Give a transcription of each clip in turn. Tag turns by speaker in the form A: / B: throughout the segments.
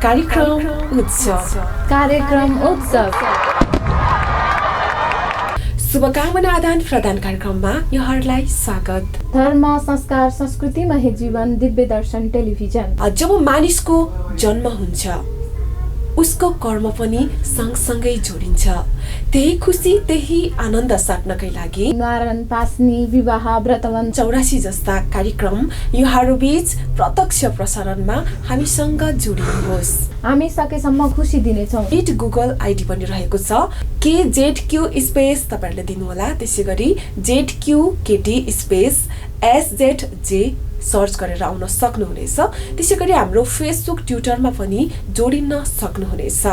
A: कार्यक्रम उत्सव शुभकामना आदान प्रदान कार्यक्रममा यहाँहरूलाई स्वागत।
B: धर्म, संस्कार, संस्कृतिमा हे जीवन, दिव्य दर्शन टेलिभिजन।
A: जब मानिसको जन्म हुन्छ उसको कर्म पनि सँगसँगै जोडिन्छ। त्यही खुसी त्यही आनन्द साट्नकै लागि
B: न्वारन, पास्नी, विवाह, व्रतवन,
A: 84 जस्ता कार्यक्रम यहाँहरू बीच प्रत्यक्ष प्रसारणमा हामीसँग जोडिनुहोस्।
B: हामी सकेसम्म खुसी दिनेछौँ।
A: इट गुगल आइडी पनि रहेको छ, KZQ स्पेस तपाईहरुले दिनुहोला। त्यसैगरी ZQKT स्पेस SZJ सर्च गरेर आउन सक्नुहुनेछ। त्यसैगरी हाम्रो फेसबुक, ट्विटरमा पनि जोडिन सक्नुहुनेछ।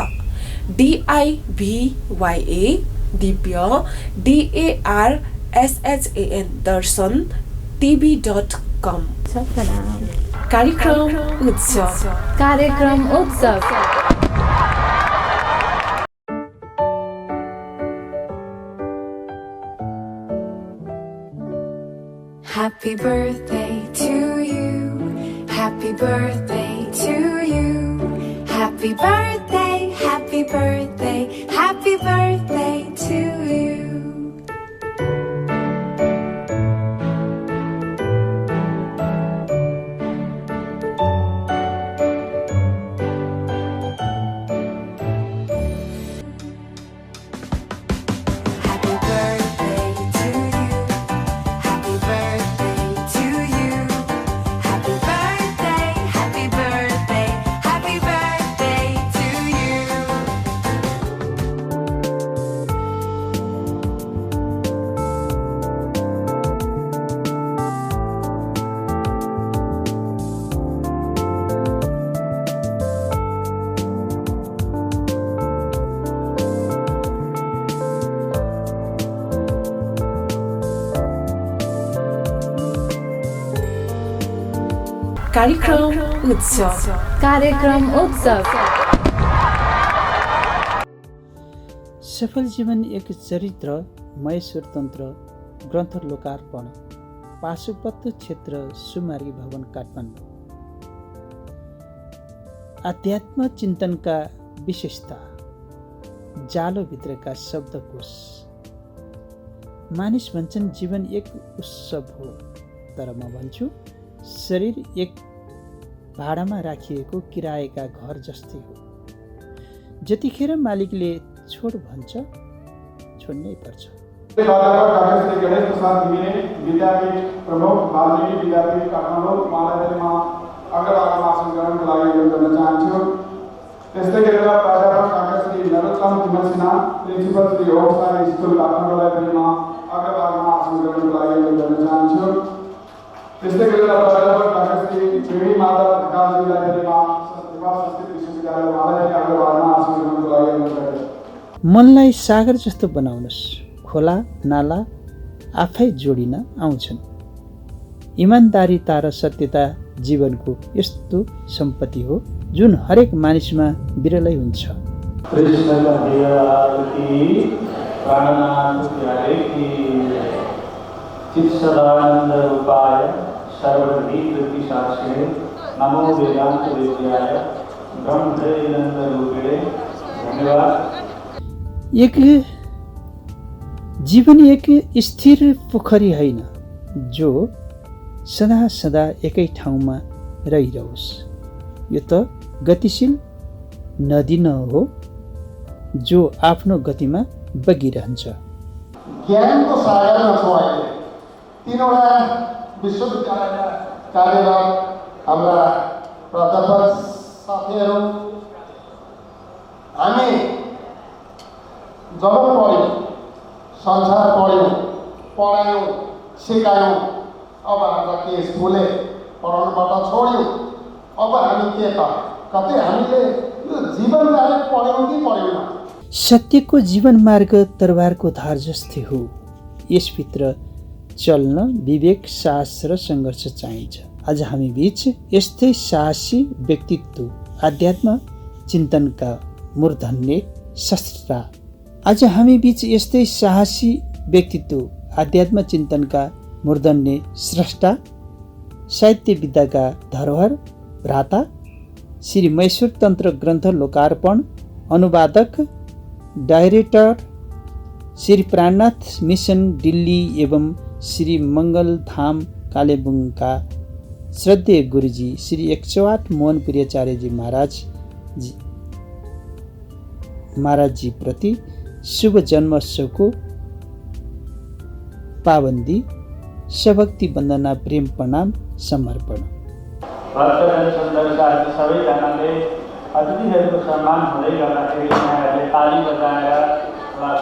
A: DIVYA दिव्य DARSHAN दर्शन TV.com। कार्यक्रम उत्सव।
C: Happy birthday to you. Happy birthday to you. Happy birthday, happy birthday, happy birthday to you.
B: कार्यक्रम उत्सव।
D: सफल जीवन एक चरित्रमय स्वतन्त्र ग्रन्थ लोकार्पण पाशुपत्र क्षेत्र सुमार्गी भवन काठमाडौँ। अध्यात्म चिन्तनका विशेषता, जालोभित्रका शब्दकोश। मानिस भन्छन् जीवन एक उत्सव हो, तर म भन्छु शरीर एक भाडामा राखिएको किरायका घर जस्तै हो। जतिखेर मालिकले छोड भन्छ छोड्नै पर्छ।
E: डाक्टर श्री गणेश प्रसाद घिमिरे विद्यापीठ प्रमुख वाल्मीकि विद्यापीठ काठमाडौँ महानगरमा अग्रभागमा आसन ग्रहणको लागि अनुरोध गर्न चाहन्छु। त्यस्तै गरेर प्राध्यापक डाक्टर श्री नरोत्तम तिमल सिन्हा प्रिन्सिपल श्री होपसाई स्कुल काठमाडौँलाई पनि म अग्रभागमा आसन ग्रहणको लागि अनुरोध गर्न चाहन्छु। त्यस्तै गरेर प्राध्यापक डाक्टर श्री बेबी माधव ढकालजीलाई पनि म संस्कृत विश्वविद्यालय महालयका अग्रभागमा आसन ग्रहणको लागि अनुरोध गर्छु।
D: मनलाई सागर जस्तो बनाउनुहोस्, खोला नाला आफै जोडिन आउँछन्। इमान्दारिता र सत्यता जीवनको यस्तो सम्पत्ति हो जुन हरेक मानिसमा विरलै हुन्छ।
F: चित्सदानंद रूपाय सर्वधीकृति साक्षिणे नमो वेदांत विद्याय ब्रह्मनंद रूपिणे। धन्यवाद।
D: जीवन एक स्थिर पोखरी होइन जो सदा सदा एकै ठाउँमा रहिरहोस्। यो त गतिशील नदी न हो जो आफ्नो गतिमा बगिरहन्छ।
E: ज्ञानको सागरमा छौँ अहिले। 3वटा विश्वविद्यालयमा कार्यरत हाम्रा प्राध्यापक साथीहरू, हामी जब पढ्यौँ, संसार पढ्यौँ, पढायौँ, सिकायौँ, अब हामीलाई केस फुले पढाउनबाट छोड्यौँ। अब हामी के त कतै हामीले यो जीवनलाई पढ्यौँ कि पढ्यौँ।
D: सत्यको जीवन मार्ग तरबारको धार जस्तै हो। यसभित्र चल्न विवेक, साहस र सङ्घर्ष चाहिन्छ। आज हामी बीच यस्तै साहसी व्यक्तित्व, आध्यात्म चिन्तनका मूर्धन्य स्रष्टा। आज हामी बीच यस्तै साहसी व्यक्तित्व, आध्यात्म चिन्तनका मूर्धन्य स्रष्टा, साहित्य विद्याका धरोहर भ्राता श्री मैसूर तन्त्र ग्रन्थ लोकार्पण, अनुवादक डाइरेक्टर श्री प्राणनाथ मिसन दिल्ली एवं श्री मङ्गलधाम कालेबुङका श्रद्धेय गुरुजी श्री 108 मोहन प्रियाचार्यजी महाराजजी प्रति शुभ जन्मोत्सवको पाबन्दी सभक्ति वन्दना प्रेम प्रणाम समर्पण।
F: भक्तजन सुन्दर साथी सबैजनाले अतिथिहरूको सम्मान हुँदै गर्दाखेरि यहाँहरूले ताली बजाएर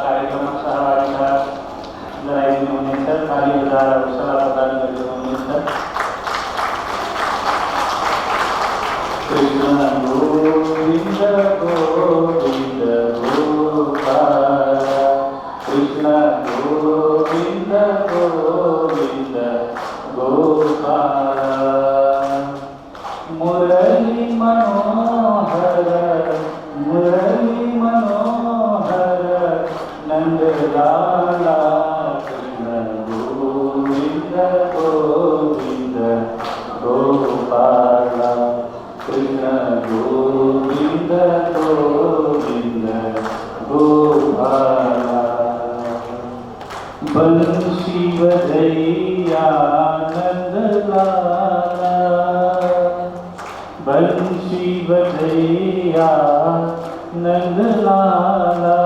F: कार्यक्रममा सहभागिता गराइदिनु हुनेछ। ताली बजाएर हौसला प्रदान गरिदिनुहुनेछ। कृष्ण गोविन्द गोविन्द गोपाल, कृष्ण गोविन्द गोविन्द गोपाल, मुरली मनोहर मुरली मनोहर नंदलाला, कृष्ण गोविन्द गोविन्द गोपाल, कृष्ण गोविन्द गोविन्द गोपाल, बंशी बजैया नंदलाला, बंशी बजैया नंदलाला।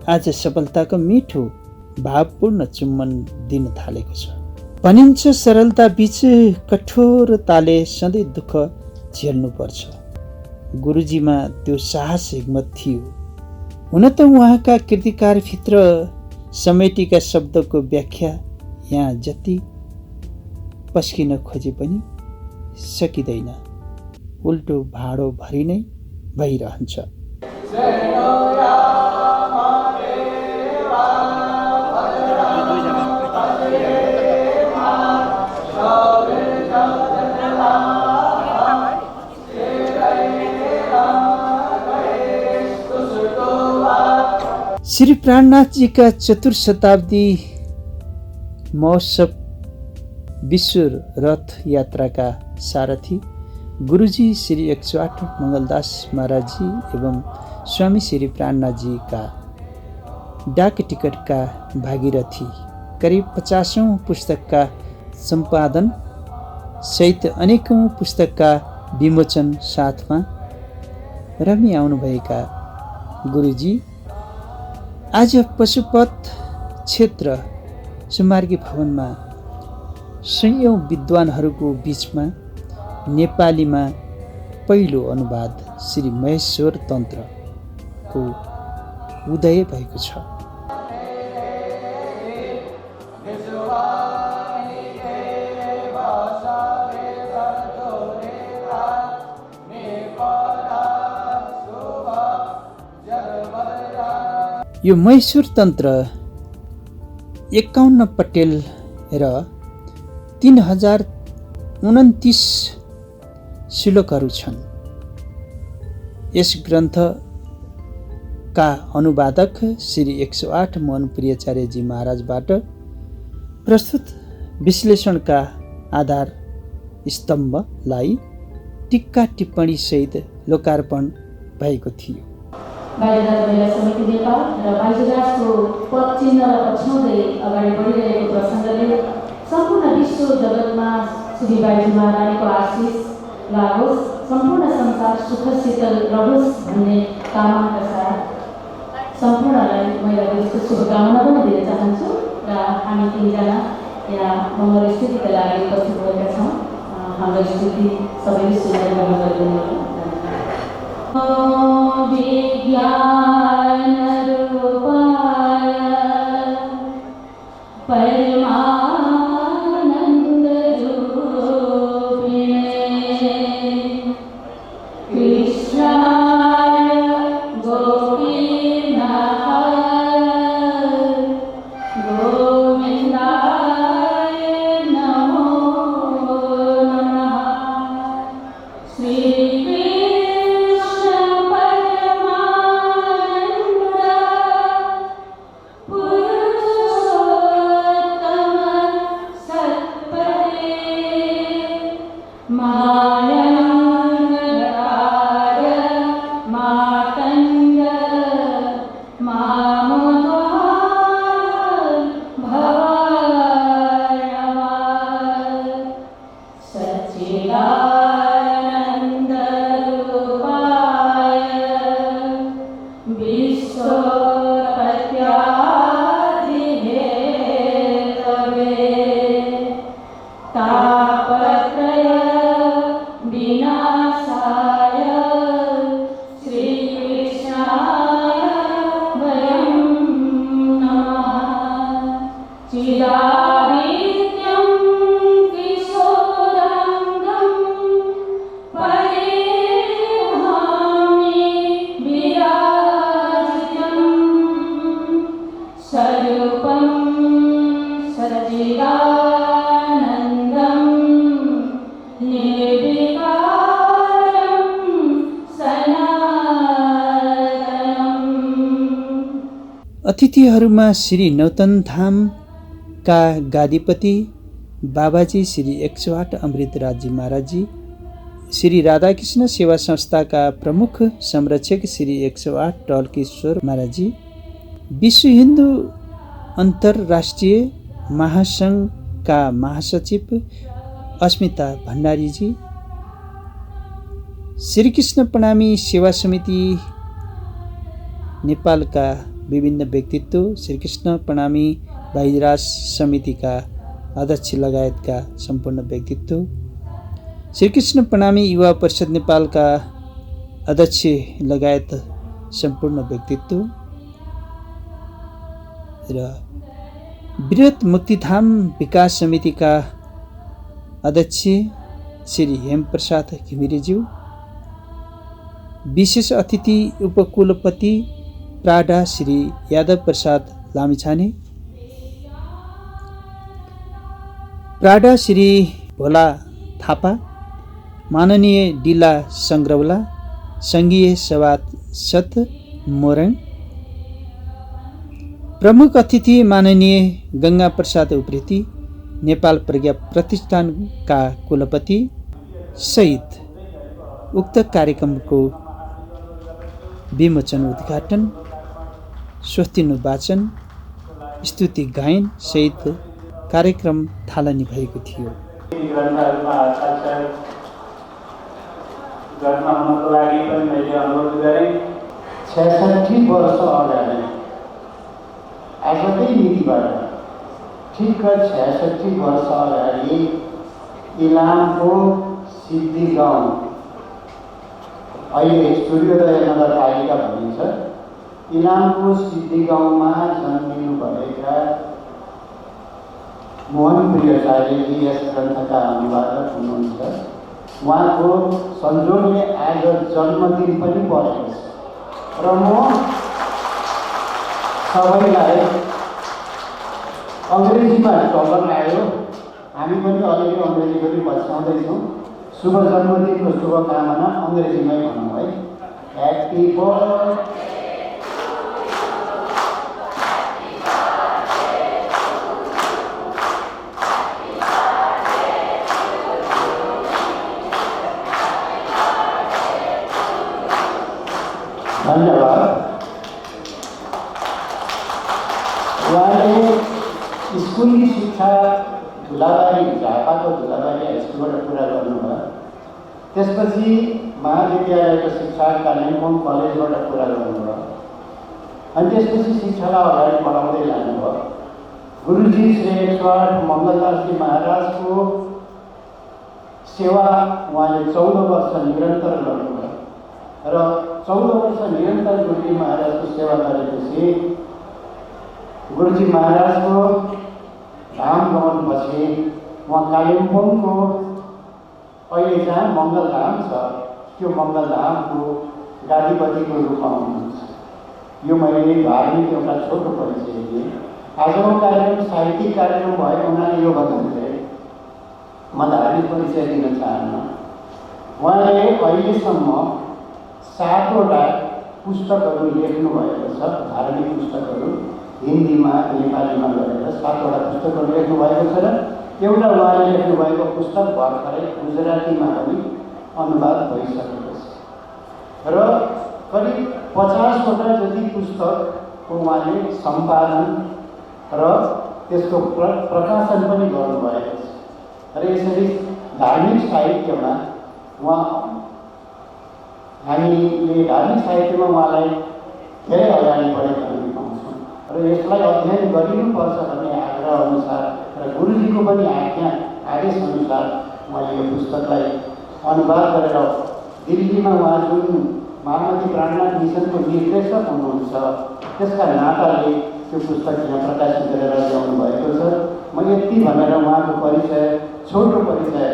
D: आज सफलताको मिठो भावपूर्ण चुम्बन दिन थालेको छ। भनिन्छ सरलता बीच कठोरताले सधैँ दुःख झेल्नुपर्छ। गुरुजीमा त्यो साहस हिम्मत थियो। हुन त उहाँका कृतिकारभित्र समेटिएका शब्दको व्याख्या यहाँ जति पस्किन खोजे पनि सकिँदैन, उल्टो भाँडो भरि नै भइरहन्छ। श्री प्राणनाथजीका चतुर्थ शताब्दी महोत्सव विश्व रथ यात्राका सारथी गुरुजी श्री 108 मङ्गलदास महाराजजी एवं स्वामी श्री प्राणनाथजीका डाक टिकटका भागीरथी करिब 50औं पुस्तकका सम्पादन सहित अनेकौं पुस्तकका विमोचन साथमा रमी आउनुभएका गुरुजी आज पशुपत क्षेत्र सुमार्गी भवनमा सयौं विद्वानहरूको बीचमा नेपालीमा पहिलो अनुवाद श्री महेश्वर तन्त्रको उदय भएको छ। यो मैसूर तन्त्र 51 पटेल र 3029 श्लोकहरू छन्। यस ग्रन्थका अनुवादक श्री 108 मोहन प्रियाचार्यजी महाराजबाट प्रस्तुत विश्लेषणका आधार स्तम्भलाई टिक्का टिप्पणी सहित लोकार्पण भएको थियो।
G: बाल्यराज महिला समिति नेपाल र बाल्यराजको पद चिन्ह पछ्याउँदै अगाडि बढिरहेको प्रसङ्गले सम्पूर्ण विश्व जगतमा श्री बाइजू महारानीको आशिष लागोस्, सम्पूर्ण संसार सुख शीतल रहोस् भन्ने कामनाका साथ सम्पूर्णलाई महिला दिवसको शुभकामना पनि दिन चाहन्छु। र हामी तिनजना यहाँ मङ्गल स्तुतिका लागि उपस्थित भएका छौँ। हाम्रो स्तुति सबैले सुनेर ग्रहण गरिदिनु। विज्ञान रूपाय परमानंद रूपिणे कृष्णाय गोपीनाथाय गोविन्दाय नमो नमः। श्री कृष्ण चिरादित्यं किशोराङ्गं परिभामि विराजितम् स्वरूपं सच्चिदानन्दं निर्विकारं सनातनम्।
D: अतिथिहरूमा श्री नौतन धामका गादीपति बाबाजी श्री 108 अमृतराजी महाराजी, श्री राधाकृष्ण सेवा संस्थाका प्रमुख संरक्षक श्री 108 टलकेश्वर महाराजी, विश्व हिन्दू अन्तर्राष्ट्रिय महासङ्घका महासचिव अस्मिता भण्डारीजी, श्रीकृष्ण प्रणामी सेवा समिति नेपालका विभिन्न व्यक्तित्व, श्रीकृष्ण प्रणामी भाइराज समितिका अध्यक्ष लगायतका सम्पूर्ण व्यक्तित्व, श्रीकृष्ण प्रणामी युवा परिषद नेपालका अध्यक्ष लगायत सम्पूर्ण व्यक्तित्व र वृहत मुक्तिधाम विकास समितिका अध्यक्ष श्री हेमप्रसाद घिमिरेज्यू, विशेष अतिथि उपकुलपति प्राडा श्री यादव प्रसाद लामिछाने, प्राडा श्री भोला थापा, माननीय डिला सङ्ग्रौला, सङ्घीय सभासद मोरङ, प्रमुख अतिथि माननीय गङ्गा प्रसाद उप्रेती, नेपाल प्रज्ञा प्रतिष्ठानका कुलपति सहित उक्त कार्यक्रमको विमोचन उद्घाटन, स्वस्तिनु वाचन, स्तुति गायन सहित कार्यक्रम थालनी भएको थियो।
F: ग्रन्थहरूमा हस्ताक्षर गर्न हुनको लागि पनि मैले अनुरोध गरेँ। 66 वर्ष अगाडि आजकै मितिबाट ठिक्क 66 वर्ष अगाडि इलामको सिद्धि गाउँ, अहिले सूर्योदय नगरपालिका भनिन्छ, इलामको सिद्धि गाउँमा जन्मिनुभएका मोहन प्रियाचार्यजी यस ग्रन्थका अनुवादक हुनुहुन्छ। उहाँको संजोगले आज जन्मदिन पनि परेको छ र म सबैलाई अङ्ग्रेजीमा चलन आयो, हामी पनि अलिअलि अङ्ग्रेजी पनि पछ्याउँदैछौँ। शुभ जन्मदिनको शुभकामना अङ्ग्रेजीमै भनौँ है। ह्याप्पी बर्थडे धन्यवाद। उहाँले स्कुली शिक्षा धुलाबारी, झापाको धुलाबारी हाई स्कुलबाट पुरा गर्नुभयो। त्यसपछि महाविद्यालयको शिक्षा कालिम्पोङ कलेजबाट पुरा गर्नुभयो अनि त्यसपछि शिक्षालाई अगाडि बढाउँदै लानुभयो। गुरुजी श्री 108 मङ्गलदासजी महाराजको सेवा उहाँले 14 वर्ष निरन्तर गर्नुभयो र 14 वर्ष निरन्तर गुरुजी महाराजको सेवा गरेपछि गुरुजी महाराजको धाम गमनपछि उहाँ कालिम्पोङको अहिले जहाँ मङ्गलधाम छ त्यो मङ्गलधामको गादीपतिको रूपमा हुनुहुन्छ। यो मैले धार्मिक एउटा छोटो परिचय दिएँ। आजको कार्यक्रम साहित्यिक कार्यक्रम भयो हुनाले यो भन्नुहुन्थे, म धार्मिक परिचय दिन चाहन्न। उहाँले अहिलेसम्म 7वटा पुस्तकहरू लेख्नुभएको छ, धार्मिक पुस्तकहरू हिन्दीमा नेपालीमा गरेर 7वटा पुस्तकहरू लेख्नुभएको छ र एउटा उहाँले लेख्नुभएको पुस्तक भर्खरै गुजरातीमा पनि अनुवाद भइसकेको छ र करिब 50वटा जति पुस्तकको उहाँले सम्पादन र त्यसको प्रकाशन पनि गर्नुभएको छ र यसरी धार्मिक साहित्यमा हामीले धार्मिक साहित्यमा उहाँलाई धेरै अगाडि बढेको हामी पाउँछौँ र यसलाई अध्ययन गरिनुपर्छ भन्ने आग्रह अनुसार र गुरुजीको पनि आदेश अनुसार उहाँले यो पुस्तकलाई अनुवाद गरेर दिल्लीमा उहाँ जुन माओवादी प्राणनाथ मिसनको निर्देशक हुनुहुन्छ त्यसका नाताले त्यो पुस्तक यहाँ प्रकाशित गरेर ल्याउनु भएको छ। म यति भनेर उहाँको परिचय, छोटो परिचय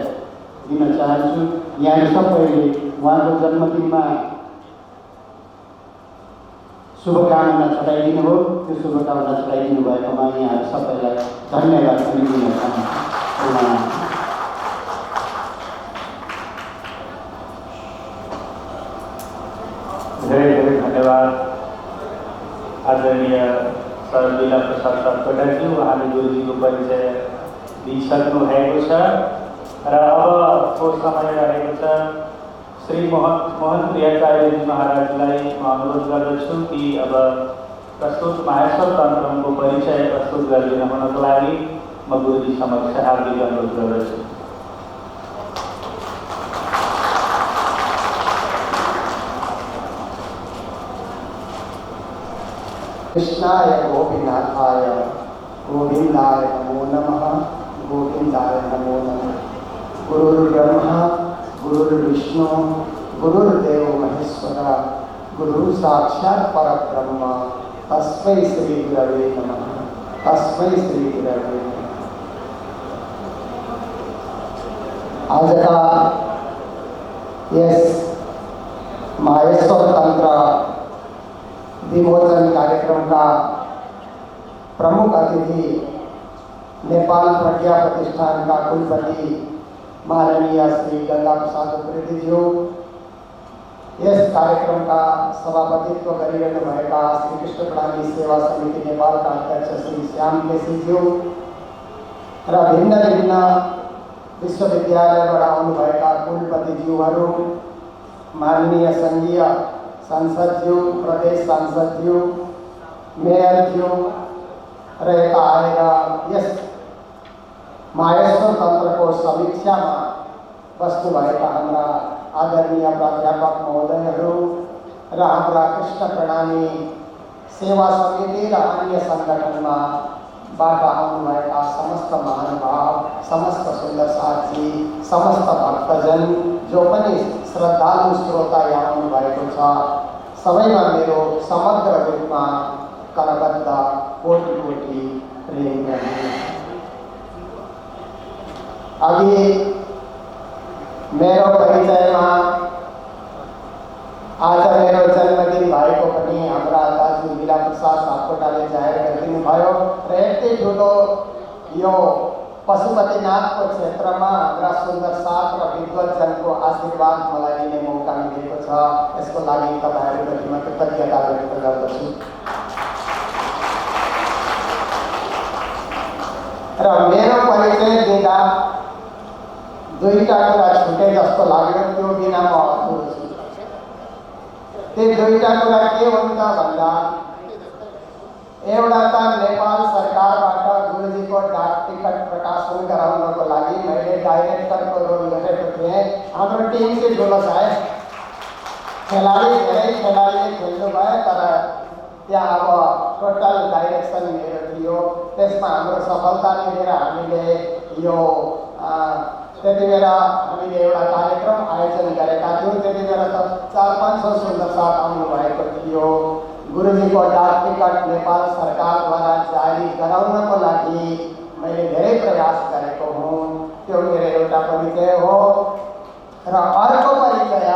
F: दिन चाहन्छु। यहाँ सबैले उहाँको जन्मदिनमा शुभकामना चढाइदिनु हो। त्यो शुभकामना चढाइदिनु भएकोमा यहाँहरू सबैलाई धन्यवाद पनि दिन चाहन्छु।
H: धेरै धेरै धन्यवाद आदरणीय सर लीला प्रसाद सापकोटाज्यू। उहाँले गुरुजीको परिचय दिइसक्नु भएको छ र अबको समय रहेको छ श्री मोहन प्रियाचार्यजी महाराजलाई म अनुरोध गर्दछु कि अब प्रस्तुत माहेश्वर तन्त्रको परिचय प्रस्तुत गरिदिन हुनको लागि म गुरुजी समक्ष हार्दिक अनुरोध गर्दछु।
F: कृष्णाय गोपीनाथाय गोविंदाय नमो नमः। गोविंदाय नमो नमः। गुरुर्ब्रह्मा गुरुर्विष्णु गुरुर्देव महेश्वर गुरु साक्षात् परब्रह्म तस्मै श्री गुरवे नमः। तस्मै श्री गुरवे नमः। आज का यस माहेश्वर तंत्र विमोचन कार्यक्रम का प्रमुख अतिथि नेपाल प्रज्ञा प्रतिष्ठान का कुलपति माननीय श्री गंगा प्रसाद उप्रेतीज्यू, यस कार्यक्रम का सभापतित्व गरिरहनु भएका श्री कृष्ण प्रणामी सेवा समिति नेपाल का अध्यक्ष श्री श्याम केसीज्यू र भिन्न भिन्न विश्वविद्यालयबाट आउनुभएका कुलपतिज्यूहरू, माननीय संघीय सांसदज्यू, प्रदेश सांसदज्यू, मेयरज्यू र यता आएर यस माहेश्वर तन्त्रको समीक्षामा बस्नुभएका हाम्रा आदरणीय प्राध्यापक महोदयहरू र हाम्रा कृष्ण प्रणामी सेवा समिति र अन्य सङ्गठनमा बाट आउनुभएका समस्त महानुभाव, समस्त सुन्दर साथी, समस्त भक्तजन जो पनि श्रद्धालु श्रोता यहाँ आउनुभएको छ, सबैमा मेरो समग्र रूपमा करबद्ध कोटि कोटि प्रेम रहे। अघि मेरो परिचयमा आज मेरो जन्मदिन भएको पनि हाम्रा दाजु लीला प्रसाद सापकोटाले जाहेर गरिदिनु भयो र यति ठुलो यो पशुपतिनाथको क्षेत्रमा हाम्रा सुन्दर साथ र विद्वतजनको आशीर्वाद मलाई लिने मौका मिलेको छ। यसको लागि तपाईँहरूप्रति म कृतज्ञता व्यक्त गर्दछु। र मेरो परिचय दिँदा दुईटा कुरा छुटे जस्तो लाग्यो, त्यो बिना म अधुरो छु। त्यो दुईटा कुरा के हुन्छ भन्दा, एउटा त नेपाल सरकारबाट गुरुजीको डाक टिकट प्रकाशन गराउनको लागि मैले डाइरेक्टरको रोल गरेको थिएँ। हाम्रो टिम चाहिँ ठुलो छ है, धेरै खेलाडीले खेल्नु भयो, तर त्यहाँ अब टोटल डाइरेक्सन मेरो थियो। त्यसमा हाम्रो सफलता लिएर हामीले यो त्यति बेला हामीले एउटा कार्यक्रम आयोजन गरेका थियौँ। त्यति बेला त 400-500 सुन्दर साथ आउनुभएको थियो। गुरुजीको डाक टिकट नेपाल सरकारद्वारा जारी गराउनको लागि मैले धेरै प्रयास गरेको हुँ। त्यो मेरो एउटा परिचय हो। र अर्को परिचय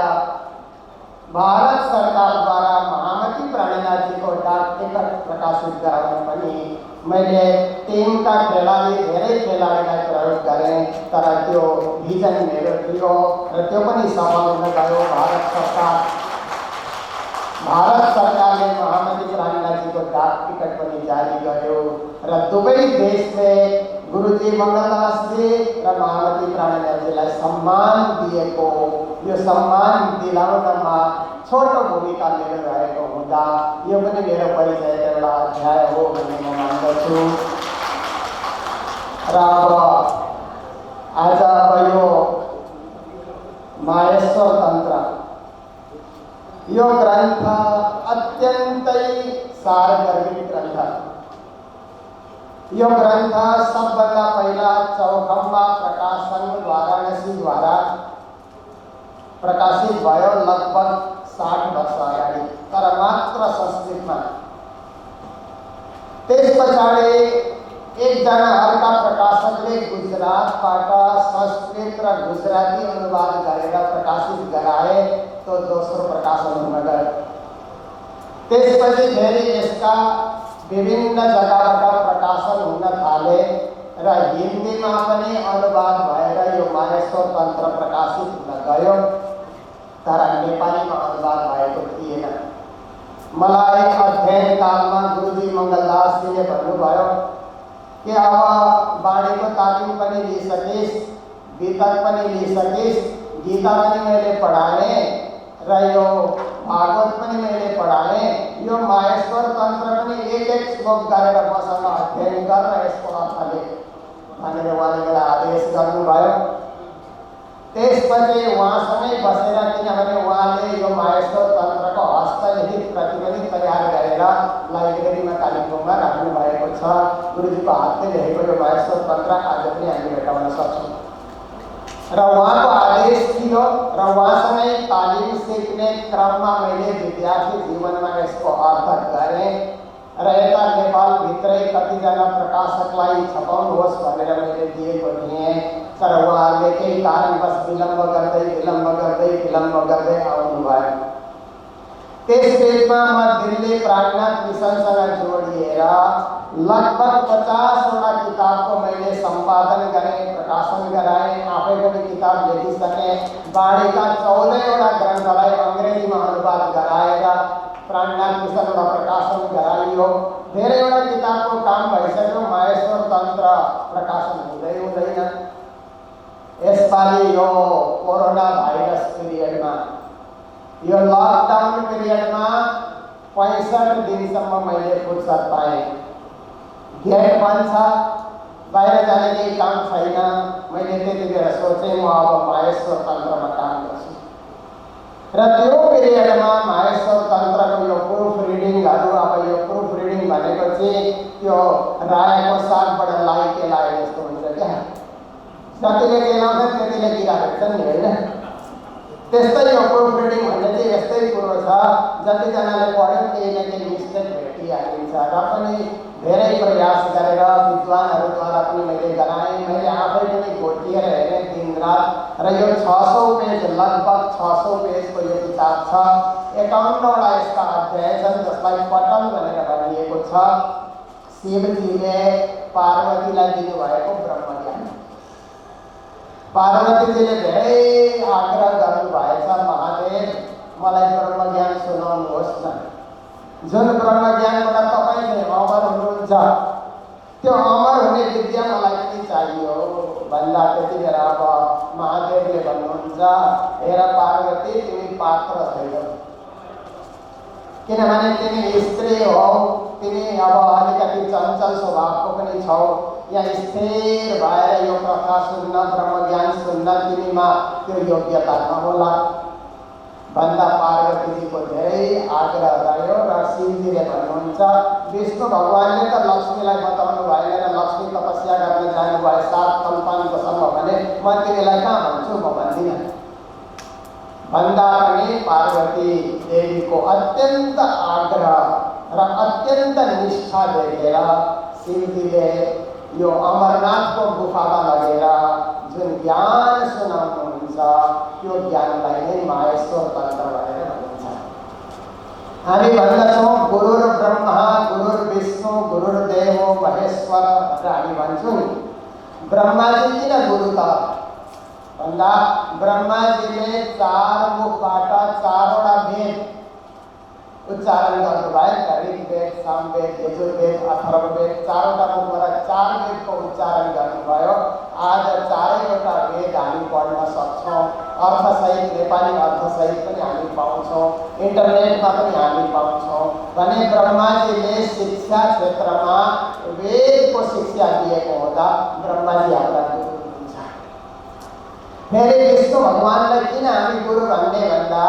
F: भारत सरकारद्वारा महामती प्राणीनाथजीको डाक टिकट प्रकाशित गराउन पनि मैले टिमका धेरै खेलाडीलाई प्रयोग गरेँ, तर त्यो भिजन मेरो थियो र त्यो पनि सफल हुन गयो। भारत सरकारले महामती प्राणीनाथजीको डाक टिकट पनि जारी गर्यो र दुवै देशले गुरुजी मङ्गलदासजी र महामती प्राणीनाथजीलाई सम्मान दिएको, यो सम्मान दिलाउनमा छोटो भूमिका मेरो रहेको हुँदा यो पनि मेरो परिचय एउटा अध्याय हो भन्ने म मान्दछु। र आज यो माहेश्वर तन्त्र यो ग्रन्थ अत्यन्तै सारगर्भित ग्रन्थ। यो ग्रन्थ सबभन्दा पहिला चौखम्बा प्रकाशन वाराणसीद्वारा प्रकाशित भयो लगभग 60 वर्ष अगाडि, तर मात्र संस्कृतमा। त्यस पछाडि एकजना अर्का प्रकाशकले गुजरातबाट संस्कृत र गुजराती अनुवाद गरेर प्रकाशित गराए। त्यो दोस्रो प्रकाशन हुन गयो। त्यसपछि फेरि यसका विभिन्न जग्गाबाट प्रकाशन हुन थाले र हिन्दीमा पनि अनुवाद भएर यो माहेश्वर तन्त्र प्रकाशित हुन गयो। तर नेपालीमा अनुवाद भएको थिएन। मलाई अध्ययन कालमा गुरुजी मङ्गलदासजीले भन्नुभयो कि अब बाणीको तालिम पनि लिइसकिस्, वितक पनि लिइसकिस्, गीता पनि मैले पढाएँ र यो भागवत पनि मैले पढाएँ, यो माहेश्वर तन्त्र पनि एक श्लोक गरेर मसँग अध्ययन गर र यसको अर्थ लेख भनेर उहाँले मलाई आदेश गर्नुभयो। त्यसपछि उहाँसँगै बसेर, किनभने उहाँले यो माहेश्वर तन्त्रको हस्तलिखित प्रतिलिपि तयार गरेर लाइब्रेरीमा कालिम्पोङमा राख्नु भएको छ। गुरुजीको हातले लेखेको यो माहेश्वर तन्त्र आज पनि हामी भेटाउन सक्छौँ र उहाँको आदेश थियो र उहाँसँगै तालिम सिक्ने क्रममा मैले विद्यार्थी जीवनमा यसको अर्थ गरेँ र यता नेपालभित्रै कतिजना प्रकाशकलाई छपाउनुहोस् भनेर मैले दिएको थिएँ। तर उहाँहरूले केही कारणवश विलम्ब गर्दै आउनुभयो। त्यस बेचमा म दिल्ली प्राणनाथ मिसनसँग जोडिएर लगभग 50वटा किताबको मैले सम्पादन गरेँ, प्रकाशन गराएँ, आफै पनि किताब लेखिसकेँ। बाणीका 14वटा ग्रन्थलाई अङ्ग्रेजीमा अनुवाद गराएर प्राणनाथ मिसनमा प्रकाशन गराइयो। धेरैवटा किताबको काम भइसक्यो। माहेश्वर तन्त्र प्रकाशन हुँदैन। यसपालि यो कोरोना भाइरस पिरियडमा, यो लकडाउन पिरियडमा 65 दिनसम्म मैले फुर्सद पाएँ। गेट बन्द छ, बाहिर जाने केही काम छैन। मैले त्यतिखेर सोचेँ म अब माहेश्वर तन्त्रमा काम गर्छु र त्यो पिरियडमा माहेश्वर तन्त्रको यो प्रुफ रिडिङहरू, अब यो प्रुफ रिडिङ भनेको चाहिँ त्यो रायोको सागबाट लाइके लाए जस्तो हुन्छ क्या। जतिले केलाउँछ त्यतिले किरा भेट्छन् नि, होइन? त्यस्तै यो प्रुफ रिडिङ भन्ने चाहिँ यस्तै कुरो छ। जतिजनाले पढ्यो केही न केही मिस्टेक भेटिहालिन्छ र पनि धेरै प्रयास गरेर विद्वानहरूद्वारा पनि मैले गराएँ। मैले आफै पनि घोटिएर हेरेँ दिनरात र यो 600 पेज, लगभग 600 पेजको यो किताब छ। 51वटा यसका अध्याय छन् जसलाई पटल भनेर भनिएको छ। शिवजीले पार्वतीलाई दिनुभएको ब्रह्मज्ञान। पार्वतीजीले धेरै आग्रह गर्नुभएछ, महादेव मलाई ब्रह्मज्ञान सुनाउनुहोस् न। जुन ब्रह्मज्ञानबाट तपाईँ चाहिँ अमर हुनुहुन्छ, त्यो अमर हुने विद्या मलाई पनि चाहियो भन्दा त्यतिखेर अब महादेवले भन्नुहुन्छ, हेर पार्वती, तिमी पात्र छैनौ, किनभने तिमी स्त्री हौ, तिमी अब अलिकति चञ्चल स्वभावको पनि छौ। यहाँ स्थिर भएर यो कथा सुन्न, ब्रह्मज्ञान सुन्न तिमीमा त्यो योग्यता नहोला भन्दा पार्वतीजीको धेरै आग्रह रह्यो र शिवजीले भन्नुहुन्छ, विष्णु भगवानले त लक्ष्मीलाई बताउनु भएन र लक्ष्मी तपस्या गर्न जानुभयो 7 कल्पान्तसम्म भने म तिमीलाई कहाँ भन्छु, म भन्दिनँ भन्दा पनि पार्वती देवीको अत्यन्त आग्रह र अत्यन्त निष्ठा देखेर शिवजीले यो अमरनाथको गुफामा लगेर जुन ज्ञान सुनाउनुहुन्छ त्यो ज्ञानलाई नै माहेश्वर तन्त्र भनेर भनिन्छ। हामी भन्दछौँ गुरुर ब्रह्मा गुरुर्विष्णु गुरुर्देवो महेश्वर भनेर हामी भन्छौँ। ब्रह्माजी किन गुरु त भन्दा ब्रह्माजीले 4 मुखबाट 4वटा वेद उच्चारण गर्नुभयो। ऋग्वेद, सामवेद, यजुर्वेद, अथर्ववेद, 4वटा मुखबाट 4 वेदको उच्चारण गर्नुभयो। आज 4वटा वेद हामी पढ्न सक्छौँ। अर्थसहित, नेपाली अर्थसहित पनि हामी पाउँछौँ, इन्टरनेटमा पनि हामी पाउँछौँ। भने ब्रह्माजीले शिक्षा क्षेत्रमा वेदको शिक्षा दिएको हुँदा ब्रह्माजी हाम्रा गुरु हुनुहुन्छ। फेरि विष्णु भगवानलाई किन हामी गुरु भन्ने भन्दा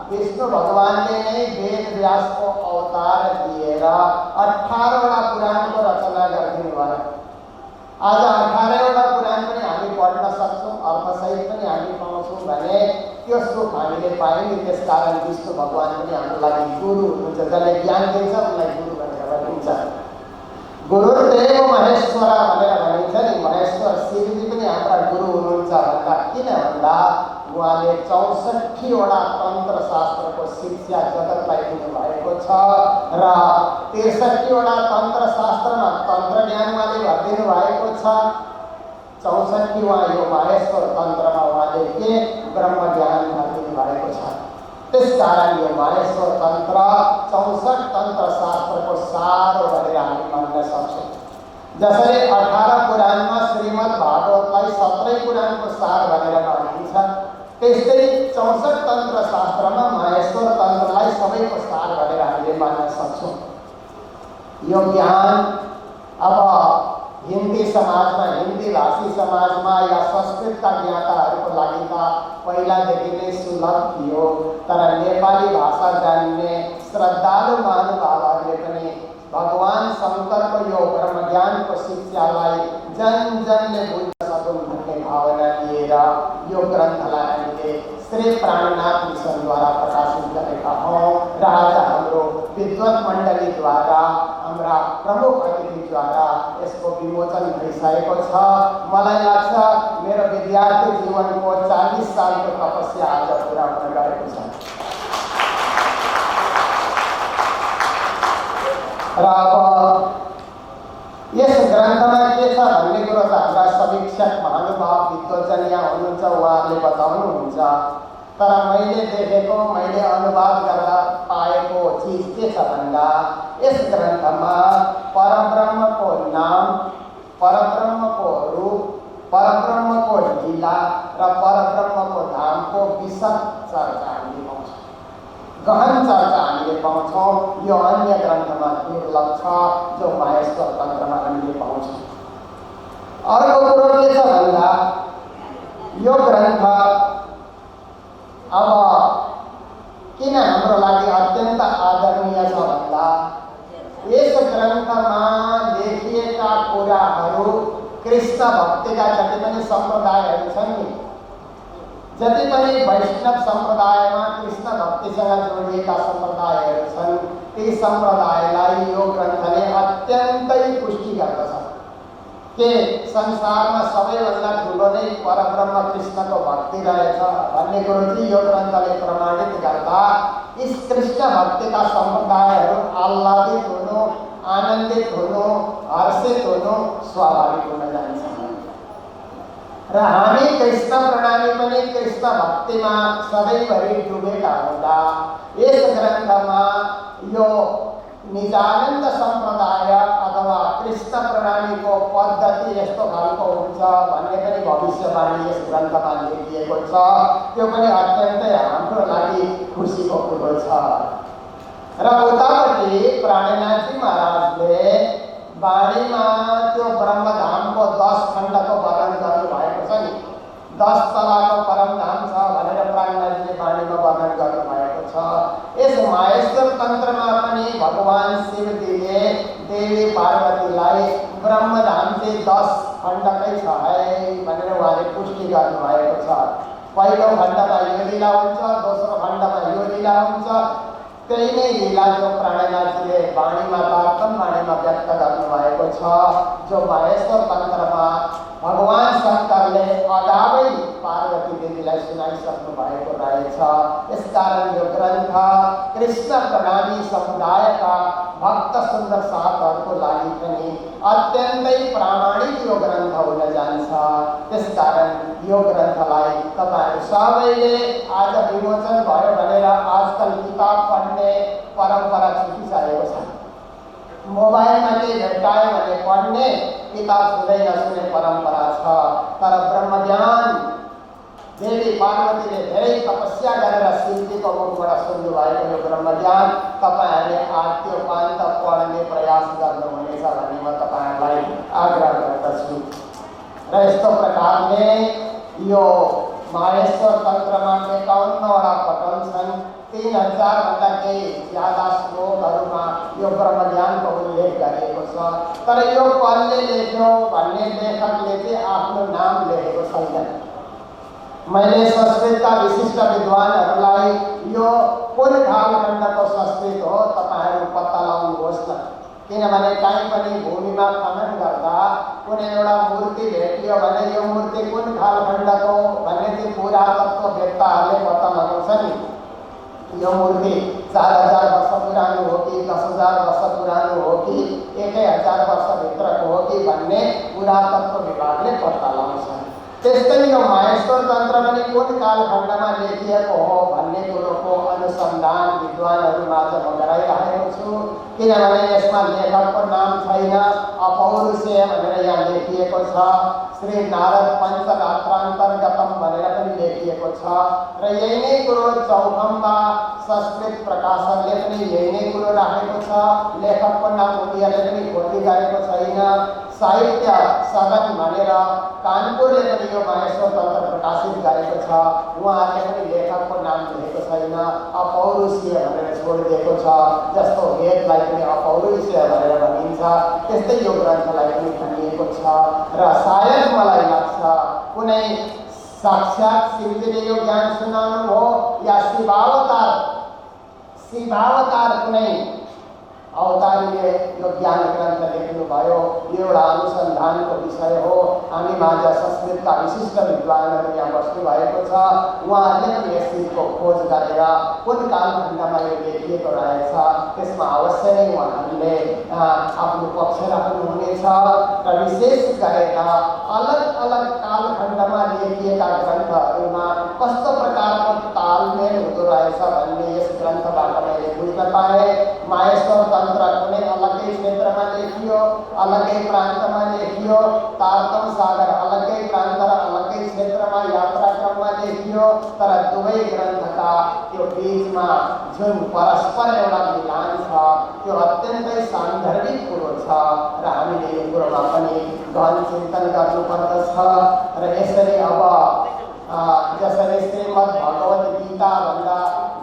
F: विष्णु भगवानले नै वेद व्यासको अवतार दिएर 18वटा पुराणको रचना गरिदिनु भयो। आज 18वटा पुराण पनि हामी पढ्न सक्छौँ, अर्थसहित पनि हामी पाउँछौँ भने त्यो सुख हामीले पायौँ। त्यसकारण विष्णु भगवान पनि हाम्रो लागि गुरु हुनुहुन्छ। जसले ज्ञान दिन्छ उनलाई गुरु भनेर भनिन्छ। किन भन्दा उहाँले 64वटा तन्त्र शास्त्रको शिक्षा जगतलाई दिनुभएको छ र 63वटा तन्त्र शास्त्रमा तन्त्र ज्ञान उहाँले भरिदिनु भएको छ। 64वाँ यो माहेश्वर तन्त्रमा उहाँले के ब्रह्म ज्ञान भरिदिनु भएको छ। त्यसकारण यो माहेश्वर तन्त्र 64 तन्त्र शास्त्रको सार हो भनेर हामी मान्न सक्छौँ। जसरी 18 पुराणमा श्रीमद् भागवतलाई 17 पुराणको सार भनेर मानिन्छ, त्यस्तै 64 तन्त्र शास्त्रमा माहेश्वर तन्त्रलाई सबैको सार भनेर हामीले मान्न सक्छौँ। यो ज्ञान अब हिन्दी समाजमा, हिन्दी भाषी समाजमा या संस्कृतका ज्ञाताहरूको लागि त पहिलादेखि नै सुलभ थियो, तर नेपाली भाषा जान्ने श्रद्धालु महानुभावहरूले पनि भगवान शङ्करको यो ब्रह्मज्ञानको शिक्षालाई जन जनले बुझ्न सकुन् भन्ने भावना लिएर यो ग्रन्थलाई हामीले श्री प्राणनाथ मिसनद्वारा प्रकाशित गरेका हौँ र आज हाम्रो विद्वत मण्डलीद्वारा, हाम्रा प्रमुख अतिथिद्वारा यसको विमोचन भइसकेको छ। मलाई लाग्छ मेरो विद्यार्थी जीवनको 40 सालको तपस्या आज पुरा हुन गएको छ। र अब यस ग्रन्थमा के छ भन्ने कुरो त हाम्रा समीक्षक महानुभाव विद्वजन यहाँ हुनुहुन्छ, उहाँहरूले बताउनुहुन्छ। तर मैले देखेको, मैले अनुभव गर्दा पाएको चिज के छ भन्दा यस ग्रन्थमा परब्रह्मको नाम, परब्रह्मको रूप, परब्रह्मको लीला र परब्रह्मको धामको विशद चर्चा हामीले पाउँछौँ, गहन चर्चा हामीले पाउँछौँ। यो अन्य ग्रन्थमा दुर्लभ छ, जो माहेश्वर तन्त्रमा हामीले पाउँछौँ। अर्को कुरो के छ भन्दा यो ग्रन्थ अब किन हाम्रो लागि अत्यन्त आदरणीय छ भन्दा यस ग्रन्थमा लेखिएका कुराहरू कृष्ण भक्तिका जति पनि सम्प्रदायहरू छन् नि, जति पनि वैष्णव सम्प्रदायमा कृष्ण भक्तिसँग जोडिएका सम्प्रदायहरू छन्, ती सम्प्रदायलाई यो ग्रन्थले अत्यन्तै पुष्टि गर्दछ के संसारमा सबैभन्दा ठुलो नै परब्रह्म कृष्णको भक्ति रहेछ भन्ने कुरो चाहिँ यो ग्रन्थले प्रमाणित गर्दा यस कृष्ण भक्तिका सम्प्रदायहरू आह्लादित हुनु, आनन्दित हुनु, हर्षित हुनु स्वाभाविक हुन जान्छ। र हामी कृष्ण प्रणामी पनि कृष्ण भक्तिमा सधैँभरि डुबेका हुँदा यस ग्रन्थमा यो निजानन्द सम्प्रदाय अथवा कृष्ण प्रणामीको पद्धति यस्तो खालको हुन्छ भन्ने पनि भविष्यवाणी यस ग्रन्थमा लेखिएको छ। त्यो पनि अत्यन्तै हाम्रो लागि खुसीको कुरो छ। र उतापट्टि प्राणनाथजी महाराजले बाणीमा त्यो ब्रह्मधामको 10 खण्डको वर्णन गर्नुभएको छ नि, 10 तलाको परमधाम छ भनेर प्राणनाथजीले बाणीमा वर्णन गर्नुभएको छ। यस माहेश्वर तन्त्रमा पनि भगवान शिवजीले देवी पार्वतीलाई ब्रह्मधाम चाहिँ 10 खण्डकै छ है भनेर उहाँले पुष्टि गर्नुभएको छ। पहिलो खण्डमा यो लीला हुन्छ, दोस्रो खण्डमा यो लीला हुन्छ। त्यही नै लीला जो प्राणनाथजीले बाणीमा तार्कम बाणीमा व्यक्त गर्नुभएको छ, जो माहेश्वर तन्त्रमा भगवान शङ्करले अगावै पार्वती देवीलाई सुनाइसक्नु भएको रहेछ। यसकारण यो ग्रन्थ कृष्ण प्रणामी समुदायका भक्त सुन्दर साथहरूको लागि पनि अत्यन्तै प्रामाणिक यो ग्रन्थ हुन जान्छ। त्यसकारण यो ग्रन्थलाई तपाईहरु सबैले आज विमोचन भयो भनेर आजकल किताब पढ्ने परम्परा छुटिसकेको छ। मोबाइलमा केही भेट्टायो भने पढ्ने, किताब छुँदै नसुने परम्परा छ। तर ब्रह्मज्ञान देवी पार्वतीले धेरै तपस्या गरेर शिवजीको मुखबाट सुन्नुभएको यो ब्रह्मज्ञान तपाईहरुले आद्योपान्त पढ्ने प्रयास गर्नुहुनेछ भन्ने म तपाईहरुलाई आग्रह गर्दछु। र यस्तो प्रकारले यो माहेश्वर तन्त्रमा 51वटा पटल छन्। 3000 भन्दा केही ज्यादा श्लोकहरूमा यो ब्रह्मज्ञानको उल्लेख गरिएको छ। तर यो कसले लेख्यो भन्ने लेखकले चाहिँ आफ्नो नाम लेखेको छैन। मैले संस्कृतका विशिष्ट विद्वानहरूलाई यो कुन कालखण्डको संस्कृत हो तपाईहरु पत्ता लगाउनुहोस् न। किनभने कहीँ पनि भूमिमा खनन गर्दा कुनै एउटा मूर्ति भेटियो भने यो मूर्ति कुन कालखण्डको भन्ने चाहिँ पुरातत्त्ववेत्ताहरूले पत्ता लगाउँछ नि। यो मूर्ति 4000 वर्ष पुरानो हो कि 10,000 वर्ष पुरानो हो कि 1000 वर्षभित्रको हो कि भन्ने पुरातत्त्व विभागले पत्ता लगाउँछ। त्यस्तै यो माहेश्वर तन्त्र पनि कुन कालखण्डमा लेखिएको हो भन्ने कुरोको अनुसन्धान विद्वानहरूमाझ म गराइरहेको छु। किनभने यसमा लेखकको नाम छैन, अपौरुषेय भनेर यहाँ लेखिएको छ। श्री नारद पञ्चगात्रान्तर्गतम भनेर पनि लेखिएको छ र यही नै कुरो चौखम्बा संस्कृत प्रकाशनले पनि यही नै कुरो राखेको छ। लेखकको नाम उनीहरूले पनि खोजी गरेको छैन। साहित्य सदन भनेर कानपुरले पनि यो माहेश्वर तन्त्र प्रकाशित गरेको छ, उहाँहरूले पनि लेखकको नाम लेखेको छैन, अपौरुषीय भनेर छोडिदिएको छ। जस्तो वेदलाई पनि अपौरुषीय भनेर भनिन्छ त्यस्तै यो ग्रन्थलाई पनि भनिएको छ। र सायद मलाई लाग्छ कुनै साक्षात शिवजीले यो ज्ञान सुनाउनु हो या शिवावतार कुनै अवतारीले यो ज्ञान ग्रन्थ लेख्नुभयो, यो एउटा अनुसन्धानको विषय हो। हामी माझ संस्कृतका विशिष्ट विद्वानहरू यहाँ बस्नुभएको छ, उहाँहरूले पनि यस चिजको खोज गरेर कुन कालखण्डमा यो लेखिएको रहेछ त्यसमा अवश्य नै उहाँहरूले आफ्नो पक्ष राख्नुहुनेछ। र विशेष गरेर अलग अलग कालखण्डमा लेखिएका ग्रन्थहरूमा कस्तो प्रकारको तालमेल हुँदो रहेछ भन्ने यस ग्रन्थबाट मैले बुझ्न पाएँ। माहेश्वर तन्त्र कुनै अलग्गै क्षेत्रमा लेखियो, अलग्गै प्रान्तमा लेखियो, तारतम सागर अलग्गै प्रान्त र अलग्गै क्षेत्रमा यात्राक्रममा लेखियो, तर दुवै ग्रन्थका त्यो बीचमा जुन परस्पर एउटा मिलान छ त्यो अत्यन्तै सान्दर्भिक कुरो छ र हामीले यो कुरोमा पनि गहन चिन्तन गर्नुपर्दछ। र यसरी अब जसरी श्रीमद् भगवत गीता भन्दा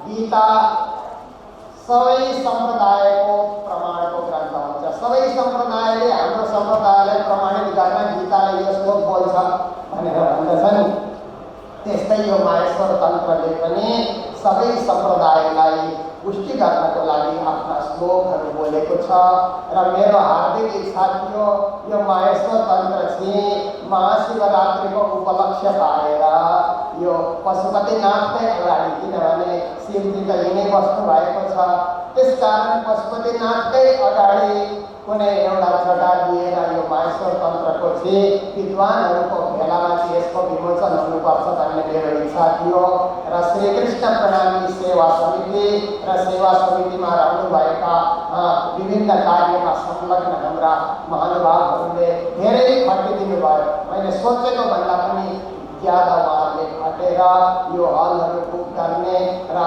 F: गीता सबै सम्प्रदायको प्रमाणको ग्रन्थ हुन्छ। सबै सम्प्रदायले हाम्रो सम्प्रदायलाई प्रमाणित गर्न गीताले यो श्लोक बोल्छ भनेर भन्दछन्। त्यस्तै यो माहेश्वर तन्त्रले पनि सबै सम्प्रदायलाई पुष्टि गर्नको लागि आफ्ना श्लोकहरू बोलेको छ। र मेरो हार्दिक इच्छा थियो यो माहेश्वर तन्त्र चाहिँ महाशिवरात्रिको उपलक्ष्य पारेर यो पशुपतिनाथकै अगाडि, किनभने शिवजी त यिनै बस्नु भएको छ, त्यसकारण पशुपतिनाथकै अगाडि कुनै एउटा जग्गा दिएर यो माहेश्वर तन्त्रको चाहिँ विद्वानहरूको भेलामा चाहिँ यसको विमोचन हुनुपर्छ भन्ने मेरो इच्छा थियो। र श्रीकृष्ण प्रणामी सेवा समिति र सेवा समितिमा रहनुभएका विभिन्न कार्यमा संलग्न हाम्रा महानुभावहरूले धेरै खटिदिनु भयो। मैले सोचेको भन्दा पनि ज्यादा उहाँहरूले खटेर यो हलहरू बुक गर्ने र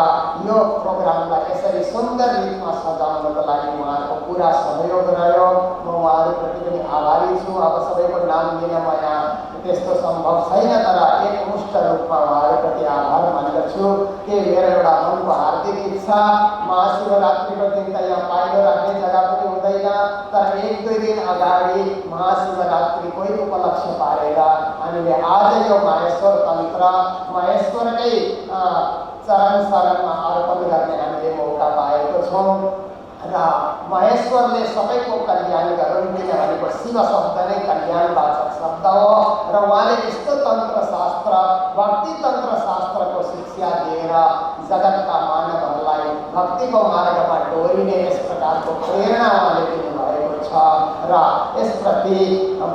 F: यो प्रोग्रामलाई यसरी सुन्दर रूपमा सजाउनको लागि उहाँहरूको पुरा सहयोग रह्यो। म उहाँहरूप्रति पनि आभारी छु। अब सबैको नाम लिन म यहाँ त्यस्तो सम्भव छैन, तर एकमुष्ट रूपमा उहाँहरूप्रति आभार मान्दछु कि मेरो एउटा मनको हार्दिक इच्छा महाशिवरात्रिको दिन त यहाँ पाइलो राख्ने जग्गा पनि हुँदैन, तर 1-2 दिन अगाडि महाशिवरात्रिकै उपलक्ष्य पारेर हामीले आज यो माहेश्वर तन्त्र महेश्वरकै चरण शरणमा अर्पण गर्ने हामीले मौका पाएको छौँ। र महेश्वरले सबैको कल्याण गरून्, किनभनेको शिव शब्द नै कल्याणवाचक शब्द हो। र उहाँले यस्तो तन्त्रशास्त्र भक्ति तन्त्रशास्त्रको शिक्षा दिएर जगतका मानवहरूलाई भक्तिको मार्गमा डोरिने यस प्रकारको प्रेरणा उहाँले दिनुभएको छ। र यसप्रति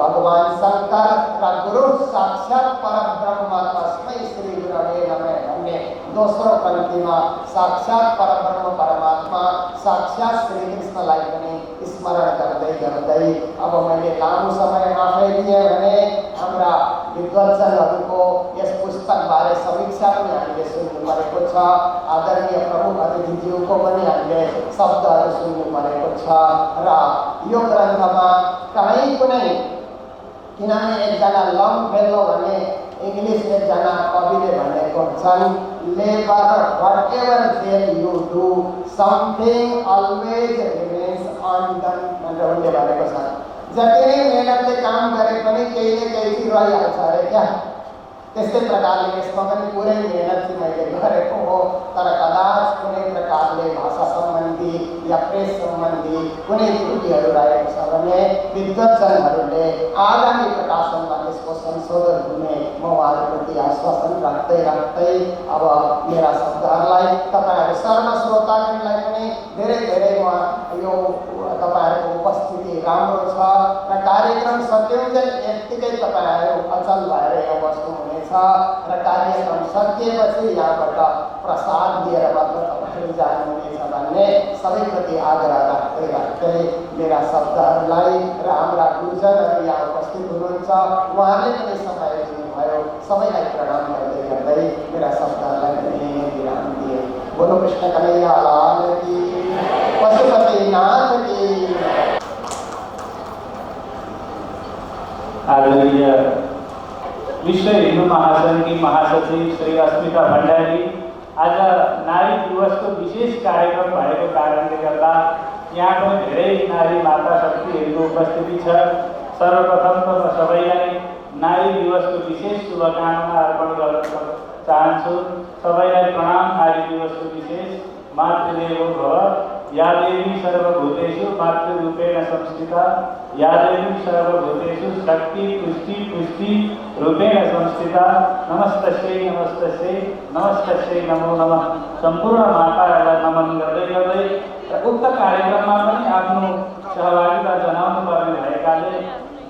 F: भगवान शङ्कर र गुरु साक्षात परब्रह्म तस्मै श्री गुरवे नमः भन्ने दोस्रो पङ्क्तिमा साक्षात परब्रह्म परमात्मा साक्षात श्रीकृष्णलाई पनि स्मरण गर्दै गर्दै अब मैले लामो समय आफै दिएँ भने हाम्रा विद्वत्जनहरूको यस पुस्तकबारे समीक्षा पनि हामीले सुन्नु परेको छ। आदरणीय प्रमुख अतिथिज्यूको पनि हामीले शब्दहरू सुन्नु परेको छ। र यो ग्रन्थमा कहीँ कुनै, किनभने एकजना लङफेल्लो भन्ने इङ्ग्लिस एकजना कविले भनेको छन्, labour whatever there you do something always remains undone भनेर उनले भनेको छ। जति नै मेहनतले काम गरे पनि केही न केही चिज रहिहाल्छ अरे क्या। त्यस्तै प्रकारले यसमा पनि पुरै मेहनत चाहिँ मैले गरेको हो, तर कदाच कुनै प्रकारले भाषा सम्बन्धी या प्रेस सम्बन्धी कुनै त्रुटिहरू रहेको छ भने विद्वज्जनहरूले आगामी प्रकाशनमा त्यसको संशोधन हुने म उहाँहरूप्रति आश्वासन राख्दै अब मेरा शब्दहरूलाई तपाईँहरू सर्वश्रोतागणलाई पनि धेरै धेरै यो तपाईँहरूको उपस्थिति राम्रो छ र कार्यक्रम सकिन्छ यत्तिकै तपाईँहरू अचल भएर यहाँ बस्नुहुनेछ र कार्यक्रम सकिएपछि यहाँबाट प्रसाद लिएर मात्र तपाईँहरू जानुहुनेछ भन्ने सबैप्रति आग्रह राख्दै मेरा शब्दहरूलाई र हाम्रा गुरुजनहरू यहाँ उपस्थित हुनुहुन्छ उहाँले पनि समय दिनुभयो, सबैलाई प्रणाम गर्दै मेरा शब्दहरूलाई पनि विराम दिए। बोलो कृष्ण कन्हैया लाल की, पशुपतिनाथ की।
H: आदरणीय विश्व हिन्दू महासंघ की महासचिव श्री अस्मिता भण्डारी, आज नारी दिवसको विशेष कार्यक्रम भएको कारणले गर्दा यहाँ पनि धेरै नारी माता शक्तिहरूको उपस्थिति छ। सर्वप्रथम त म सबैलाई नारी दिवसको विशेष शुभकामना अर्पण गर्न चाहन्छु। सबैलाई प्रणाम। नारी दिवसको विशेष मातृदेवो भव, या देवी सर्वभूतेषु मातृरूपेण संस्थिता, या देवी सर्वभूतेषु शक्ति पुष्टि रूपेण संस्थिता। नमस्तस्यै नमस्तस्यै नमस्तस्यै नमो नमः। सम्पूर्ण माताहरूलाई नमन गर्दै उक्त कार्यक्रममा पनि आफ्नो सहभागिता जनाउनु पर्ने भएकाले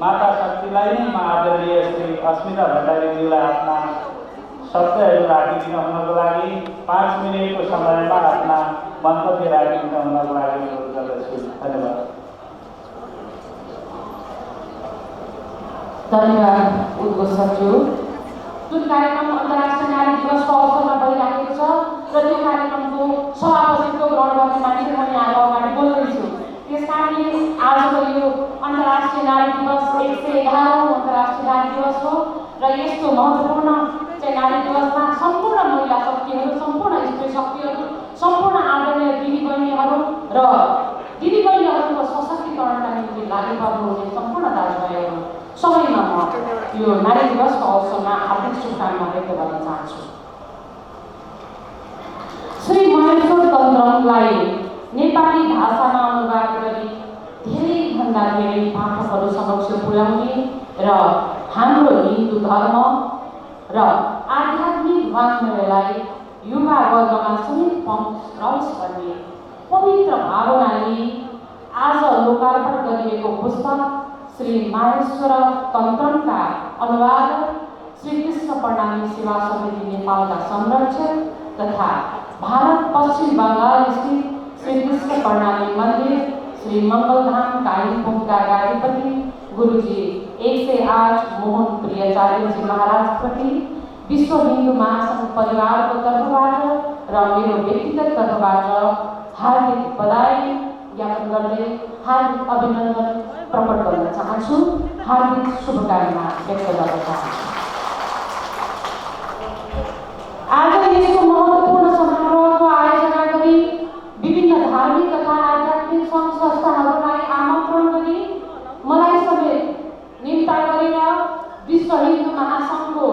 H: माता शक्तिलाई नै म आदरणीय श्री अस्मिता भण्डारीजीलाई आफ्ना शब्दहरू राखिदिन हुनको लागि 5 मिनटको समयमा आफ्ना मन्तव्य राखिदिन हुनको लागि अनुरोध गर्दछु। धन्यवाद।
G: धन्यवाद उद्घोषकज्यू। जुन कार्यक्रम अन्तर्राष्ट्रिय नारी दिवसको अवसरमा भइराखेको छ र त्यो कार्यक्रमको सभापतित्व ग्रहण गर्ने मान्छे म यहाँ अगाडि बोल्दैछु। त्यस कारणले आजको यो अन्तर्राष्ट्रिय नारी दिवस 111औं अन्तर्राष्ट्रिय नारी दिवस हो र यस्तो महत्त्वपूर्ण चाहिँ नारी दिवसमा सम्पूर्ण महिला शक्तिहरू, सम्पूर्ण स्त्री शक्तिहरू, सम्पूर्ण आदरणीय दिदीबहिनीहरू र दिदीबहिनीहरूको सशक्तिकरणका निम्ति लागि पर्नुहुने सम्पूर्ण दाजुभाइहरू सबैमा म यो नारी दिवसको अवसरमा हार्दिक शुभकामना व्यक्त गर्न चाहन्छु। श्री महेश्वर तन्त्रमलाई नेपाली भाषामा अनुवाद गरी धेरैभन्दा धेरै पाठकहरू समक्ष पुर्याउने र हाम्रो हिन्दू धर्म र आध्यात्मिक वाङ्मयलाई युवा वर्गमा समेत प्रवेश गर्ने पवित्र भावनाले आज लोकार्पण गरिएको पुस्तक श्री माहेश्वर तन्त्रमका अनुवादक श्री कृष्ण प्रणामी सेवा समिति नेपालका संरक्षक तथा भारत पश्चिम बङ्गाल स्थित श्री कृष्ण प्रणामी मन्दिर श्री मङ्गलधाम कालिम्पोङका गाडीपति गुरुजी 108 मोहन प्रियाचार्यजी महाराजप्रति विश्व हिन्दू महासंघ परिवारको तर्फबाट र मेरो व्यक्तिगत तर्फबाट हार्दिक बधाई ज्ञापन गर्दै हार्दिक अभिनन्दन प्रकट गर्न चाहन्छु, हार्दिक शुभकामना व्यक्त गर्न चाहन्छु। आज यसको महत्त्वपूर्ण समारोहको आयोजना गरी विभिन्न धार्मिक तथा आध्यात्मिक सङ्घ संस्थाहरूलाई आमन्त्रण गरी मलाई समेत निम्ता गरेर विश्व हिन्दू महासङ्घको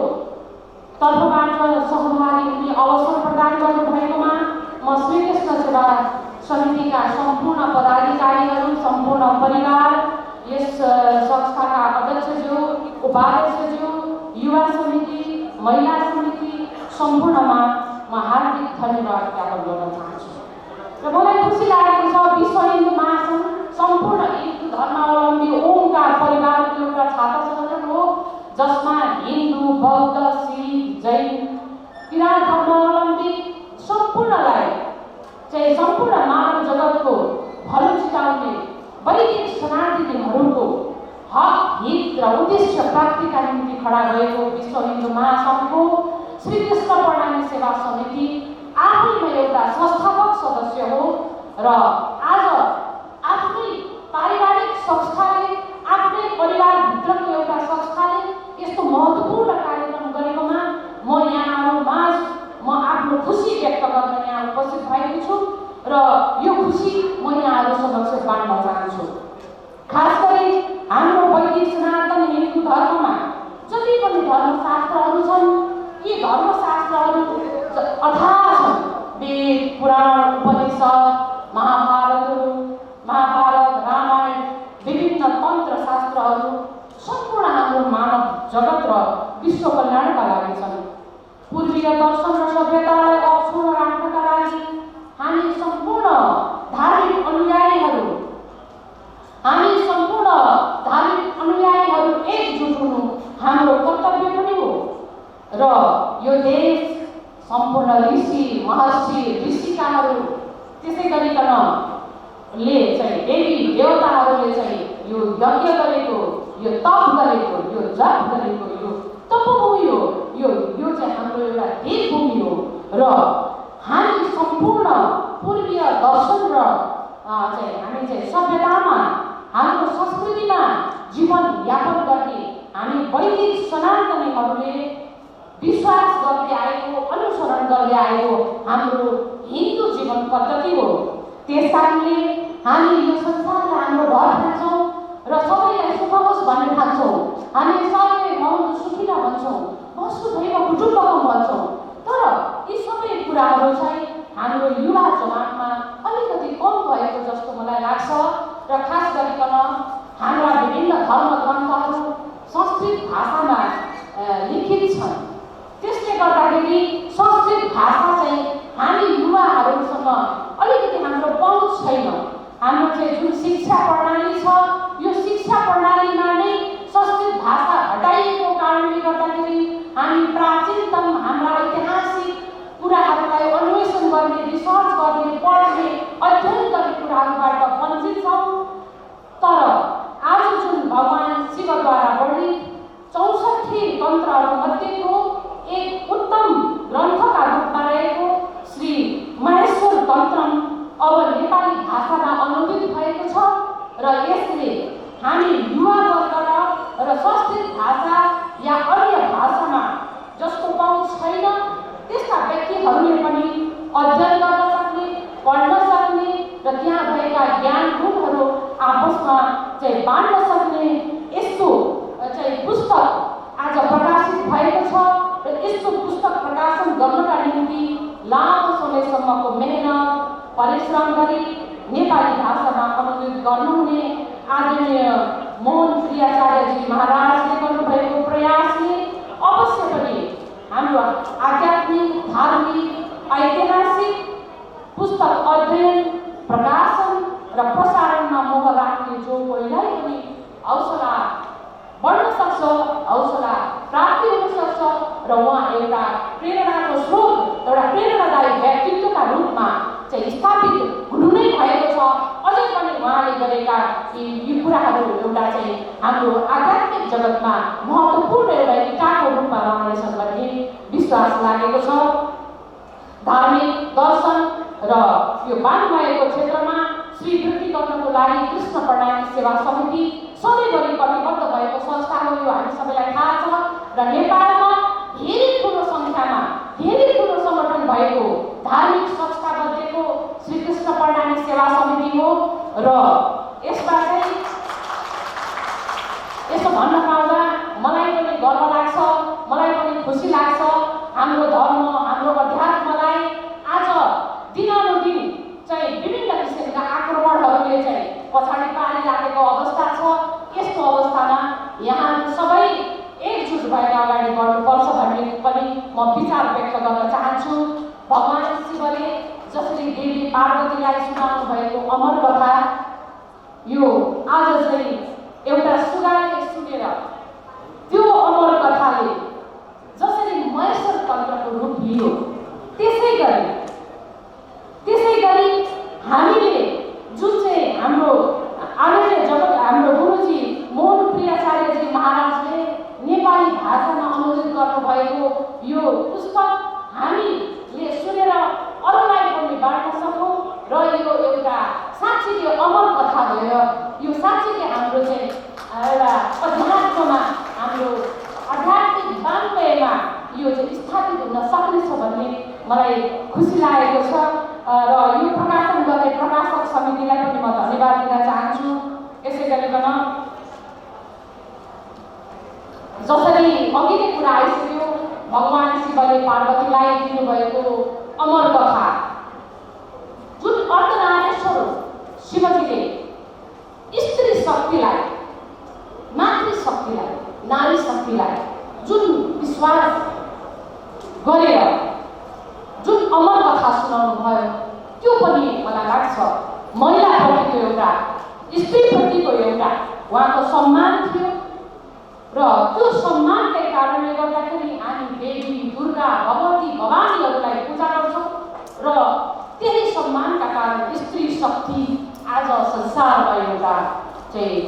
G: तर्फबाट सहभागी हुने अवसर प्रदान गर्नुभएकोमा म श्रीकृष्ण सेवा समितिका सम्पूर्ण पदाधिकारीहरू, सम्पूर्ण परिवार, यस संस्थाका अध्यक्षज्यू, उपाध्यक्षज्यू, युवा समिति, महिला समिति सम्पूर्णमा म हार्दिक धन्यवाद ज्ञापन गर्न चाहन्छु। र मलाई खुसी लागेको छ विश्व हिन्दू महासङ्घ सम्पूर्ण हिन्दू धर्मावलम्बी ओमकार परिवारको एउटा छात्र सङ्गठन हो जसमा हिन्दू, बौद्ध, सिख, जैन, किराँत धर्मावलम्बी सम्पूर्णलाई चाहिँ सम्पूर्ण मानव जगतको भलो चिताउने वैदिक शरणार्थीहरूको हक, हित र उद्देश्य प्राप्तिका निम्ति खडा भएको विश्व हिन्दू महासङ्घको श्री कृष्ण प्रणामी सेवा समिति आफैमा एउटा संस्थापक सदस्य हो र आज आफ्नै पारिवारिक संस्थाले, आफ्नै परिवारभित्रको एउटा संस्थाले यस्तो महत्त्वपूर्ण कार्यक्रम गरेकोमा म यहाँहरूमाझ म आफ्नो खुसी व्यक्त गर्न यहाँ उपस्थित भएको छु र यो खुसी म यहाँहरू समक्ष बाँड्न चाहन्छु। खास गरी हाम्रो वैदिक सनातन हिन्दू धर्ममा जति पनि धर्मशास्त्रहरू छन् धर्मशास्त्रहरू अथाह छन्। वेद, पुराण, उपनिषद, महाभारत, रामायण, विभिन्न तन्त्र शास्त्रहरू सम्पूर्ण हाम्रो मानव जगत र विश्व कल्याणका लागि छन्। पूर्वीय दर्शन र सभ्यतालाई अक्षुण्ण राख्नका लागि हामी सम्पूर्ण धार्मिक अनुयायीहरू एकजुट हुनु हाम्रो कर्तव्य पनि हो। र यो देश सम्पूर्ण ऋषि महर्षि ऋषिकाहरू त्यसै गरिकन देवी देवताहरूले चाहिँ यो यज्ञ गरेको, यो तप गरेको, यो जप गरेको यो तपभूमि हो। यो चाहिँ हाम्रो एउटा देवभूमि हो। र हामी सम्पूर्ण पूर्वीय दर्शन र हामी चाहिँ सभ्यतामा, हाम्रो संस्कृतिमा जीवन यापन गर्ने हामी वैदिक सनातनीहरूले विश्वास गर्दै आएको, अनुसरण गर्दै आएको हाम्रो हिन्दू जीवन पद्धति हो। त्यस कारणले हामी यो संसारलाई हाम्रो घर ठान्छौँ र सबैलाई सुख होस् भन्ने ठान्छौँ। हामी सबैले मौन सुखिला भन्छौँ, वसुधैव कुटुम्बकम भन्छौँ। तर यी सबै कुराहरू चाहिँ हाम्रो युवा जमातमा अलिकति कम भएको जस्तो मलाई लाग्छ। र खास गरिकन हाम्रा विभिन्न धर्म ग्रन्थहरू संस्कृत भाषामा लिखित छन्। त्यसले गर्दाखेरि संस्कृत भाषा चाहिँ हामी युवाहरूसँग अलिकति हाम्रो पहुँच छैन। हाम्रो चाहिँ जुन शिक्षा प्रणाली छ, यो शिक्षा प्रणालीमा नै संस्कृत भाषा हटाइएको कारणले गर्दाखेरि हामी प्राचीनतम हाम्रा ऐतिहासिक कुराहरूलाई अन्वेषण गर्ने, रिसर्च गर्ने, पढ्ने, अध्ययन गर्ने कुराहरूबाट वञ्चित छौँ। तर आज जुन भगवान शिवद्वारा वर्णित 64 तन्त्रहरूमध्येको एक उत्तम ग्रन्थका रूपमा रहेको श्री महेश्वर तन्त्रम अब नेपाली भाषामा अनुदित भएको छ। र यसले हामी युवा वर्ग र संस्कृत भाषा या अन्य भाषामा जसको पहुँच छैन त्यस्ता व्यक्तिहरूले पनि अध्ययन गर्न सक्ने, पढ्न सक्ने र त्यहाँ भएका ज्ञान गुणहरू आपसमा चाहिँ बाँड्न सक्ने यस्तो चाहिँ पुस्तक आज प्रकाशित भएको छ। र यस्तो पुस्तक प्रकाशन गर्नका निम्ति लामो समयसम्मको मेहनत परिश्रम गरी नेपाली भाषामा अनुदित गर्नुहुने आदरणीय मोहन प्रियाचार्यजी महाराजले गर्नुभएको प्रयासले अवश्य पनि हाम्रो आध्यात्मिक, धार्मिक, ऐतिहासिक पुस्तक अध्ययन, प्रकाशन र प्रसारणमा मोह राख्ने जो कोहीलाई पनि हौसला बढ्न सक्छ, हौसला प्राप्ति हुन सक्छ र उहाँ एउटा प्रेरणाको स्रोत, एउटा प्रेरणादायी व्यक्तित्वका रूपमा चाहिँ स्थापित हुनु नै भएको छ। अझै पनि उहाँले गरेका यी कुराहरू एउटा चाहिँ हाम्रो आध्यात्मिक जगतमा महत्त्वपूर्ण एउटा इँटाको रूपमा रहनेछन् भन्ने विश्वास लागेको छ। धार्मिक दर्शन र यो वाङ्मयको क्षेत्रमा स्वीकृति गर्नको लागि कृष्ण प्रणाली सेवा समिति सधैँभरि कटिबद्ध भएको संस्था हो। यो हामी सबैलाई थाहा छ। र नेपालमा धेरै ठुलो सङ्ख्यामा, धेरै ठुलो सङ्गठन भएको धार्मिक संस्था मध्येको श्री कृष्ण प्रणाली सेवा समिति हो। र यसमा चाहिँ यसो भन्न पाउँदा मलाई पनि गर्व लाग्छ, मलाई पनि खुसी लाग्छ। हाम्रो धर्म, हाम्रो अध्यात्मलाई आज दिनानुदिन चाहिँ विभिन्न किसिमका आक्रमणहरूले चाहिँ पछाडि पारिराखेको अवस्था छ। यस्तो अवस्थामा यहाँ सबै एकजुट भएर अगाडि बढ्नुपर्छ भन्ने पनि म विचार व्यक्त गर्न चाहन्छु। भगवान शिवले जसरी देवी पार्वतीलाई सुनाउनु भएको अमर कथा, यो आज चाहिँ एउटा सुगाले सुनेर त्यो अमर कथाले जसरी महेश्वर तन्त्रको रूप लियो, त्यसै गरी हामीले जुन चाहिँ हाम्रो आदरणीय हाम्रो गुरुजी मोहन प्रियाचार्यजी महाराजले नेपाली भाषामा अनुदित गर्नुभएको यो पुस्तक हामीले सुनेर अरूलाई पनि बाँड्न सकौँ। र यो एउटा साँच्चै यो अमर कथा भयो। यो साँच्चै हाम्रो चाहिँ एउटा अध्यात्ममा, हाम्रो आध्यात्मिक वाङ्मयमा यो चाहिँ स्थापित हुन सक्नेछ भन्ने मलाई खुसी लागेको छ। र यो प्रकाशन गर्ने प्रकाशक समितिलाई पनि म धन्यवाद दिन चाहन्छु। यसै गरिकन जसरी अघि नै कुरा आइसक्यो, भगवान शिव शिवले पार्वतीलाई दिनुभएको अमर कथा, जुन अर्धनारेश्वर शिवजीले स्त्री शक्तिलाई, मातृशक्तिलाई, नारी शक्तिलाई जुन विश्वास गरेर जुन अमर कथा सुनाउनु भयो, त्यो पनि मलाई लाग्छ महिलाप्रतिको एउटा, स्त्रीप्रतिको एउटा उहाँको सम्मान थियो। र त्यो सम्मानकै कारणले गर्दाखेरि हामी देवी दुर्गा भगवती भवानीहरूलाई पूजा गर्छौँ र त्यही सम्मानका कारण स्त्री शक्ति आज संसारमा एउटा चाहिँ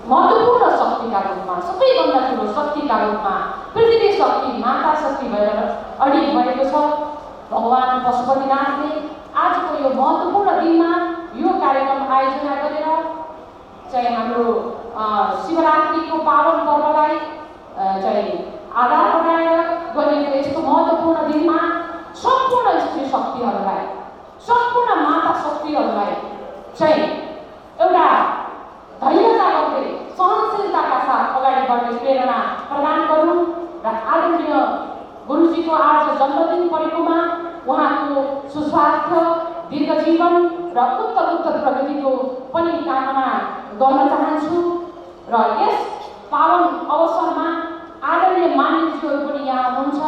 G: महत्त्वपूर्ण शक्तिका रूपमा, सबैभन्दा ठुलो शक्तिका रूपमा पृथ्वी शक्ति, माता शक्ति भएर अडिग भएको छ। भगवान पशुपतिनाथले आजको यो महत्त्वपूर्ण दिनमा यो कार्यक्रम आयोजना गरेर चाहिँ हाम्रो शिवरात्रिको पावन पर्वलाई चाहिँ आधार बनाएर गरेको यस्तो महत्त्वपूर्ण दिनमा सम्पूर्ण स्त्री शक्तिहरूलाई, सम्पूर्ण माता शक्तिहरूलाई चाहिँ एउटा धैर्यता गर्दै सहनशीलताका साथ अगाडि बढ्ने प्रेरणा प्रदान गर्नु र आदरणीय गुरुजीको आज जन्मदिन परेकोमा उहाँको सुस्वास्थ्य, दीर्घ जीवन र उत्तर प्रगतिको पनि कामना गर्न चाहन्छु। र यस पावन अवसरमा आदरणीय मानिसहरू पनि यहाँ हुनुहुन्छ।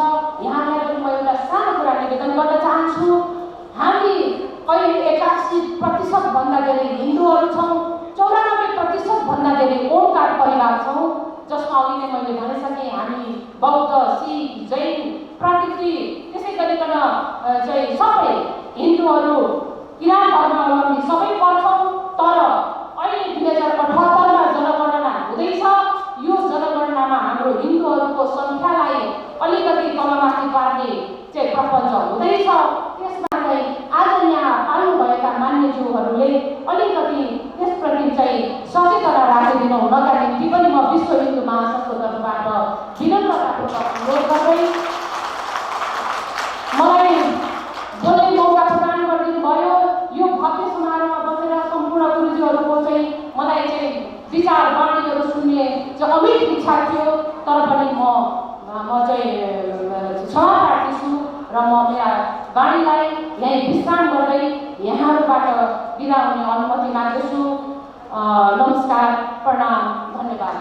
G: यहाँलाई पनि म एउटा सानो कुरा निवेदन गर्न चाहन्छु। हामी कहिले 81% भन्दा धेरै हिन्दूहरू छौँ, 94% भन्दा धेरै ओमकार परिवार छौँ, जसमा अघि नै मैले भनिसकेँ हामी बौद्ध, सिख, जैन, प्राकृति, त्यसै गरिकन चाहिँ सबै हिन्दूहरू, किराँत धर्मावलम्बी सबै पर्छौँ। तर अहिले 2078मा जनगणना हुँदैछ। यो जनगणनामा हाम्रो हिन्दूहरूको सङ्ख्यालाई अलिकति तलमाथि पार्ने चाहिँ प्रपञ्च हुँदैछ। त्यसमा चाहिँ आज यहाँ पाल्नुभएका मान्यज्यूहरूले अलिकति त्यसप्रति चाहिँ सचेतना राखिदिनु हुनका निम्ति पनि म विश्व हिन्दू महासङ्घको तर्फबाट विनम्रतापूर्वक अनुरोध गर्दै मलाई बोल्ने मौका प्रदान गरिदिनु भयो। यो भव्य समारोहमा बसेर सम्पूर्ण गुरुजीहरूको चाहिँ मलाई चाहिँ विचार वाणीहरू सुन्ने चाहिँ अमिट इच्छा थियो, तर पनि म चाहिँ क्षमा प्रार्थी छु र म मेरा वाणीलाई यहीँ विश्राम गर्दै यहाँहरूबाट बिदा हुने अनुमति माग्दछु। नमस्कार, प्रणाम, धन्यवाद।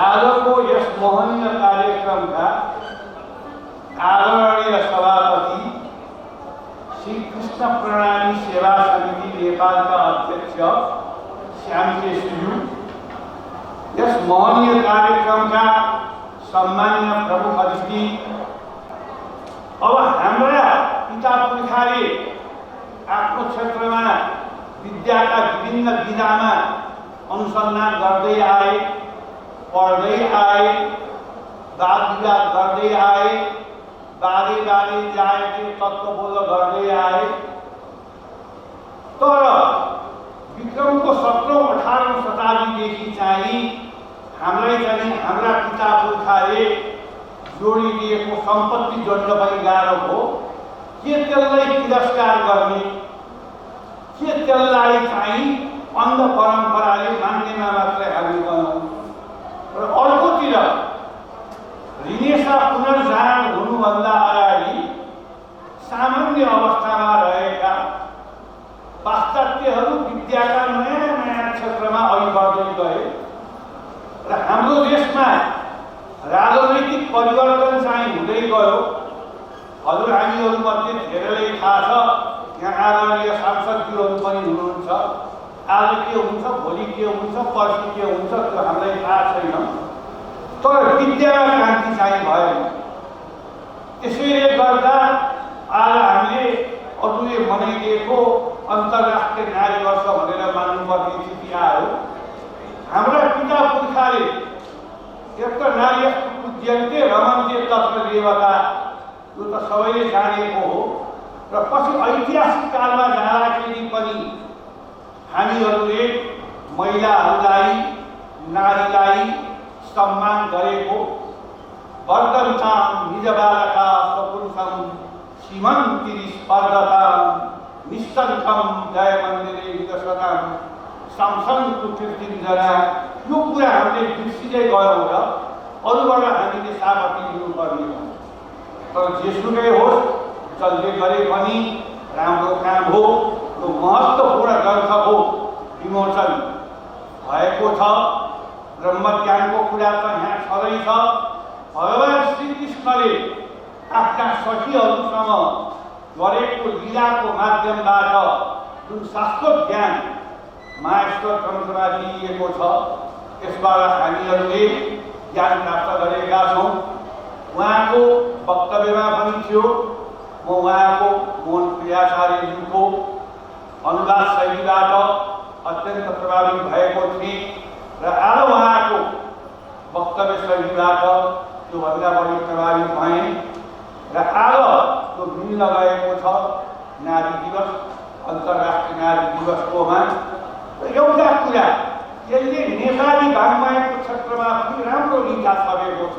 I: आजको यस महनीय कार्यक्रमका आदरणीय सभापति श्री कृष्ण प्रणामी सेवा समिति नेपालका अध्यक्ष श्यामकेशज्यू, यस महनीय कार्यक्रमका सम्मान्य प्रमुख अतिथि, अब हाम्रा पिता पुर्खाले आफ्नो क्षेत्रमा विद्याका विभिन्न विधामा अनुसन्धान गर्दै आए, पढ्दै आए, वाद विवाद गर्दै आए, बारे जायके तत्त्वबोध गर्दै आए। तर विक्रमको 17औं 18औं शताब्दीदेखि चाहिँ हामीलाई चाहिँ हाम्रा पिता पुर्खाले जोडिदिएको सम्पत्ति जोड्न पनि गाह्रो हो। के त्यसलाई तिरस्कार गर्ने, के त्यसलाई चाहिँ अन्ध परम्पराले मान्नेमा मात्रै हामी गयौँ। र अर्कोतिर रिनेसा पुनर्जान हुनुभन्दा अगाडि सामान्य अवस्थामा रहेका पाश्चात्यहरू विद्याका नयाँ क्षेत्रमा अघि बढ्दै गए र हाम्रो देशमा राजनैतिक परिवर्तन चाहिँ हुँदै गयो। हजुर हामीहरूमध्ये धेरैलाई थाहा छ, यहाँ आदरणीय सांसदज्यूहरू पनि हुनुहुन्छ। आज के हुन्छ, भोलि के हुन्छ, पर्सि के हुन्छ, त्यो हामीलाई थाहा छैन। तर विद्यामा क्रान्ति चाहिँ भयो। त्यसैले गर्दा आज हामीले अरूले मनाइदिएको अन्तर्राष्ट्रिय नारी वर्ष भनेर मान्नुपर्ने स्थिति आयो। हाम्रा पिता पुर्खाले एक त नार्यस्तु पूज्यन्ते रमन्ते तत्र देवता, यो त सबैले जानेको हो। र पछि ऐतिहासिक कालमा जाँदाखेरि पनि हामीहरूले महिलाहरूलाई, नारीलाई सम्मान गरेको। वर्धन्तां निज बालका स्वपुरुषं सीमन्ति स्पर्धतां निस्तङ्कं जय मन्दिरे विकसतां संसन्तु कीर्तिं जना। यो कुरा हामीले बिर्सिँदै गयौँ र अरूबाट हामीले सामर्थ्य लिनुपर्ने हो। तर जेसुकै होस्, जसले गरे पनि राम्रो काम हो। यो महत्त्वपूर्ण ग्रन्थको विमोचन भएको छ। ब्रह्मज्ञानको कुरा त यहाँ छँदै छ। भगवान् श्रीकृष्णले आफ्ना सखीहरूसँग गरेको लीलाको माध्यमबाट जुन शाश्वत ज्ञान माहेश्वर ग्रन्थमा दिइएको छ, त्यसबाट हामीहरूले ज्ञान प्राप्त गरेका छौँ। उहाँको वक्तव्यमा पनि थियो, म उहाँको मोहन प्रियाचार्यज्यूको अनुवाद शैलीबाट अत्यन्त प्रभावित भएको थिएँ र आज उहाँको वक्तव्य शैलीबाट त्योभन्दा बढी प्रभावित भएँ र आज त्यो मिल्न गएको छ नारी दिवस, अन्तर्राष्ट्रिय नारी दिवसकोमा। एउटा कुरा यसले नेपाली वाङ्मयको क्षेत्रमा पनि राम्रो लिखा छरेको छ।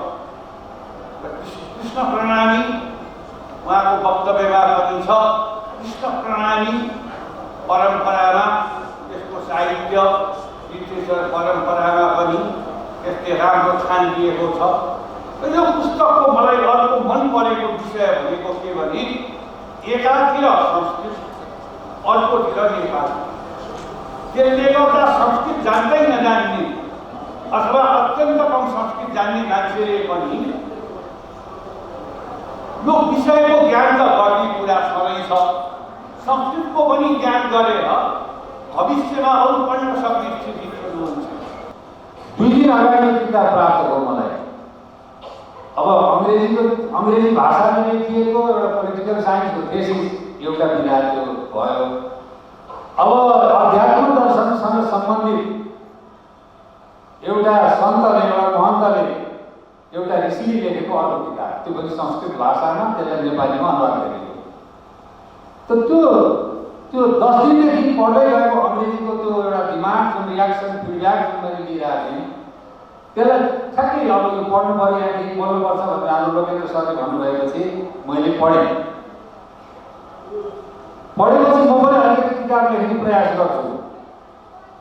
I: कृष्ण प्रणामी उहाँको वक्तव्यमा पनि छ। कृष्ण प्रणामी परम्परामा, त्यसको साहित्य लिटरेचर परम्परामा पनि त्यसले राम्रो स्थान दिएको छ। यो पुस्तकको मलाई अर्को मन परेको विषय भनेको के भने एकातिर संस्कृत, अर्कोतिर नेपाली। त्यसले गर्दा संस्कृत जान्दै नजान्ने अथवा अत्यन्त कम संस्कृत जान्ने मान्छेले पनि यो विषयको ज्ञान त गर्ने कुरा छँदैछ। संस्कृतको पनि ज्ञान गरेर भविष्यमा अरू पढ्न सक्ने स्थिति हुनुहुन्छ।
J: 2 दिन अगाडि किताब प्राप्त भयो मलाई। अब अङ्ग्रेजी भाषामा लेखिएको एउटा पोलिटिकल साइन्सको थेसिस एउटा विद्यार्थी भयो। अब अध्यात्म दर्शनसँग सम्बन्धित एउटा सन्तले, एउटा महन्तले, एउटा ऋषिले लेखेको अर्को किताब, त्यो पनि संस्कृत भाषामा, त्यसलाई नेपालीमा अनुवाद गरेको। त त्यो 10 दिनदेखि पढ्दै गएको अङ्ग्रेजीको त्यो एउटा दिमाग जुन रियाक्सन फिडब्याक जुन मैले लिइरहेको थिएँ, त्यसलाई ठ्याक्कै अब यो पढ्नु पर्यो यहाँदेखि बोल्नुपर्छ भनेर आज लोकेन्द्र सरले भन्नुभएपछि मैले पढेँ। पढेपछि म पनि अलिकति किताब लेख्ने प्रयास गर्छु।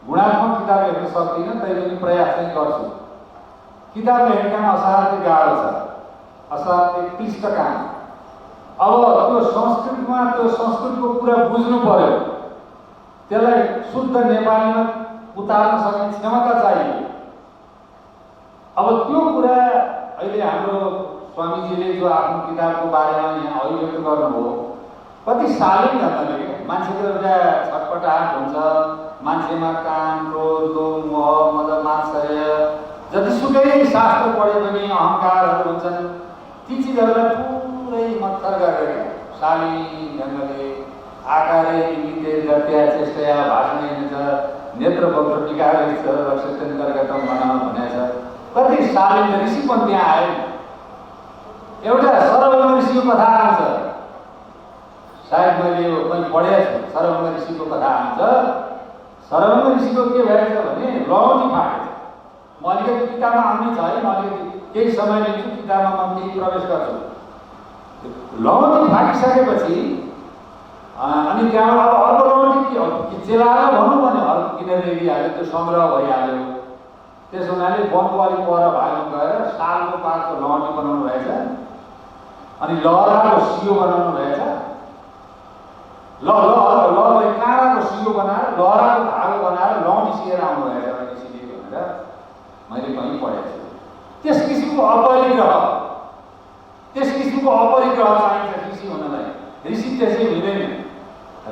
J: गुणात्मक किताब लेख्न सक्दिनँ, तैपनि प्रयास चाहिँ गर्छु। किताब लेख्ने काम असाध्यै गाह्रो छ, असाध्यै क्लिष्ट काम। अब त्यो संस्कृतमा त्यो संस्कृतको कुरा बुझ्नु पर्यो, त्यसलाई शुद्ध नेपालीमा उतार्न सक्ने क्षमता चाहियो। अब त्यो कुरा अहिले हाम्रो स्वामीजीले जो आफ्नो किताबको बारेमा यहाँ अभिव्यक्त गर्नुभयो, कति शालीन ढङ्गले मान्छेको एउटा छटपटाहट हुन्छ, मान्छेमा काम, क्रोध, लोभ, मोह, मद, मात्सर्य, जतिसुकै शास्त्र पढे पनि अहङ्कारहरू हुन्छन्, ती चिजहरूलाई पुरै मत्थर गरेर शालीन ढङ्गले आकारे इङ्गिते गत्या चेष्टया भाषणेन च नेत्र वक्र विकारे च लक्ष्यन्तर्गतम भनौँ भनेछ। कति शालीन ऋषि पनि त्यहाँ आए। एउटा सरभङ्ग ऋषिको कथा आउँछ, सायद मैले यो पनि पढेको छु। सरभङ्ग ऋषिको कथा आउँछ। सरभङ्ग ऋषिको के भएछ भने लौटी फाटेछ। म अलिकति किताबमा आउने छ है, म अलिकति केही समय लिन्छु, किताबमा म केही प्रवेश गर्छु। लौटी फाटिसकेपछि अनि त्यहाँबाट अब अर्को लौटी चेलाएर भनौँ भने अर्को किनेर ल्याइहाल्यो, त्यो सङ्ग्रह भइहाल्यो। त्यस हुनाले वनको अलिक पर भागमा गएर सालको पातको लौटी बनाउनु भएछ, अनि लहराको सियो बनाउनु भएछ। काँडाको सियो बनाएर लहराको धागो बनाएर लौटी सिएर आउनु भएछ ऋषिले भनेर मैले कहीँ पढेको छु। त्यस किसिमको अपरिग्रह चाहिन्छ ऋषि हुनलाई। ऋषि त्यसै हुँदैन।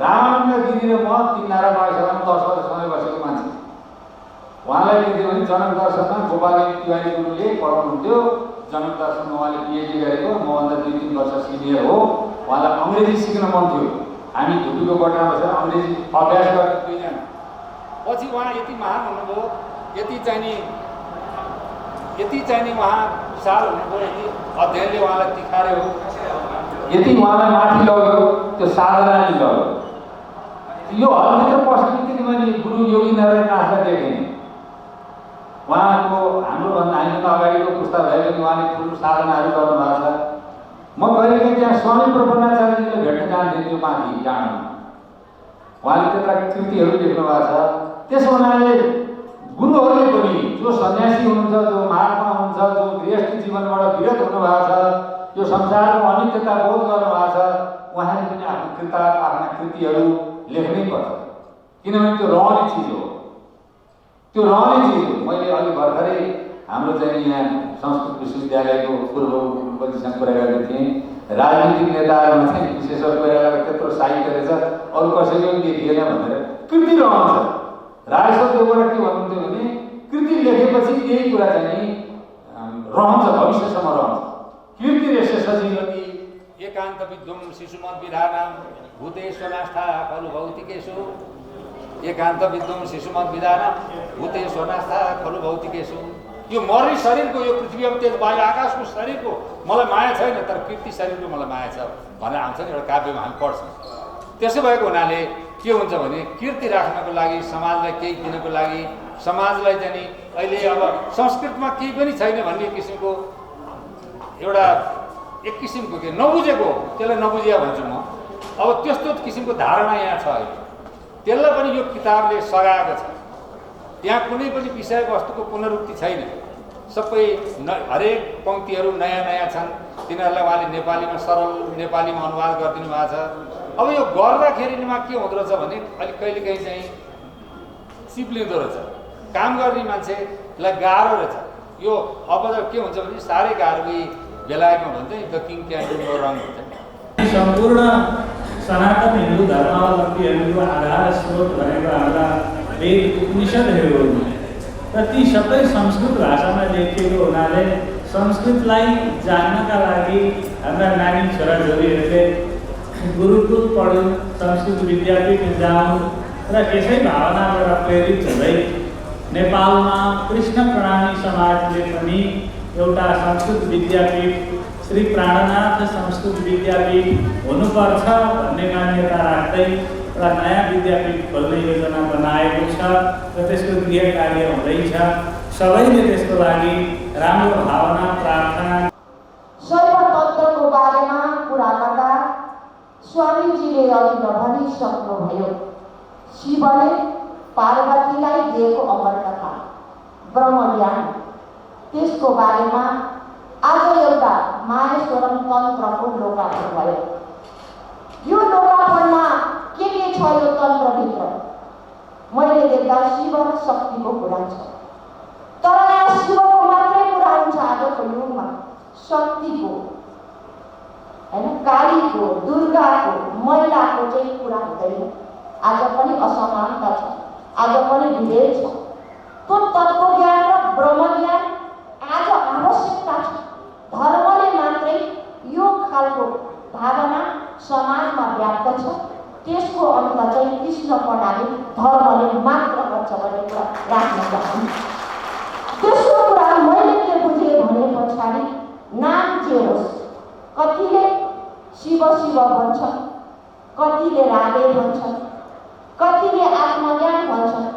J: रामानन्द गिरी र म 3 नारा बागेश्वरमा 10 वर्षसँगै बसेको मान्छे। उहाँलाई के थियो भने जनक दर्शनमा गोपाल तिवारी गुरुले पढाउनुहुन्थ्यो। जनक दर्शनमा उहाँले पिएचडी गरेको, मभन्दा 2-3 वर्ष सिनियर हो। उहाँलाई अङ्ग्रेजी सिक्न मन थियो। हामी धुपीको बटमा बसेर अङ्ग्रेजी अभ्यास गर्ने 2 जना। पछि उहाँ यति महान हुनुभयो, यति चाहिँ उहाँ विशाल हुनुभयो, यति अध्ययनले उहाँलाई तिखार्यो, यति उहाँलाई माथि लग्यो, त्यो साधनाले लग्यो। यो हलभित्र पस्ने बित्तिकै मैले गुरु योगी नारायण नाथलाई देखेँ। उहाँको हामीभन्दा अगाडिको पुस्ता भए पनि उहाँले ठुलो साधनाहरू गर्नुभएको छ। म कहिलेकाहीँ त्यहाँ स्वामी प्रपन्नाचार्यजीले भेट्न जान्थेँ त्यो माथि डाँडामा। उहाँले त्यत्रा कृतिहरू लेख्नु भएको छ। त्यसो हुनाले गुरुहरूले पनि जो सन्यासी हुनुहुन्छ, जो महात्मा हुनुहुन्छ, जो गृहस्थी जीवनबाट विरत हुनुभएको छ, यो संसारको अनित्यता बोध गर्नुभएको छ, उहाँले पनि आफ्ना कृतिहरू लेख्नै पर्छ। किनभने त्यो रहने चिज हो, त्यो रहने चिज हो। मैले अघि भर्खरै हाम्रो चाहिँ यहाँ संस्कृत विश्वविद्यालयको पूर्व कुलपतिसँग कुरा गरेको थिएँ। राजनीतिक नेताहरूमा चाहिँ विशेषज्ञ कोइरालाको त्यत्रो साहित्य रहेछ, अरू कसैले पनि लेखिएन भनेर कृति रहन्छ। राजेश्वर देवकोटा के भन्नुहुन्थ्यो भने कृति लेखेपछि केही कुरा चाहिँ रहन्छ, भविष्यसम्म रहन्छ। कीर्ति रेश सजीवती एकान्त विद्वम शिशुमत विधानम भूतेष्वनास्था खलु भौतिकेषु। एकान्त विद्वम शिशुमत विधानम भूतेष्वनास्था खलु भौतिकेषु। यो मर्ने शरीरको, यो पृथ्वी अब तेज बाह्य आकाशको शरीरको मलाई माया छैन, तर कृति शरीरको मलाई माया छ भनेर आउँछ नि एउटा काव्यमा हामी पढ्छौँ। त्यसो भएको हुनाले के हुन्छ भने कीर्ति राख्नको लागि, समाजलाई केही दिनको लागि, समाजलाई चाहिँ अहिले अब संस्कृतमा केही पनि छैन भन्ने किसिमको एउटा एक किसिमको के नबुझेको, त्यसलाई नबुझिया भन्छु म। अब त्यस्तो किसिमको धारणा यहाँ छ अहिले, त्यसलाई पनि यो किताबले सघाएको छ। त्यहाँ कुनै पनि विषयवस्तुको पुनरुक्ति छैन, सबै हरेक पङ्क्तिहरू नयाँ नयाँ छन्। तिनीहरूलाई उहाँले नेपालीमा सरल नेपालीमा अनुवाद गरिदिनु भएको छ। अब यो गर्दाखेरिमा के हुँदो रहेछ भने अलिक कहिलेकाहीँ चाहिँ सिप्लिँदो रहेछ, काम गर्ने मान्छेलाई गाह्रो रहेछ। यो अब के हुन्छ भने साह्रै गाह्रो, बेलायतमा भन्छ नि the king can do no wrong हुन्छ।
H: सम्पूर्ण सनातन हिन्दू धर्मावलम्बीहरूको आधार स्रोत भनेको हाम्रा वेद उपनिषदहरू हुन् र ती सबै संस्कृत भाषामा लेखिएको हुनाले संस्कृतलाई जान्नका लागि हाम्रा नानी छोराछोरीहरूले गुरुकुल पढुन्, संस्कृत विद्यापीठ जाउन् र यसै भावनाबाट प्रेरित हुँदै नेपालमा कृष्ण प्रणामी समाजले पनि एउटा संस्कृत विद्यापीठ, श्री प्राणनाथ संस्कृत विद्यापीठ हुनुपर्छ भन्ने मान्यता राख्दै एउटा नयाँ विद्यापीठ खोल्ने योजना बनाएको छ र त्यसको गृह कार्य हुँदैछ। सबैले त्यसको लागि राम्रो भावना प्रार्थना।
K: शैव तत्त्वको बारेमा कुरा गर्दा स्वामीजीले अघि भनिसक्नुभयो। शिवले पार्वतीलाई दिएको अमरकथा ब्रह्मज्ञान, त्यसको बारेमा आज एउटा माहेश्वरम तन्त्रको लोकार्पण भयो। यो लोकार्पणमा के छ यो तन्त्रभित्र? मैले देख्दा शिव र शक्तिको कुरा छ, तर यहाँ शिवको मात्रै कुरा हुन्छ आजको युगमा, शक्तिको होइन, कालीको, दुर्गाको, महिलाको चाहिँ कुरा हुँदैन। आज पनि असमानता छ, आज पनि विभेद छ। त्यो तत्त्वज्ञान र ब्रह्मज्ञान आज आवश्यकता छ। धर्मले मात्रै यो खालको भावना समाजमा व्याप्त छ, त्यसको अन्त चाहिँ कृष्ण प्रणाली धर्मले मात्र गर्छ भन्ने कुरा राख्न चाहन्छु। तेस्रो कुरा मैले के बुझेँ भने पछाडि नाम जे होस्, कतिले शिव शिव भन्छन्, कतिले राधे भन्छन्, कतिले आत्मज्ञान भन्छन्,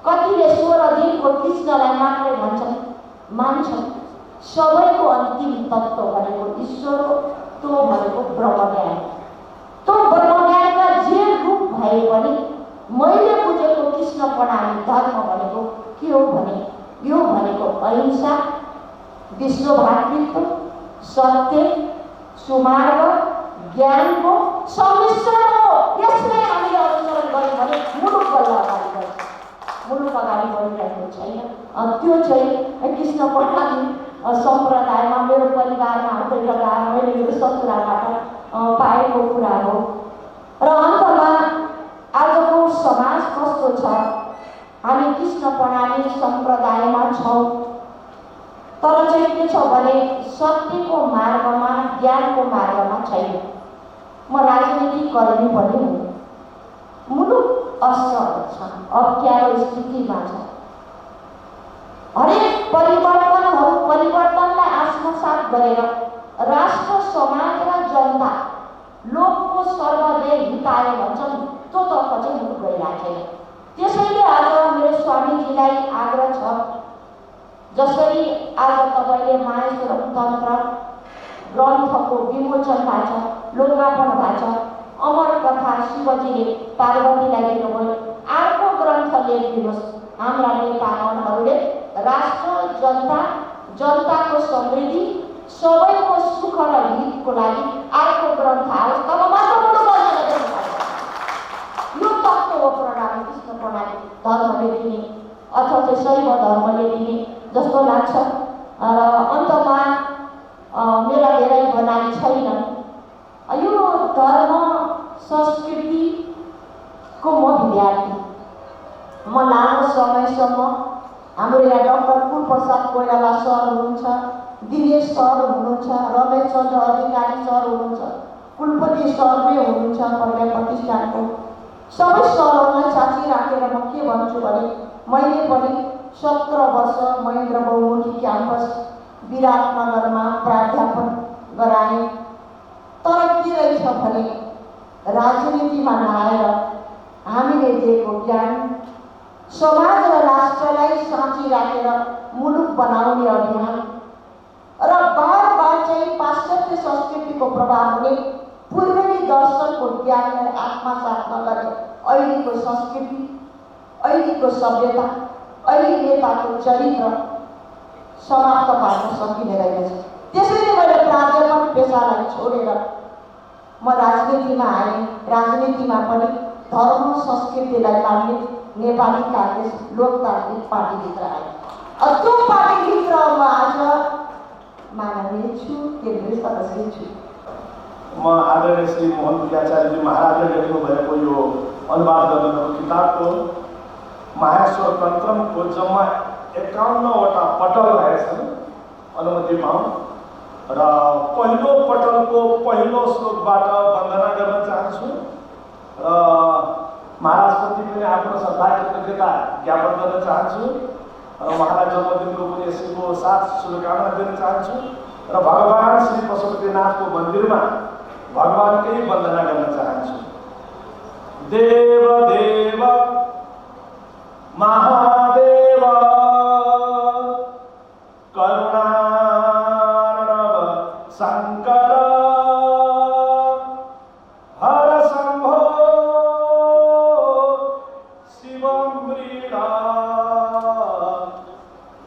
K: कतिले 16 दिनको कृष्णलाई मात्रै भन्छन्, मान्छन्। सबैको अन्तिम तत्त्व भनेको ईश्वर हो, त्यो भनेको ब्रह्मज्ञान। त्यो ब्रह्मज्ञानका जे रूप भए पनि मैले बुझेको कृष्ण प्रणाली धर्म भनेको के हो भने यो भनेको अहिंसा, विश्व भातृत्व, सत्य, सुमार्ग, ज्ञानको सम्मिश्रण हो। यसलाई हामीले अनुसरण गर्यौँ भने मुलुक बल्ल अगाडि बढ्छ, मुलुक अगाडि बढिरहेको छैन। त्यो चाहिँ कृष्ण प्रणाली सम्प्रदायमा मेरो परिवारमा हाम्रै गर्दा मैले मेरो ससुराबाट पाएको कुरा हो। र अन्तमा आजको समाज कस्तो छ? हामी कृष्ण प्रणाली सम्प्रदायमा छौँ, तर चाहिँ के छ भने सत्यको मार्गमा, ज्ञानको मार्गमा छैन। म राजनीतिक कर्मी पनि हुँ। मुलुक असहज छ, अप्ठ्यारो स्थितिमा छ। हरेक परिवर्तनलाई आत्मसात गरेर राष्ट्र, समाज र जनता, लोकको सर्वदेव हिताय भन्छन्, त्यो तर्फ चाहिँ मुलुक गइरहेको छैन। त्यसैले आज मेरो स्वामीजीलाई आग्रह छ, जसरी आज तपाईँले माहेश्वरम तन्त्र ग्रन्थको विमोचन भएको छ, लोकार्पण भएको छ, अमर कथा शिवजीले पार्वतीलाई दिनुभयो, अर्को ग्रन्थ लेखिदिनुहोस्। हाम्रा नेतागणहरूले जनताको समृद्धि सबैको सुख र हितको लागि आएको ग्रन्थ आओस् तब मात्र मुलुक बसेर देख्नुपर्छ। यो तत्त्व हो प्रणाली, कृष्ण प्रणाली धर्मले दिने अथवा चाहिँ शैव धर्मले दिने जस्तो लाग्छ। र अन्तमा मेरा धेरै भनाइ छैन। यो धर्म संस्कृतिको म विद्यार्थी। म लामो समयसम्म हाम्रो यहाँ डाक्टर कुलप्रसाद कोइराला सर हुनुहुन्छ, दिनेश सर हुनुहुन्छ, रमेश चन्द्र अधिकारी सर हुनुहुन्छ, कुलपति सर नै हुनुहुन्छ प्रज्ञा प्रतिष्ठानको। सबै सरहरूलाई साथी राखेर म के भन्छु भने मैले पनि 17 वर्ष महेन्द्र बहुमुखी क्याम्पस विराटनगरमा प्राध्यापन गराएँ। तर के रहेछ भने राजनीतिमा नआएर हामीले दिएको ज्ञान समाज र राष्ट्रलाई साँची राखेर मुलुक बनाउने अभियान र बार चाहिँ पाश्चात्य संस्कृतिको प्रभाव हुने पूर्वेली दर्शनको ज्ञानलाई आत्मसात नगर्ने अहिलेको संस्कृति, अहिलेको सभ्यता, अहिले नेताको चरित्र समाप्त पार्न सकिने रहेछ। त्यसैले मैले प्राध्यापन पेसालाई छोडेर म राजनीतिमा आएँ। राजनीतिमा पनि धर्म संस्कृतिलाई मान्ने नेपाली काङ्ग्रेस लोकतान्त्रिक पार्टीभित्र आएँ। त्यो पार्टीभित्र म आज माननीय छु, केन्द्रीय सदस्य छु।
I: म आदरणीय श्री मोहन बुद्धाचार्यजी महाराजले लेख्नु भएको यो अनुवाद गर्नुभएको किताबको माहेश्वर तन्त्रमको जम्मा 51वटा पटल रहेछन्, अनुमति पाऊँ। र पहिलो पटलको पहिलो श्लोकबाट वन्दना गर्न चाहन्छु र महाराजप्रति पनि आफ्नो श्रद्धा कृतज्ञता ज्ञापन गर्न चाहन्छु र उहाँलाई जन्मदिनको पनि यसैको साथ शुभकामना दिन चाहन्छु र भगवान् श्री पशुपतिनाथको मन्दिरमा भगवानकै वन्दना गर्न चाहन्छु। देव देव महादेव करुणार्णव शङ्कर हर शम्भो शिवं व्रीडा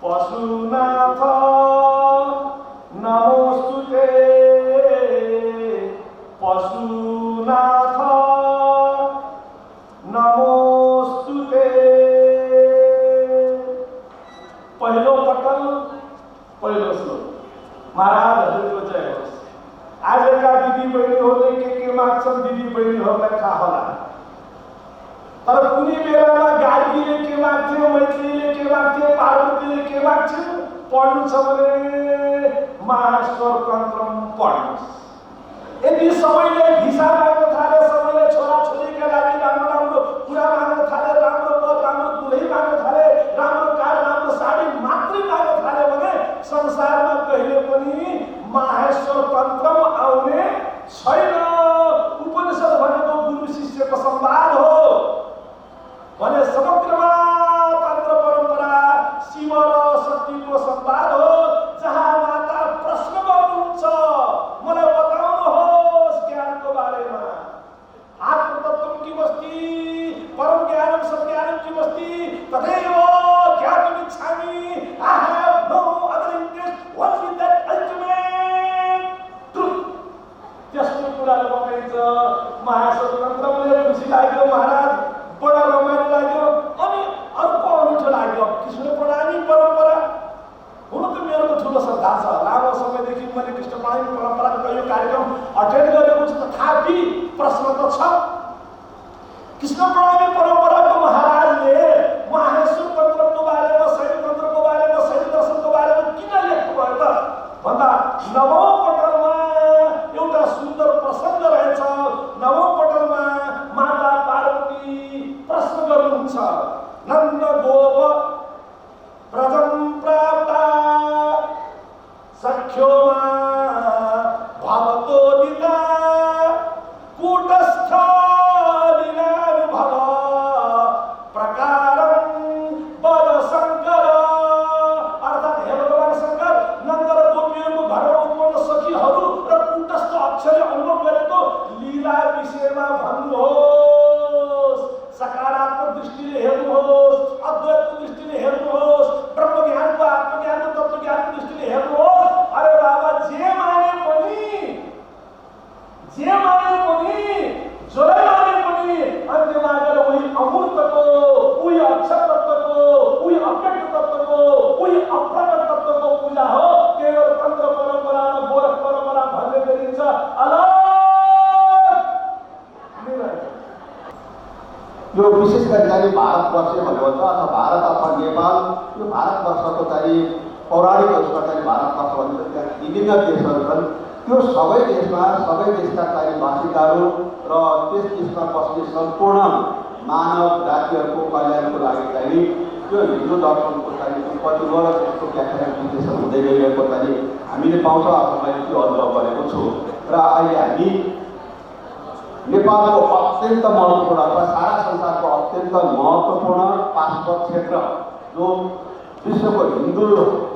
I: पशुनाथ नमोस्तुते पशुनाथ नमोस्तुते। पहिलो पटल पहिलो श्लोक। महाराजहरूको जय होस्। आजका दिदीबहिनीहरूले के माग्छन् दिदीबहिनीहरूलाई थाहा होला। तर कुनै बेलामा गार्गीले के माग्थ्यो, मैत्रीले के माग्थ्यो, पार्वतीले के माग्थ्यो, पढ्नु छ भने माहेश्वर तन्त्रम पढ्नुहोस्। यदि सबैले भिसा माग्न थाले, सबैले छोराछोरीका लागि राम्रो राम्रो कुरा माग्न थाले, राम्रो वर राम्रो दुलही माग्न थाले, राम्रो कार राम्रो साडी मात्रै माग्न थाले भने संसारमा कहिले पनि माहेश्वर तन्त्रम आउने छैन। उपनिषद भनेको गुरु शिष्यको संवाद हो भने समग्रमा तन्त्र परम्परा शिव र शक्तिको संवाद हो, जहाँ माता प्रश्न गर्नुहुन्छ मलाई बताउनुहोस् ज्ञानको बारेमा। आत्मतत्त्वं किमस्ति परम ज्ञानं सज्ञानं किमस्ति तथैव ज्ञातुमिच्छामि। I have no other interest only that ultimate truth। त्यस्तो कुराले बताइन्छ। माहेश्वर तन्त्रले खुसी लाग्यो, महाराज बडा रमाइलो लाग्यो। अनि अर्को अनौठो लाग्यो कृष्ण प्रणाली परम्परा। हुन त मेरो त ठुलो श्रद्धा छ, लामो समयदेखि मैले कृष्ण प्रणाली परम्पराको यो कार्यक्रम अटेन्ड गरेको छु। तथापि प्रश्न त छ, कृष्ण प्रणाली परम्पराको महाराजले माहेश्वर तन्त्रको बारेमा, शैव तन्त्रको बारेमा, शैव दर्शनको बारेमा किन लेख्नुभयो त भन्दा 9औं पटलमा एउटा सुन्दर प्रसङ्ग रहेछ। 9औं पटलमा माता पार्वती प्रश्न गर्नुहुन्छ, नन्द गोप व्रजं प्राप्ता सख्योमा भवतोदिता कूटस्थ लीलानुभव प्रकारं वद शङ्कर। अर्थात् हे भगवान शङ्कर, नन्द र गोपीहरूको घरमा उत्पन्न सखीहरू र कूटस्थ अक्षरले अनुभव गरेको लीला विषयमा भन्नुहोस्। सकारात्मक दृष्टिले हेर्नुहोस्, अद्वैतको दृष्टिले हेर्नुहोस्, ब्रह्म ज्ञानको आत्मज्ञानको तत्त्वज्ञानको दृष्टिले
L: यो विशेष गरी चाहिँ भारतवर्ष भन्नु भन्छ अथवा भारत अथवा नेपाल यो भारतवर्षको चाहिँ पौराणिक उसमा चाहिँ भारतवर्ष भन्छ त्यहाँ विभिन्न देशहरू छन्। त्यो सबै देशमा सबै देशका चाहिँ बासिन्दाहरू र त्यस देशमा बस्ने सम्पूर्ण मानव जातिहरूको कल्याणको लागि चाहिँ त्यो हिन्दू दर्शनको चाहिँ कतिवटा त्यसको व्याख्या विश्लेषण हुँदै गइरहेको चाहिँ हामीले पाउँछौँ अथवा मैले त्यो अनुभव गरेको छु। र अहिले हामी नेपालको अत्यन्त महत्त्वपूर्ण अथवा सारा संसारको अत्यन्त महत्त्वपूर्ण पासपोर्ट क्षेत्र जो विश्वको हिन्दू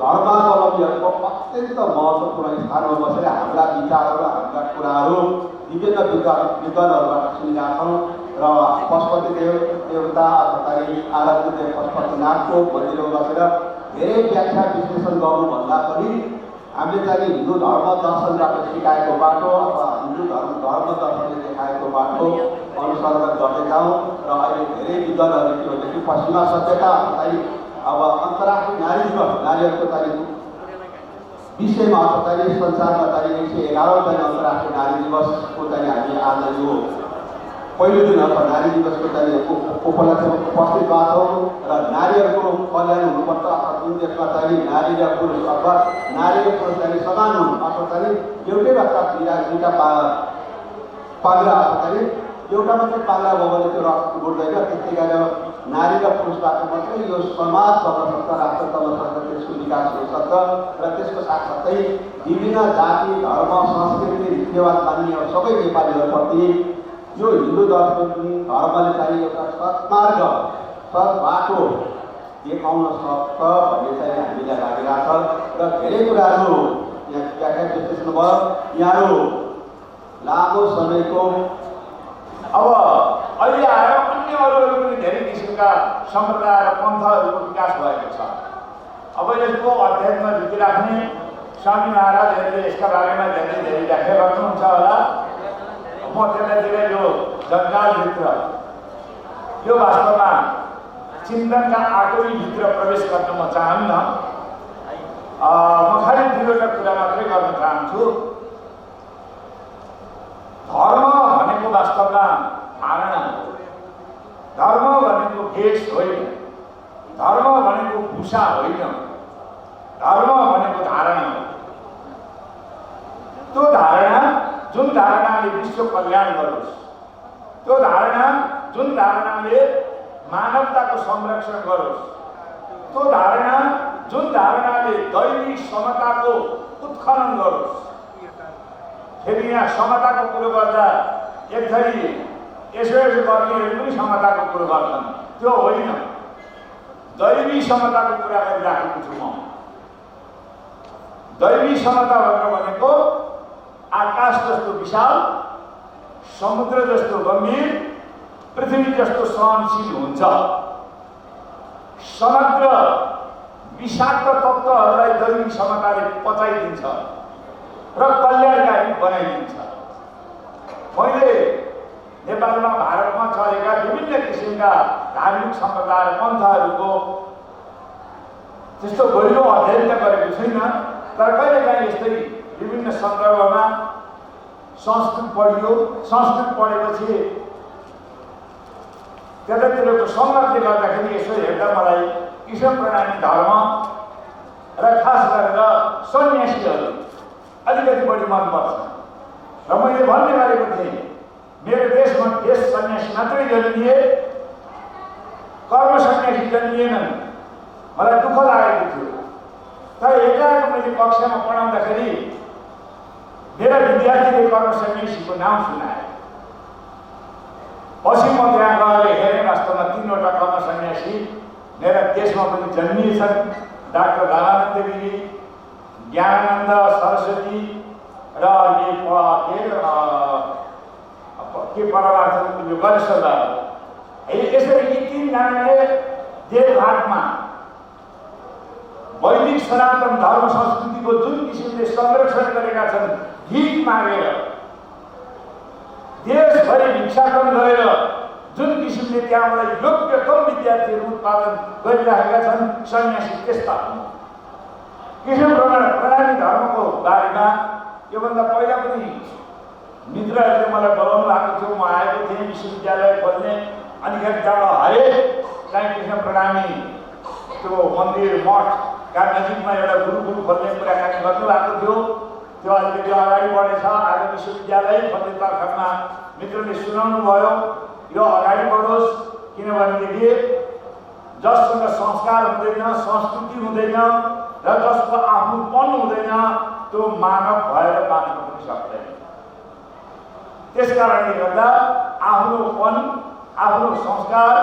L: धर्मावलम्बीहरूको अत्यन्त महत्त्वपूर्ण स्थानमा बसेर हाम्रा विचारहरू हाम्रा कुराहरू विभिन्न विद्वानहरूबाट सुनिरहेका छौँ। र पशुपति देवता अथवा आराध्य देव पशुपतिनाथको मन्दिरमा बसेर धेरै व्याख्या विश्लेषण गर्नुभन्दा पनि हामीले चाहिँ हिन्दू धर्म दर्शनबाट सिकाएको बाटो अथवा हिन्दू धर्म दर्शनले देखाएको बाटो अनुसरण गर्दैछौँ। र अहिले धेरै विद्वानहरूले के भन्छ कि पश्चिमा सभ्यता चाहिँ अब अन्तर्राष्ट्रिय नारी दिवस नारीहरूको चाहिँ विषयमा अथवा चाहिँ संसारमा चाहिँ 111औं चाहिँ अन्तर्राष्ट्रिय नारी दिवसको चाहिँ हामी आज यो पहिलो दिन अथवा नारी दिवसको चाहिँ उपलक्ष्यमा उपस्थित भएको छौँ। र नारीहरूको कल्याण हुनुपर्छ अथवा जुन देशमा चाहिँ नारी र पुरुष अथवा नारी र पुरुष चाहिँ समान हुनु अथवा चाहिँ एउटै बच्चा दुईवटा पाग्रा अथवा चाहिँ एउटा मात्रै पाग्रा भयो भने त्यो रस उड्दैन। त्यस्तै गरेर नारी र पुरुषबाट मात्रै यो समाज चल्न सक्छ, राष्ट्र चल्न सक्छ, त्यसको विकास हुन सक्छ। र त्यसको साथसाथै विभिन्न जाति धर्म संस्कृति रीतिरिवाज मान्ने सबै नेपालीहरूप्रति यो हिन्दू दर्शन धर्मले चाहिँ एउटा सत्मार्ग सद्बाटो देखाउन सक्छ भन्ने चाहिँ हामीलाई लागिरहेको छ। र धेरै कुराहरू यहाँ व्याख्या विश्लेषण भयो। यहाँहरू लामो समयको
J: अब अहिले आएर अन्य अरू पनि धेरै किसिमका सम्प्रदाय र पन्थहरूको विकास भएको छ। अब यसको अध्ययनमा जुटिराख्ने स्वामी महाराजहरूले यसका बारेमा धेरै व्याख्या गर्नुहुन्छ होला। म त्यतातिर यो जङ्जालभित्र यो वास्तवमा चिन्तनका आटोरीभित्र प्रवेश गर्न म चाहन्न। म खालि दुईवटा कुरा मात्रै गर्न चाहन्छु। धर्म भनेको वास्तवमा धारणा हो। धर्म भनेको भेष होइन, धर्म भनेको भूषा होइन, धर्म भनेको धारणा हो। त्यो धारणा जुन धारणाले विश्व कल्याण गरोस्, त्यो धारणा जुन धारणाले मानवताको संरक्षण गरोस्, त्यो धारणा जुन धारणाले दैवी समताको उत्खनन गरोस्। फेरि यहाँ समताको कुरो गर्दा एक थरी यसो गर्नेहरू पनि समताको कुरो गर्छन्, त्यो होइन। दैवी समताको कुरा गरिराखेको छु म। दैवी समता भनेको आकाश जस्तो विशाल, समुद्र जस्तो गम्भीर, पृथ्वी जस्तो सहनशील हुन्छ। समग्र विषाक्त तत्त्वहरूलाई दैवी समताले पचाइदिन्छ र कल्याणकारी बनाइदिन्छ। मैले नेपालमा भारतमा चलेका विभिन्न किसिमका धार्मिक सम्प्रदाय र पन्थहरूको त्यस्तो गहिरो अध्ययन त गरेको छैन, तर कहिलेकाहीँ यस्तै विभिन्न सन्दर्भमा संस्कृत पढियो। संस्कृत पढेपछि त्यतातिरको सङ्गतले गर्दाखेरि यसो हेर्दा मलाई कृष्ण प्रणामी धर्म र खास गरेर सन्यासीहरू अलिकति बढी मनपर्छ। र मैले भन्ने गरेको थिएँ मेरो देशमा देश सन्यासी मात्रै जन्मिए, कर्म सन्यासी जन्मिएनन्। मलाई दुःख लागेको थियो। तर एकाएक मैले कक्षामा पढाउँदाखेरि मेरा विद्यार्थीले कर्म सन्यासीको नाम सुनाए। पछि म त्यहाँ गएर हेरेँ वास्तवमा 3वटा कर्म सन्यासी मेरा देशमा पनि जन्मिएछन्। डाक्टर रामानन्द गिरी, ज्ञानानन्द सरस्वती र के परमार्थको यो गणेश्वर। यसरी यी 3जनाले देवघाटमा वैदिक सनातन धर्म संस्कृतिको जुन किसिमले संरक्षण गरेका छन्, भीख मागेर देशभरि भिक्षाटन गरेर जुन किसिमले त्यहाँबाट योग्यतम विद्यार्थीहरू उत्पादन गरिरहेका छन्, सन्यासी त्यस्ता हुन्। कृष्ण प्रणामी धर्मको बारेमा योभन्दा पहिला पनि मित्रहरूले मलाई बोलाउनु भएको थियो। म आएको थिएँ विश्वविद्यालय खोल्ने
I: अनिखेर त्यहाँबाट हरेक चाहिँ कृष्ण प्रणमी त्यो मन्दिर मठका नजिकमा एउटा गुरुकुल खोल्ने कुराकानी गर्नुभएको थियो। त्यो अलिकति अगाडि बढेछ। आज विश्वविद्यालय पण्डितर्खरमा मित्रले सुनाउनु भयो यो अगाडि बढोस्, किनभनेदेखि जससँग संस्कार हुँदैन, संस्कृति हुँदैन र जसको आफ्नोपन हुँदैन त्यो मानव भएर बाँच्न पनि सक्दैन। त्यसकारणले गर्दा आफ्नोपन, आफ्नो संस्कार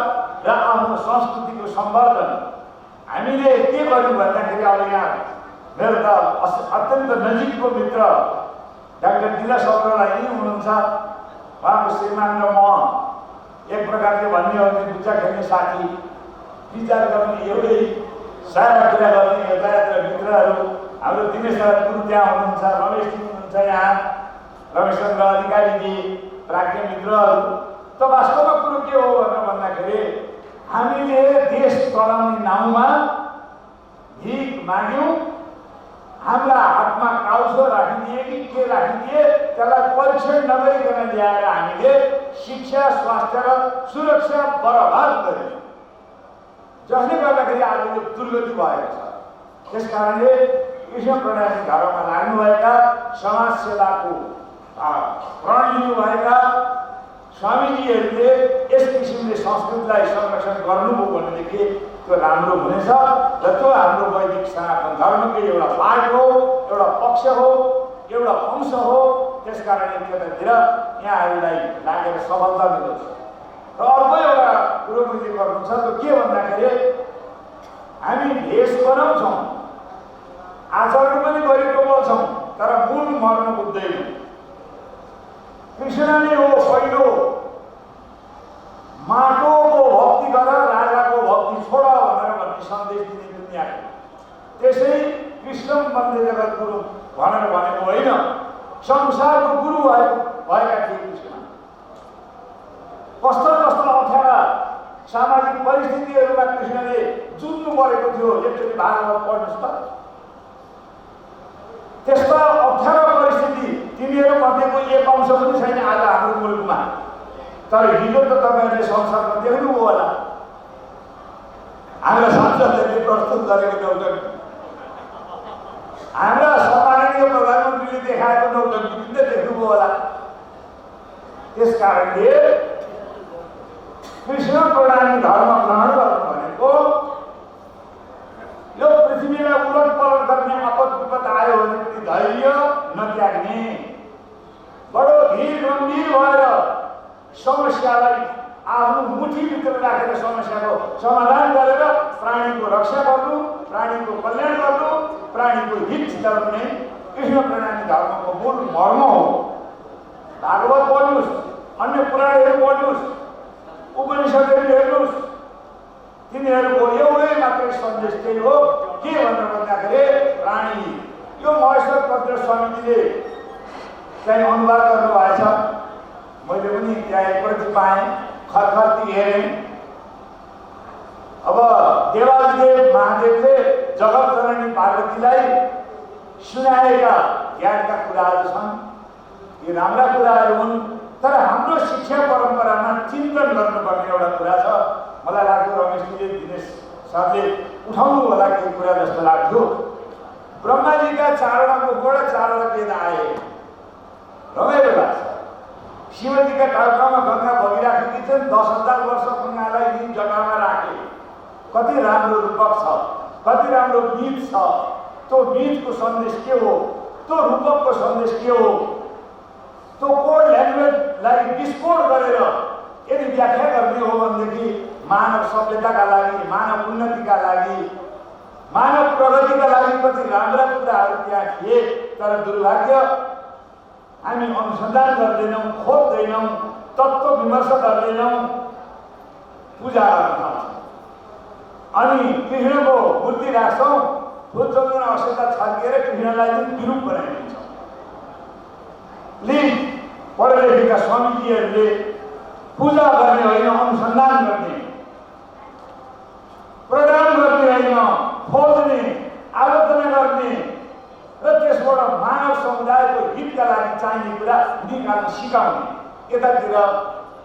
I: र आफ्नो संस्कृतिको सम्वर्धन हामीले के गर्यौँ भन्दाखेरि अब यहाँ मेरो त अत्यन्त नजिकको मित्र डाक्टर दिनेश अग्रवाल यही हुनुहुन्छ। उहाँको श्रीमान र म एक प्रकारले भन्ने हो भने बुच्चा खेल्ने साथी, विचार गर्ने एउटै सारा कुरा गर्ने यातायात र मित्रहरू। हाम्रो दिनेश गुरु त्यहाँ हुनुहुन्छ, रमेशजी हुनुहुन्छ यहाँ, रमेशचन्द्र अधिकारीजी, प्राज्ञ मित्रहरू। त वास्तवमा कुरो के हो भनेर भन्दाखेरि हामीले देश चलाउने नाउँमा भिख माग्यौँ, हाम्रा हातमा काउसो राखिदिए कि के राखिदिए, त्यसलाई परीक्षण नगरिकन ल्याएर हामीले शिक्षा, स्वास्थ्य र सुरक्षा बर्बाद गर्यौँ, जसले गर्दाखेरि आज यो दुर्गति भएको छ। त्यस कारणले कृष्ण प्रणमी धर्ममा लाग्नुभएका, समाजसेवाको प्रण लिनुभएका स्वामीजीहरूले यस किसिमले संस्कृतिलाई संरक्षण गर्नुभयो भनेदेखि त्यो राम्रो हुनेछ र त्यो हाम्रो वैदिक सनातन धर्मको एउटा पार्ट हो, एउटा पक्ष हो, एउटा अंश हो। त्यसकारणले त्यतातिर यहाँहरूलाई लागेर सफलता मिलोस्। र अर्को एउटा कुरो बुझ्दै गर्नु छ, त्यो के भन्दाखेरि हामी भेष बनाउँछौँ, आचरण पनि गरिबोल्छौँ, तर मूल मर्म बुझ्दैनौँ। कृष्ण नै हो पहिलो, माटोको भक्ति गर, राजाको भक्ति छोड भनेर भन्ने सन्देश दिने दुनियाँको। त्यसै कृष्ण वन्दे जगत गुरु भनेर भनेको होइन, संसारको गुरु भएका थिए कृष्ण। कस्ता कस्ता अप्ठ्यारा सामाजिक परिस्थितिहरूमा कृष्णले जुझ्नु परेको थियो, एकचोटि भागवत पढ्नुहोस् त। त्यस्ता अप्ठ्यारा परिस्थिति तिनीहरू मध्येको एक अंश पनि छैन आज हाम्रो मुलुकमा। तर हिजो त तपाईँहरूले संसारमा देख्नुभयो होला, हाम्रा सांसदहरूले प्रस्तुत गरेको नौटंकी, हाम्रा सम्माननीय प्रधानमन्त्रीले देखाएको नौटंकी पनि देख्नुभयो होला। त्यस कारणले कृष्ण प्रणमी धर्म ग्रहण गर्नु भनेको यो पृथ्वीमा उलट पलट गर्ने आपद विपद आयो भने पनि धैर्य नत्याग्ने, बडो धीर गम्भीर भएर समस्यालाई आफ्नो मुठीभित्र राखेर समस्याको समाधान गरेर प्राणीको रक्षा गर्नु, प्राणीको कल्याण गर्नु, प्राणीको हित चिताउनु नै कृष्ण प्रणमी धर्मको मूल मर्म हो। भागवत पढ्नुहोस्, अन्य पुराणहरू पढ्नुहोस्, उपनिषदहरू हेर्नुहोस्, तिनीहरूको एउटै मात्रै सन्देश त्यही हो। के भनेर भन्दाखेरि प्राणी, यो महेश्वर पत्र स्वामीजीले चाहिँ अनुवाद गर्नुभएछ, मैले पनि त्यहाँ एकप्रति पाएँ, खतखती हेरेँ। अब देवादिदेव महादेवले जगत जननी पार्वतीलाई सुनाएका ज्ञानका कुराहरू छन्, यी राम्रा कुराहरू हुन्। तर हाम्रो शिक्षा परम्परामा चिन्तन गर्नुपर्ने एउटा कुरा छ। मलाई लाग्यो रमेशजीले, दिनेश सरले उठाउनु होला केही कुरा जस्तो लाग्थ्यो। ब्रह्माजीका 4वटा मुखबाट 4वटा वेद आए, रमाइलो लाग्छ। शिवजीका टाउकामा गङ्गा बगिराखेकी थिइन्, 10,000 वर्ष गङ्गालाई नीम जग्गामा राखे। कति राम्रो रूपक छ, कति राम्रो गीत छ। त्यो गीतको सन्देश के हो, त्यो रूपकको सन्देश के हो, त्यो कोड ल्याङ्ग्वेजलाई डिस्कोड गरेर यदि व्याख्या गर्ने हो भनेदेखि मानव सभ्यताका लागि, मानव उन्नतिका लागि, मानव प्रगतिका लागि कति राम्रा कुराहरू त्यहाँ थिए। तर दुर्भाग्य हामी अनुसन्धान गर्दैनौँ, खोज्दैनौँ, तत्त्व विमर्श गर्दैनौँ, पूजा गर्न थाल्छौँ। अनि कृष्णको मूर्ति राख्छौँ, फुलचन्दन अक्षता छर्किएर कृष्णलाई विरूप बनाइदिन्छौँ। लिङ्क पढे लेखेका स्वामीजीहरूले पूजा गर्ने होइन, अनुसन्धान गर्ने, प्रदान गर्ने होइन, खोज्ने, आलोचना गर्ने र त्यसबाट मानव समुदायको हितका लागि चाहिने कुरा निकाल्न सिकाउने। यतातिर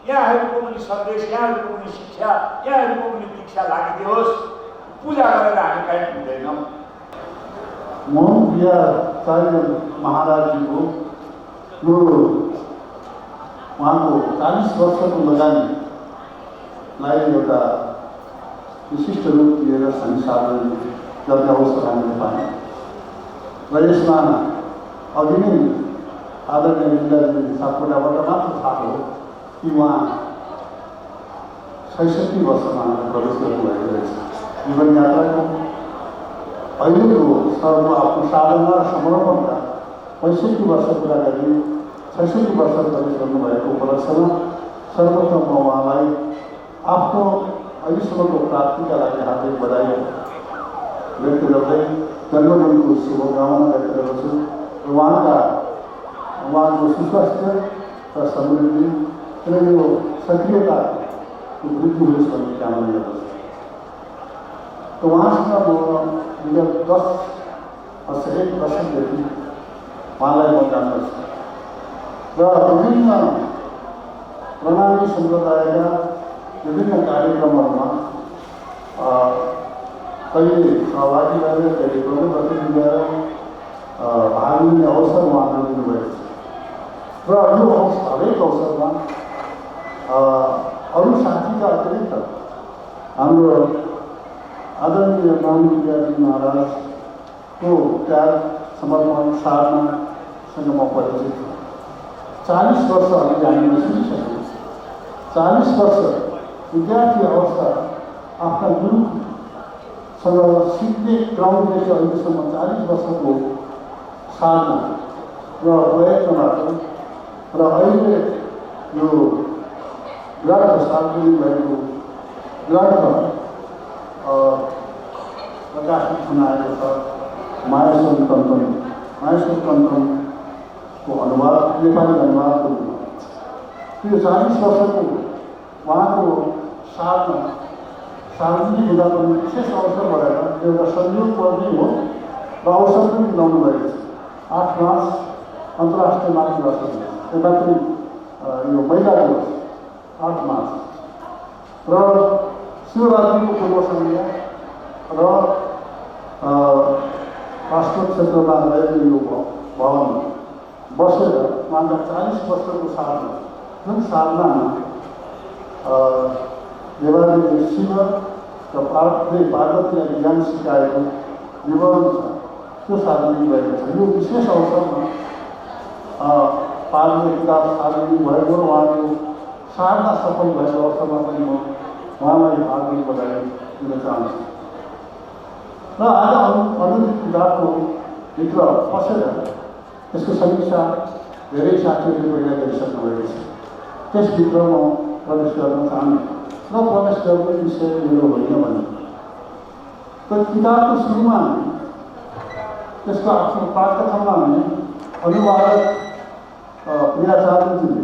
M: यहाँहरूको पनि सन्देश, यहाँहरूको पनि शिक्षा, यहाँहरूको पनि दीक्षा लागिदियोस्। पूजा गरेर हामी कहीँ पुग्दैनौँ।
N: मोहन बिहाचार्य महाराजजीको यो उहाँको 40 वर्षको लगानीलाई एउटा विशिष्ट रूप दिएर संसारले गर्ने अवसर हामीले पायौँ र यसमा अघि नै आदरणीय बिन्दाजी सापकोटाबाट मात्र थाहा हो कि उहाँ 66 वर्षमा प्रवेश गर्नुभएको रहेछ। जीवन यात्राको अहिलेको सर्व आफ्नो साधना र समर्पणका 65 वर्ष पुरा गरी 66 वर्ष प्रवेश गर्नुभएको उपलक्ष्यमा सर्वप्रथम म उहाँलाई आफ्नो अहिलेसम्मको प्राप्तिका लागि हार्दिक बधाई व्यक्त गर्दै जन्मदिनको शुभकामना व्यक्त गर्दछु र उहाँको सुस्वास्थ्य र समृद्धि र यो सक्रियताको वृद्धि होस् भन्ने कामना गर्दछु। त उहाँसँग म विगत 10 वर्ष 1 वर्षदेखि उहाँलाई म जान्दछु र विभिन्न प्रणाली सम्प्रदायका विभिन्न कार्यक्रमहरूमा कहिले सहभागी भएर कहिले प्रमुख अतिथि भएर भाग लिने अवसर उहाँले दिनुभएको छ र यो हरेक अवसरमा अरू साथीका अतिरिक्त हाम्रो आदरणीय मोहन बिहाजी महाराजको त्याग समर्पण साधनासँग म परिचित छु। 40 वर्ष अघि हामीले सुनिसक्यौँ। 40 वर्ष विद्यार्थी अवस्था आफ्ना गुरुसँग सिक्ने क्रमदेखि अहिलेसम्म 40 वर्षको साधना र प्रयत्नबाट र अहिले यो ग्रन्थ सार्वजनिक भएको ग्रन्थ प्रकाशित हुन आएको छ माहेश्वर तन्त्रको अनुवाद, नेपाली अनुवादको रूपमा। त्यो 40 वर्षको उहाँको साधना सार्वजनिक हुँदा पनि विशेष अवसर भएर एउटा संयोग पनि हो र अवसर पनि मिलाउनु भएको छ। 8 मार्च अन्तर्राष्ट्रिय मातृभाषा दिवस, मातृ यो महिला दिवस 8 मार्च र शिवरात्रिको पूर्व सन्ध्या र राष्ट्र क्षेत्रमा रहेको यो भवनमा बसेर उहाँका 40 वर्षको साधना, जुन साधनामा देवादेवी शिव र पार्वतीलाई ज्ञान सिकाएको विवरण छ, त्यो सार्वजनिक भएको छ। यो विशेष अवसरमा पार्ने किताब सार्वजनिक भएको र उहाँको साधना सफल भएको अवसरमा पनि म उहाँलाई हार्दिक बधाई दिन चाहन्छु। र आज अनुदित किताबको भित्र पसेर त्यसको समीक्षा धेरै साथीहरूले पहिला गरिसक्नु भएको छ। त्यसभित्र म प्रवेश गर्न चाहन्छु र प्रवेश गर्ने विषय मेरो होइन भने त किताबको सुरुमा त्यसको आफ्नो पाठकथनमा हामी अनुवादक प्रियाचार्यजीले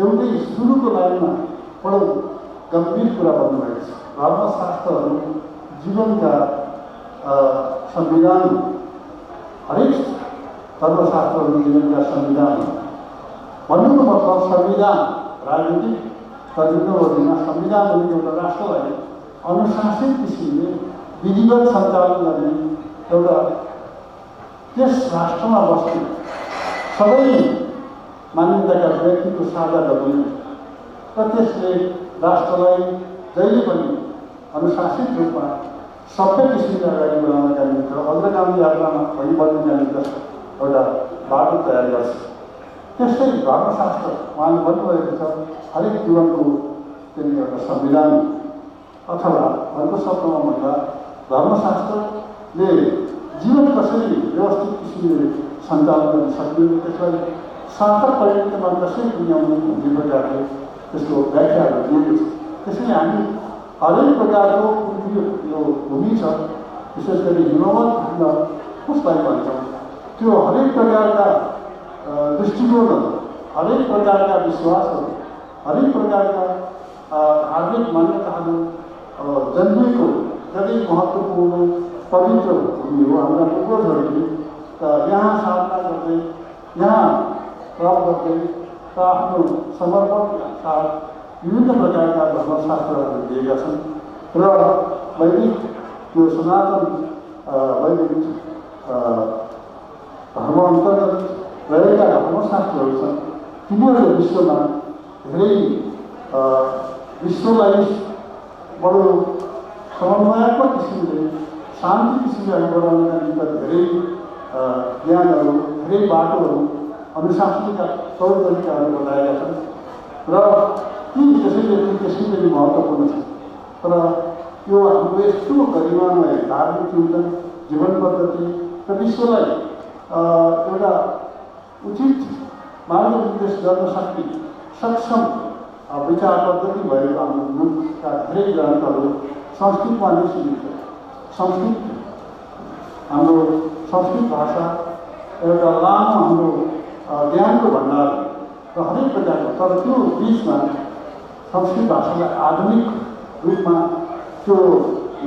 N: एउटै सुरुको लाइनमा बडो गम्भीर कुरा भन्नुभएको छ। धर्मशास्त्रहरू जीवनका संविधान, हरेक धर्मशास्त्रहरू जीवनका संविधान भन्नुको मतलब संविधान राजनीतिक प्रतिनिधिमा संविधान भने एउटा राष्ट्रलाई अनुशासित किसिमले विधिवत सञ्चालन गर्ने एउटा त्यस राष्ट्रमा बस्ने सबै मान्यताका व्यक्तिको साझा डकुमेन्ट र त्यसले राष्ट्रलाई जहिले पनि अनुशासित रूपमा सबै किसिमले अगाडि बढाउनका निम्ति अग्रगामी यात्रामा अघि बढ्नका निम्ति एउटा बाटो तयार गर्छ। त्यस्तै धर्मशास्त्र उहाँले भन्नुभएको छ हरेक जीवनको त्यसले एउटा संविधान अथवा अर्को शब्दमा भन्दा धर्मशास्त्रले जीवन कसरी व्यवस्थित किसिमले सञ्चालन गर्न सकिन्छ, त्यसलाई सार्थक परिणतिमा कसरी पुर्याउने भन्ने प्रकारले त्यसको व्याख्याहरू दिएको छ। त्यसैले हामी हरेक प्रकारको यो भूमि छ, विशेष गरी हिमवत भूमि कसलाई भन्छौँ, त्यो हरेक प्रकारका दृष्टिकोणहरू, हरेक प्रकारका विश्वासहरू, हरेक प्रकारका धार्मिक मान्यताहरू जन्मिएको जति महत्त्वपूर्ण पवित्र भूमि हो। हाम्रा पूर्वजहरूले यहाँ साधना गर्दै, यहाँ तप गर्दै र आफ्नो समर्पणका साथ विभिन्न प्रकारका धर्मशास्त्रहरू दिएका छन् र वैदिक त्यो सनातन वैदिक धर्म अन्तर्गत रहेका धर्मशास्त्रहरू छन् तिनीहरूले विश्वमा धेरै विश्वलाई बडो समन्वयको किसिमले शान्ति किसिमले अगाडि बढाउनका निम्ति धेरै ज्ञानहरू धेरै बाटोहरू अनुशासनका तौर तरिकाहरू बताएका छन् र ती त्यसैले त्यसैले महत्त्वपूर्ण छ। तर यो हाम्रो यस्तो गरिमामय धार्मिक चिन्तन जीवन पद्धति र विश्वलाई एउटा उचित मार्गनिर्देश गर्न सक्ने सक्षम विचार पद्धति भएको हाम्रो मुलुकका धेरै ग्रन्थहरू संस्कृतमा नै सुनिन्छ। हाम्रो संस्कृत भाषा एउटा लामो हाम्रो ज्ञानको भण्डार र हरेक प्रकारको, तर त्यो बिचमा संस्कृत भाषालाई आधुनिक रूपमा त्यो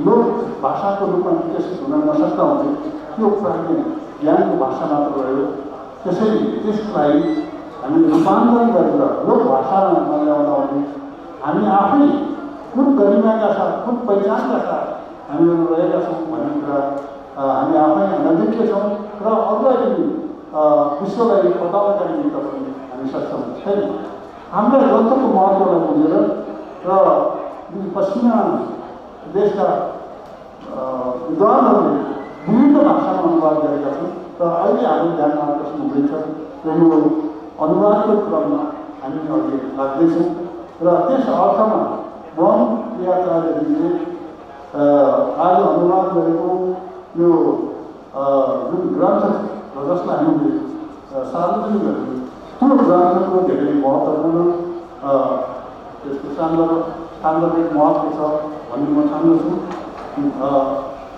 N: लोक भाषाको रूपमा विकसित हुन नसक्दा हुँदै त्यो प्राचीन ज्ञानको भाषा मात्र रह्यो। त्यसैले त्यसलाई हामीले रूपान्तरण गरेर लोक भाषामा ल्याउँदा हुँदै हामी आफै कुन गरिमाका साथ कुन पहिचानका साथ हामीहरू रहेका छौँ भन्ने कुरा हामी आफै नजिकै छौँ र अरूलाई पनि विश्वलाई बताउनका निमित्त पनि हामी सक्षम छैन। हाम्रो ग्रन्थको महत्त्वलाई बुझेर र पश्चिमा देशका विद्वानहरूले विभिन्न भाषामा अनुवाद गरेका छन् र अहिले हामी ध्यान आकर्षण हुँदैछ र यो अनुवादको क्रममा हामी अघि लाग्दैछौँ र त्यस अर्थमा मोहन प्रियाचार्यजीले आज अनुवाद गरेको यो जुन ग्रन्थ छ जसलाई हामीले सार्वजनिक गरेको त्यो ग्रन्थको धेरै महत्त्वपूर्ण त्यसको सान्दर्भिक महत्त्व छ भन्ने म ठान्दछु।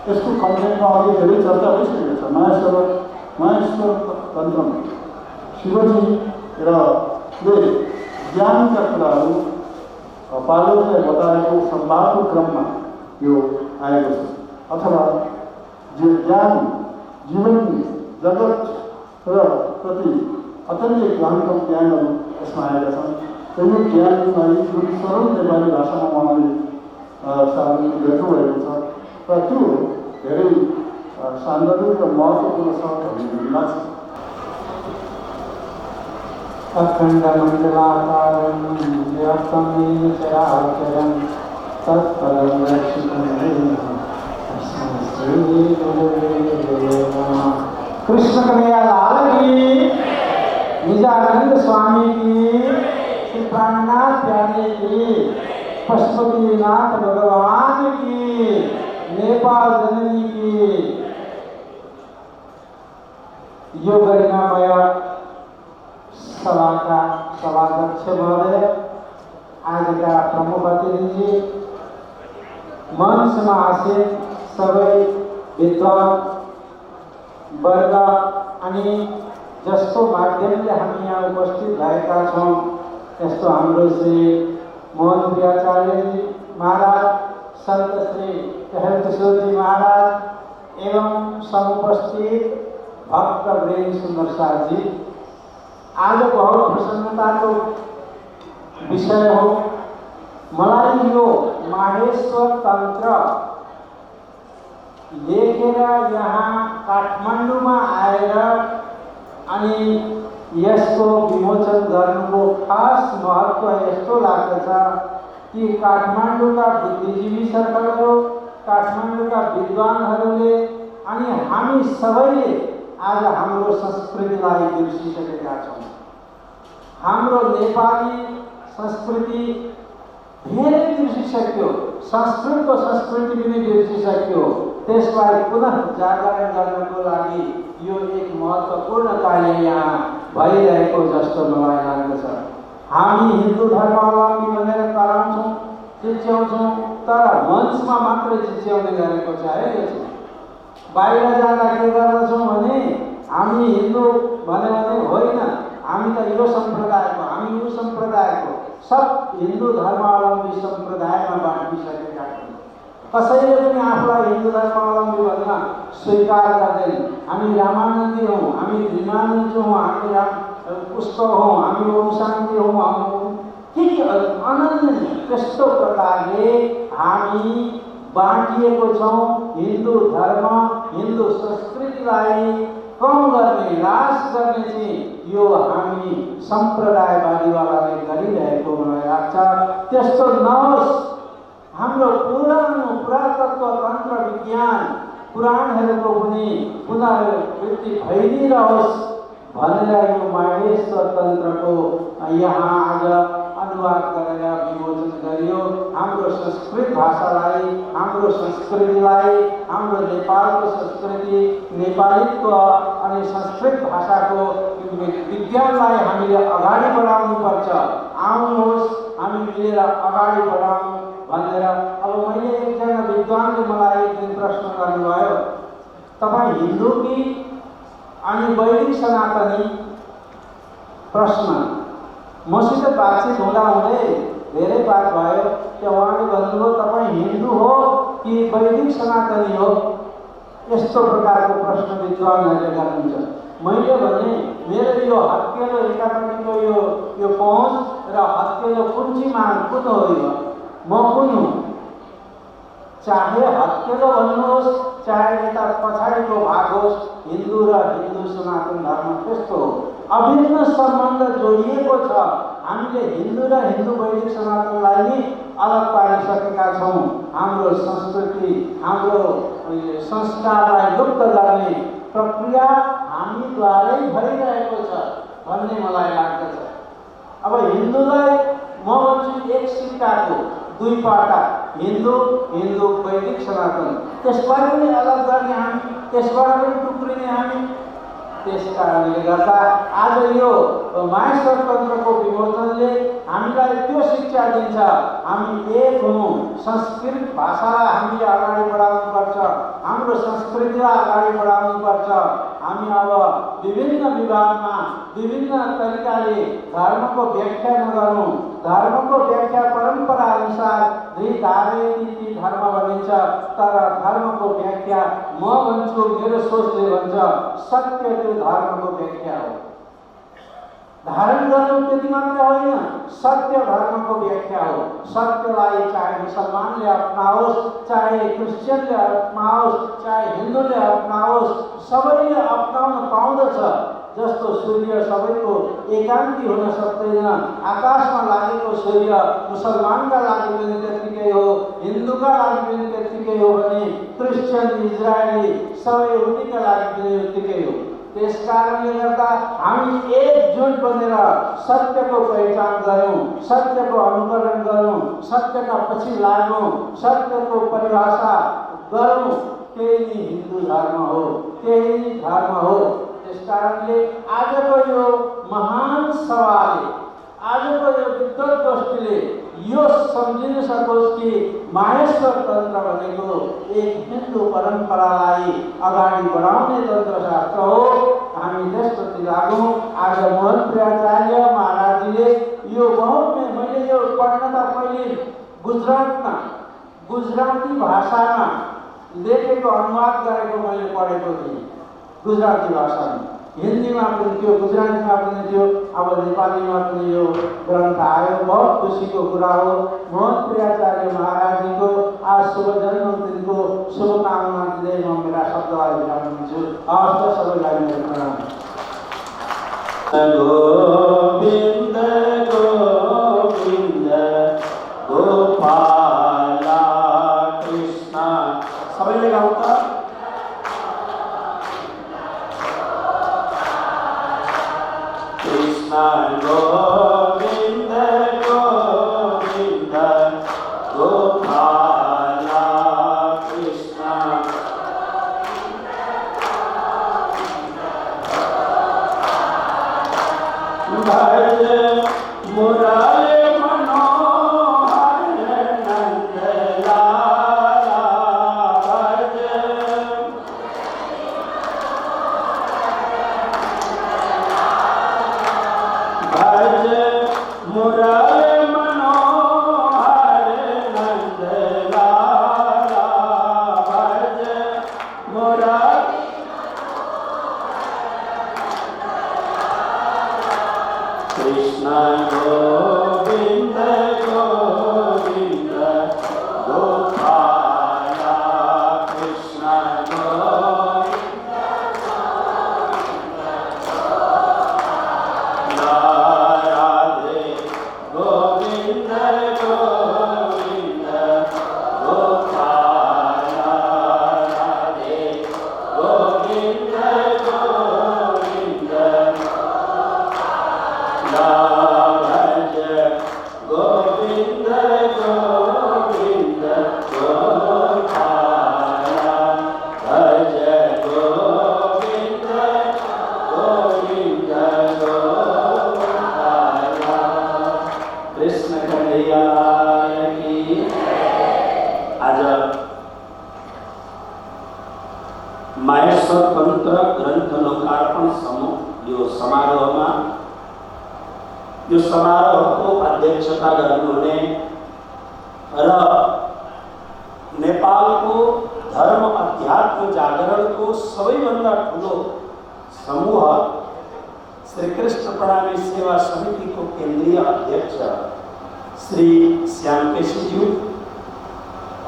N: यसको कन्टेन्टमा अघि धेरै चर्चा भइसकेको छ। माहेश्वर तन्त्रमा शिवजी र ज्ञानका कुराहरू पार्वतीलाई बताएको संवादको क्रममा यो आएको छ अथवा ज्ञान जीवन जगत र प्रति अत्यन्तै गहन ज्ञानहरू यसमा आएका छन् र यो ज्ञानलाई जुन सरल नेपाली भाषामा उहाँले सार्वजनिक गर्नुभएको छ र त्यो धेरै सान्दर्भिक र महत्त्वपूर्ण छ भन्ने लाग्छ।
O: अखण्डमण्डलाकारं व्याप्तं येन चराचरं तत्पदं दर्शितं तस्मै श्रीगुरुवे नमः। कृष्ण कन्हैया लाल की, निजानंद स्वामी की, श्री प्राणनाथ प्यारे की, पशुपतिनाथ भगवान की, नेपाल जननी की। यो गरिमामय सभाका सभाध्यक्ष महोदय, आजका प्रमुख अतिथि, मंचमा आसीन सबै विद्वान वर्ग अनि जसको माध्यमले हामी यहाँ उपस्थित भएका छौँ त्यस्तो हाम्रो श्री मोहन प्रियाचार्यजी महाराज, संत श्री टहलकिशोरजी महाराज एवं समुपस्थित भक्त वीरेन्द्र सुन्दर शाहजी। आज बहुत प्रसन्नताको विषय हो। मलाई यो माहेश्वर तन्त्र लेखेर यहाँ काठमाडौँमा आएर अनि यसको विमोचन गर्नुको खास महत्त्व यस्तो लाग्दछ कि काठमाडौँका बुद्धिजीवी सर्कलहरू, काठमाडौँका विद्वानहरूले अनि हामी सबैले आज हाम्रो संस्कृतिलाई बिर्सिसकेका छौँ। हाम्रो नेपाली संस्कृति धेरै बिर्सिसक्यो, संस्कृतको संस्कृति पनि बिर्सिसक्यो। त्यसलाई पुनः जागरण गर्नको लागि यो एक महत्त्वपूर्ण कार्य यहाँ भइरहेको जस्तो मलाई लाग्दछ। हामी हिन्दू धर्मावलम्बी भनेर कराउँछौँ, चिच्याउँछौँ, तर मञ्चमा मात्रै चिच्याउने गरेको छ है। यो चाहिँ बाहिर जाँदा के गर्दछौँ भने हामी हिन्दू भन्यो भने होइन, हामी त यो सम्प्रदायको, हामी यो सम्प्रदायको, सब हिन्दू धर्मावलम्बी सम्प्रदायमा बाँडिसकेका छौँ। कसैले पनि आफूलाई हिन्दू धर्मावलम्बी भन्न स्वीकार गर्दैन। हामी रामानन्दी हौँ, हामी भीमानन्द हौँ, हामी पुष्प हौँ, हामी ओम शान्ति हौँ, के अनन्य त्यस्तो प्रकारले हामी बाँडिएको छौँ। हिन्दू धर्म, हिन्दू संस्कृतिलाई कम गर्ने, नाश गर्ने चाहिँ यो हामी सम्प्रदायवादीवालाले गरिरहेको मलाई लाग्छ। त्यस्तो नहोस्। हाम्रो पुरातत्व तन्त्र विज्ञान पुराणहरूको पनि पुनरावृत्ति भइदिरहोस् भनेर यो माहेश्वर तन्त्रको यहाँ आज अनुवाद गरेर विमोचन गरियो। हाम्रो संस्कृत भाषालाई, हाम्रो संस्कृतिलाई, हाम्रो नेपालको संस्कृति, नेपालीत्व अनि संस्कृत भाषाको विज्ञानलाई हामीले अगाडि बढाउनुपर्छ। आउनुहोस् हामी मिलेर अगाडि बढाउँ भनेर। अब मैले एकजना विद्वानले मलाई एक दिन प्रश्न गर्नुभयो, तपाईँ हिन्दू कि अनि वैदिक सनातनी? प्रश्न मसित बातचित हुँदाहुँदै धेरै बात भयो। त्यो उहाँले भन्नुभयो तपाईँ हिन्दू हो कि वैदिक सनातनी हो? यस्तो प्रकारको प्रश्न विद्वानहरूले गर्नुहुन्छ। मैले भने मेरो यो हत्केलो एकापट्टिको यो पहुँच र हत्केलो कुञ्चीमा कुन हो यो? म कुन हुँ? चाहे हत्केलो भन्नुहोस्, चाहे यता पछाडिको भाग होस्, हिन्दू र हिन्दू सनातन धर्म त्यस्तो हो। अभिन्न सम्बन्ध जोडिएको छ। हामीले हिन्दू र हिन्दू वैदिक सनातनलाई नि अलग पारिसकेका छौँ। हाम्रो संस्कृति, हाम्रो संस्कारलाई लुप्त गर्ने प्रक्रिया हामीद्वारै भइरहेको छ भन्ने मलाई लाग्दछ। अब हिन्दूलाई म भन्छु एक सिक्काको दुई पाटा, हिन्दू हिन्दू वैदिक सनातन, त्यसलाई पनि अलग गर्ने हामी, त्यसबाट पनि टुक्रिने हामी। त्यस कारणले गर्दा आज यो माहेश्वर तन्त्रको विमोचनले हामीलाई त्यो शिक्षा दिन्छ, हामी एक हौँ। संस्कृत भाषालाई हामीले अगाडि बढाउनुपर्छ, हाम्रो संस्कृतिलाई अगाडि बढाउनुपर्छ। हामी अब विभिन्न विभागमा विभिन्न तरिकाले धर्मको व्याख्या नगरौँ। धर्मको व्याख्या परम्परा अनुसार धारेति धर्म भनिन्छ, तर धर्मको व्याख्या म भन्छु, मेरो सोचले भन्छ सत्य त्यो धर्मको व्याख्या हो। धारण गर्नु त्यति मात्र होइन, सत्य धर्मको व्याख्या हो। सत्यलाई चाहे मुसलमानले अपनाओस्, चाहे क्रिस्चियनले अपनाओस्, चाहे हिन्दूले अपनाओस्, सबैले अपनाउन पाउँदछ। जस्तो सूर्य सबैको एकान्ती हुन सक्दैन, आकाशमा लागेको सूर्य मुसलमानका लागि पनि त्यत्तिकै हो, हिन्दूका लागि पनि त्यत्तिकै हो भने क्रिस्चियन इजरायली सबै उनीका लागि पनि उत्तिकै हो। त्यस कारणले गर्दा हामी एकजुट बनेर सत्यको पहिचान गरौँ, सत्यको अनुकरण गरौँ, सत्यका पछि लागौँ, सत्यको परिभाषा गरौँ। केही नि हिन्दू धर्म हो, केही नि धर्म हो। त्यस कारणले आजको यो महान सभाले, आजको यो विद्वत गोष्ठीले यो सम्झिन सकोस् कि माहेश्वर तन्त्र भनेको एक हिन्दू परम्परालाई अगाडि बढाउने तन्त्रशास्त्र हो। हामी त्यसप्रति लागौँ। आज मोहन प्रियाचार्य महाराजजीले यो बहुत मैले यो पढ्नका पहिले गुजरातमा गुजराती भाषामा लेखेको अनुवाद गरेको मैले पढेको थिएँ। गुजराती भाषामा, हिन्दीमा पनि थियो, गुजरातीमा पनि थियो, अब नेपालीमा पनि यो ग्रन्थ आयो। बहुत खुसीको कुरा हो। मोहन प्रियाचार्य महाराजजीको आज शुभ जन्मदिनको शुभकामना दिँदै म मेरा शब्दलाई विराम दिन्छु। हवस्, सबैलाई मेरो प्रणाम।
P: गोविन्द गोविन्द गोपाला कृष्ण, सबैले गाउँ त। कृष्ण गोविन्द गोविन्द गोपाला कृष्ण, भज मुरारे मनोहर नंद लाला, भज भज मुरारे मनोहर नंद स्वतन्त्र ग्रन्थ लोकार्पण यो समारोहको अध्यक्षता गर्नुहुने र नेपालको धर्म अध्यात्म जागरणको सबैभन्दा ठुलो समूह श्री कृष्ण प्रणामी सेवा समितिको केन्द्रीय अध्यक्ष श्री श्याम केसीज्यू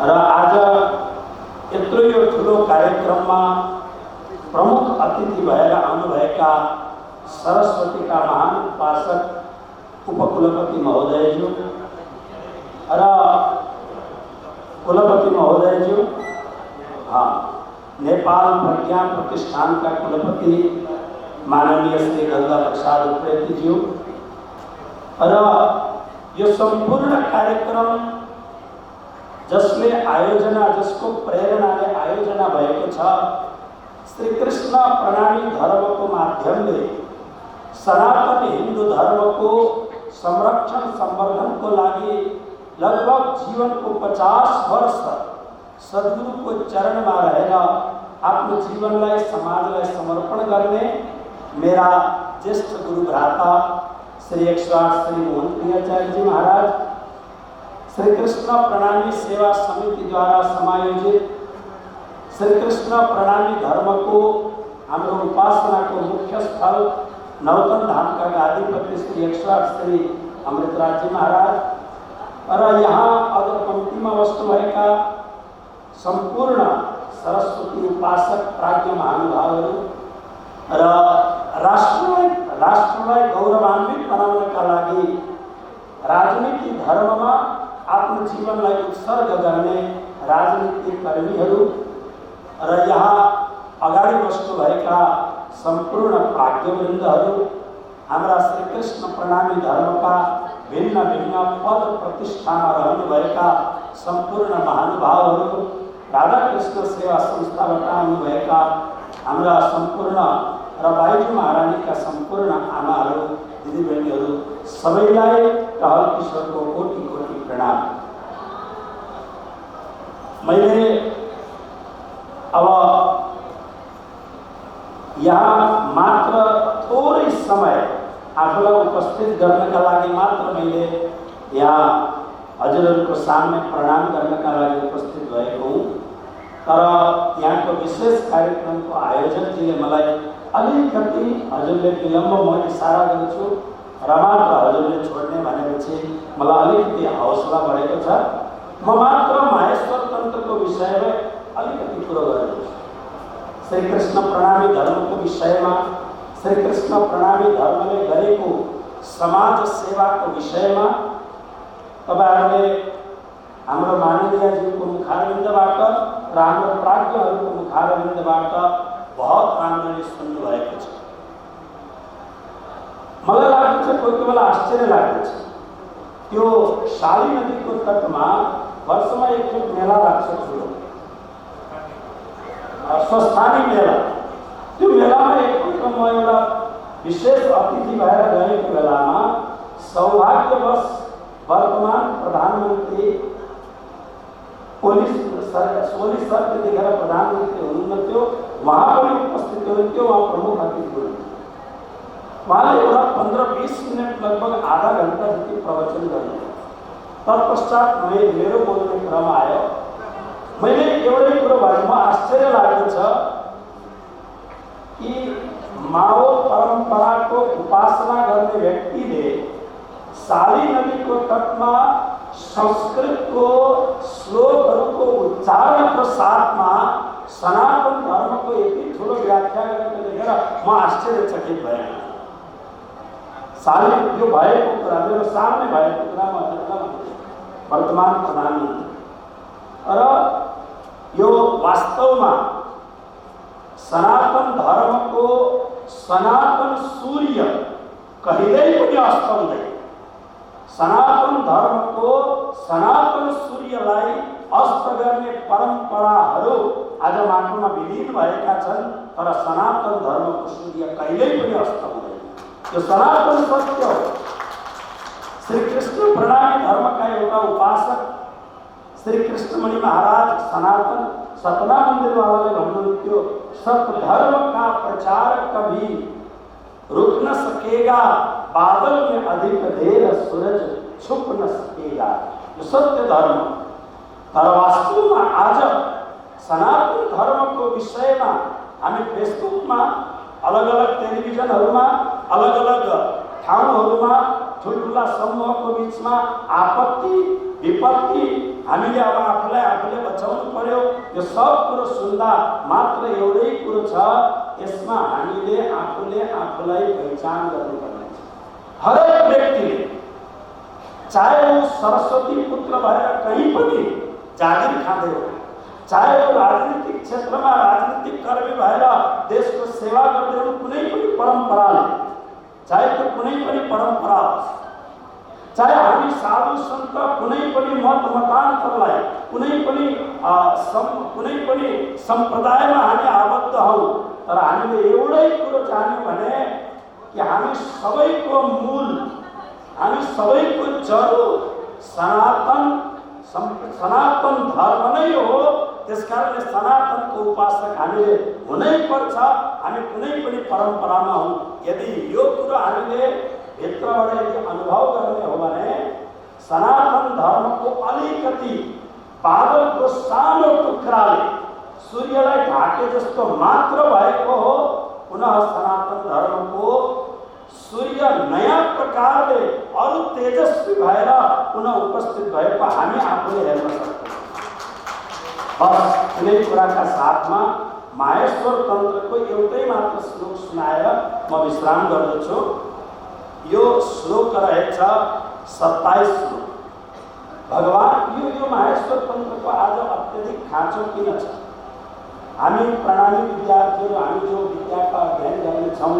P: र आज यत्रो यो ठुलो कार्यक्रममा प्रमुख अतिथि भएर आउनुभएका सरस्वतीका महान उपासक उपकुलपति महोदयज्यू र कुलपति महोदयज्यू, नेपाल प्रज्ञा प्रतिष्ठानका कुलपति माननीय श्री गंगा प्रसाद उप्रेतीज्यू र यो सम्पूर्ण कार्यक्रम जसको प्रेरणाले आयोजना भएको छ श्री कृष्ण प्रणामी धर्मको माध्यमले सनातन हिन्दू धर्मको संरक्षण संवर्धनको लागि लगभग जीवनको 50 वर्ष सद्गुरुको चरणमा रहेर आफ्नो जीवनलाई समाजलाई समर्पण गर्ने मेरा ज्येष्ठ गुरु भ्राता श्री 108 श्री मोहन प्रियाचार्य जी महाराज, श्री कृष्ण प्रणामी सेवा समिति द्वारा समायोजित श्री कृष्ण प्रणामी धर्म को हाम्रो उपासना को मुख्य स्थल नौतन धाम का गादीपति श्री 108 श्री अमृतराज जी महाराज र यहाँ अझ पंक्तिमा बस्नुभएका संपूर्ण सरस्वती उपासक प्राज्ञ महानुभावहरू र राष्ट्रलाई गौरवान्वित बनाउनका लागि राजनीति धर्ममा आफ्नो जीवनलाई उत्सर्ग गर्ने राजनीतिक कर्मीहरू र यहाँ अगाडि बस्नुभएका सम्पूर्ण प्राज्ञवृन्दहरू, हाम्रा श्री कृष्ण प्रणामी धर्मका भिन्न भिन्न पद प्रतिष्ठामा रहनुभएका सम्पूर्ण महानुभावहरू, राधाकृष्ण सेवा संस्थाबाट आउनुभएका हाम्रा सम्पूर्ण र बाइजू महारानीका सम्पूर्ण आमाहरू, दिदीबहिनीहरू सबैलाई टहल किशोरको कोटि कोटि प्रणाम। मैले अब यहाँ मात्र थोरै समय आफूलाई उपस्थित गर्नका लागि मात्र मैले यहाँ हजुरहरूको सामने प्रणाम गर्नका लागि उपस्थित भएको हुँ। तर यहाँको विशेष कार्यक्रमको आयोजकजीले मलाई अलिकति हजुरले विलम्ब म इसारा गर्छु र मात्र हजुरले छोड्ने भनेपछि मलाई अलिकति हौसला बढेको छ। म मात्र माहेश्वर तन्त्रको विषयमा अलिकति कुरो गरेको छु। श्री कृष्ण प्रणामी धर्मको विषयमा, श्री कृष्ण प्रणामी धर्मले गरेको समाज सेवाको विषयमा तपाईहरुले हाम्रो माननीयज्यूको मुखारविन्दबाट र हाम्रो प्राज्ञहरूको मुखारविन्दबाट बहुत राम्ररी सुन्नु भएको छ। मलाई लाग्छ कोही बेला आश्चर्य लाग्छ, त्यो शाली नदीको तटमा वर्षमा एकचोटि मेला लाग्छ ठुलो स्वस्थानी मेला। त्यो मेलामा एकपल्ट म एउटा विशेष अतिथि भएर गएको बेलामा सौभाग्यवश वर्तमान प्रधानमन्त्री ओली सर त्यतिखेर प्रधानमन्त्री हुनुहुन्थ्यो, उहाँ पनि उपस्थित हुनुहुन्थ्यो, उहाँ प्रमुख अतिथि हुनुहुन्थ्यो। उहाँले एउटा 15-20 मिनट लगभग आधा घन्टा जति प्रवचन गर्नुभयो। तत्पश्चात मेरो बोल्ने क्रम आयो। मैले एउटै कुरो भने म आश्चर्य लागेको छ कि माओ परम्पराको उपासना गर्ने व्यक्तिले शाली नदीको तटमा संस्कृतको श्लोकहरूको उच्चारणको साथमा सनातन धर्मको यति ठुलो व्याख्या गरेको देखेर म आश्चर्यचकित भएँ। शाली यो भएको कुरा, मेरो सामने भएको कुरा म हजुरलाई वर्तमान प्रधानमन्त्री र यो वास्तवमा सनातन धर्मको सनातन सूर्य कहिल्यै पनि अस्त हुँदैन। सनातन धर्मको सनातन सूर्यलाई अस्त गर्ने परम्पराहरू आज माटोमा विलीन भएका छन्, तर सनातन धर्मको सूर्य कहिल्यै पनि अस्त हुँदैन। यो सनातन सत्य हो। श्री कृष्ण प्रणामी धर्मका एउटा उपासक श्री कृष्णमणि महाराज सनातन सतना मंदिर वाले भन्नुहुन्थ्यो सतधर्म का प्रचार कभी रुक न सकेगा, बादल में अधिक देर सूरज छुप न सकेगा। यो सत्य धर्म। तर वास्तवमा आज सनातन धर्मको विषयमा हामी फेसबुकमा अलग अलग टेलिभिजनहरूमा अलग अलग ठाउँहरूमा ठुल्ठुला समूहको बीचमा आपत्ति विपत्ति हामीले अब आफूले बचाउनु पर्यो। यो सब कुरो सुन्दा मात्र एउटै कुरो छ, यसमा हामीले आफूलाई पहिचान गर्नुपर्ने छ। हरेक व्यक्तिले चाहे वो सरस्वती पुत्र भएर कहीँ पनि जागिर खाँदै हो, चाहे वो राजनीतिक क्षेत्रमा राजनीतिक कर्मी भएर देशको सेवा गर्दै हो, कुनै पनि परम्पराले, चाहे त्यो कुनै पनि परम्परा होस्, चाहे हामी साधु सन्त कुनै पनि मतान्तरलाई कुनै पनि सम्प्रदायमा हामी आबद्ध हौ, तर हामीले एउटै कुरो जान्यौँ भने कि हामी सबैको मूल, हामी सबैको जड सनातन धर्म नै हो। त्यसकारणले सनातनको उपासक हामीले हुनै पर्छ। हामी कुनै पनि परम्परामा हौँ, यदि यो कुरो हामीले भित्रबाट यदि अनुभव गर्ने हो भने सनातन धर्मको अलिकति बादलको सानो टुक्राले सूर्यलाई ढाके जस्तो मात्र भएको हो। पुनः सनातन धर्मको सूर्य नयाँ प्रकारले अरू तेजस्वी भएर पुनः उपस्थित भएको हामी आफूले हेर्न सक्छौँ। बस कुनै कुराका साथमा माहेश्वर तन्त्रको एउटै मात्र श्लोक सुनाएर म विश्राम गर्दछु। यो श्लोक रहेछ 27 श्लोक। भगवान यो माहेश्वर तन्त्रको आज अत्यधिक खाँचो किन छ? हामी प्रणामी विद्यार्थीहरू, हामी जो विद्याका अध्ययन गर्नेछौँ,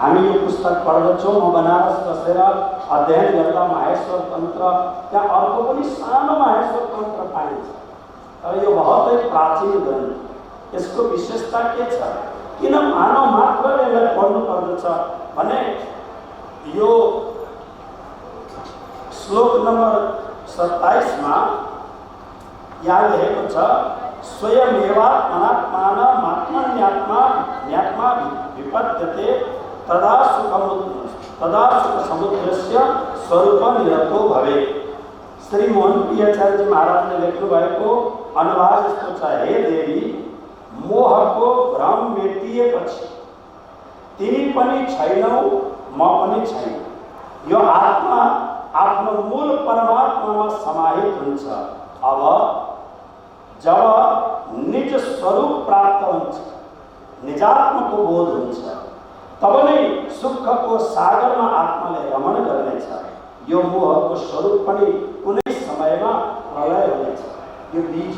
P: हामी यो पुस्तक पढ्दछौँ। म बनारस बसेर अध्ययन गर्दा माहेश्वर तन्त्र, त्यहाँ अर्को पनि सानो माहेश्वर तन्त्र पाइन्छ, तर यो बहुतै प्राचीन ग्रन्थ। यसको विशेषता के छ? किन मानव मात्रले यसलाई पढ्नु पर्दछ भने यो श्लोक नम्बर 27 मा यहाँ लेखेको छ, स्वयमेवात्मनात्मानमात्मन्यात्मा विपद्यते तदा सुख समुद्रस्य स्वरूप निरतो भवे। श्री मोहन प्रियाचार्य महाराजले लेख्नु भएको अनुवाद यस्तो छ, हे देवी, मोहको भ्रम मेटिएपछि तिमी पनि छैनौ, म पनि छैन। यो आत्मा आफ्नो मूल परमात्मामा समाहित हुन्छ। अब जब निज स्वरूप प्राप्त हुन्छ, निजात्मको बोध हुन्छ, तब नै सुखको सागरमा आत्माले रमण गर्नेछ। यो मोहको स्वरूप पनि कुनै समयमा प्रलय हुनेछ। यो बीज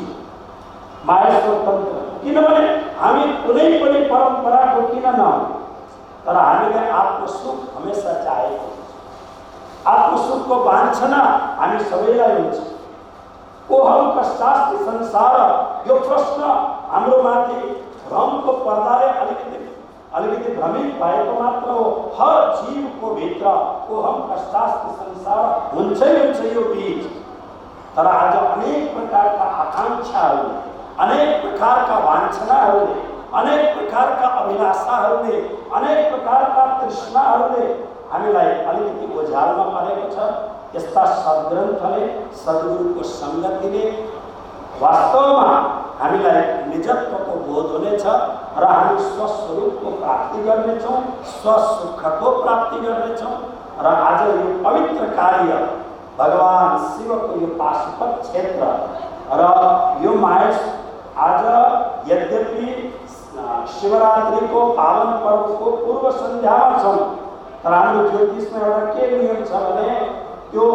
P: माहेश्वर तन्त्र। किनभने हामी कुनै पनि परम्पराको किन नहौँ, तर हामीले आत्मसुख हमेसा चाहेको, आत्मसुखको वाञ्छना हामी सबैलाई हुन्छ। कोहम कष्टास्ति संसार, यो प्रश्न हाम्रो माथि भ्रमको पर्दाले अलिकति भ्रमित भएको मात्र हो। हर जीवको भित्र कोहम कष्टास्ति संसार हुन्छै हुन्छ यो बीज। तर आज अनेक प्रकारका आकांक्षाहरूले, अनेक प्रकारका वाञ्छनाहरूले, अनेक प्रकारका अभिलाषाहरूले, अनेक प्रकारका तृष्णाहरूले हामीलाई अलिकति ओझालमा परेको छ। यस्ता सद्ग्रन्थले, सद्गुरुको सङ्गतिले वास्तवमा हामीलाई निजत्वको बोध हुनेछ र हामी स्वस्वरूपको प्राप्ति गर्नेछौँ, स्वसुखको प्राप्ति गर्नेछौँ। र आज यो पवित्र कार्य भगवान शिवको यो पाशुपत क्षेत्र र यो आज यद्यपि शिवरात्रिको पावन पर्वको पूर्व सन्ध्यामा छौँ, तर हाम्रो ज्योतिषमा एउटा के नियम छ भने त्यो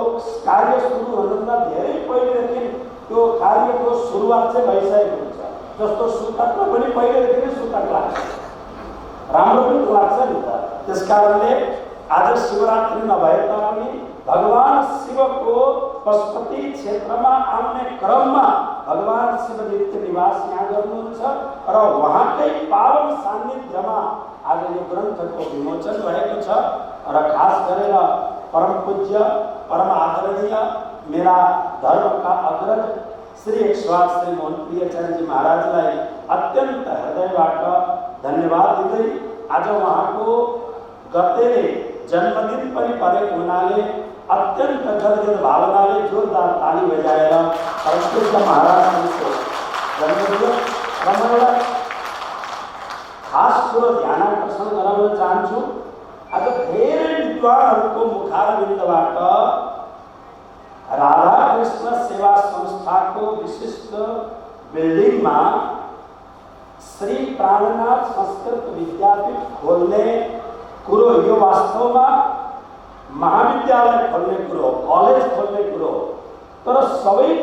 P: कार्य सुरु हुनुभन्दा धेरै पहिलेदेखि त्यो कार्यको सुरुवात चाहिँ भइसकेको हुन्छ। जस्तो सुतकमा पनि पहिलेदेखि नै सुतक लाग्छ, राम्रो पनि लाग्छ नि त। त्यसकारणले आज शिवरात्रि नभए तापनि भगवान शिवको पशुपति क्षेत्रमा आउने क्रममा भगवान शिव नित्य निवास यहाँ गर्नुहुन्छ र उहाँकै पावन सान्निध्यमा आज यो ग्रन्थको विमोचन भएको छ। र खास गरेर परम पूज्य, परम आदरणीय, मेरा धर्मका अग्रज श्री 108 श्री मोहन प्रियचार्यजी महाराजलाई अत्यन्त हृदयबाट धन्यवाद दिँदै आज उहाँको गतेले जन्मदिन पनि परेको हुनाले अत्यन्त गदगद भावनाले जोरदार ताली बजाएर परमपूज्य महाराजको जन्मदिन रमाइलो खास कुरो ध्यान आकर्षण गराउन चाहन्छु। आज धेरै विद्वानहरूको मुखारविन्दबाट राधा कृष्ण सेवा संस्थाको विशिष्ट बिल्डिङमा श्री प्राणनाथ संस्कृत विद्यापीठ खोल्ने कुरो यो वास्तवमा महाविद्यालय खोल्ने कुरो, कलेज खोल्ने कुरो, तर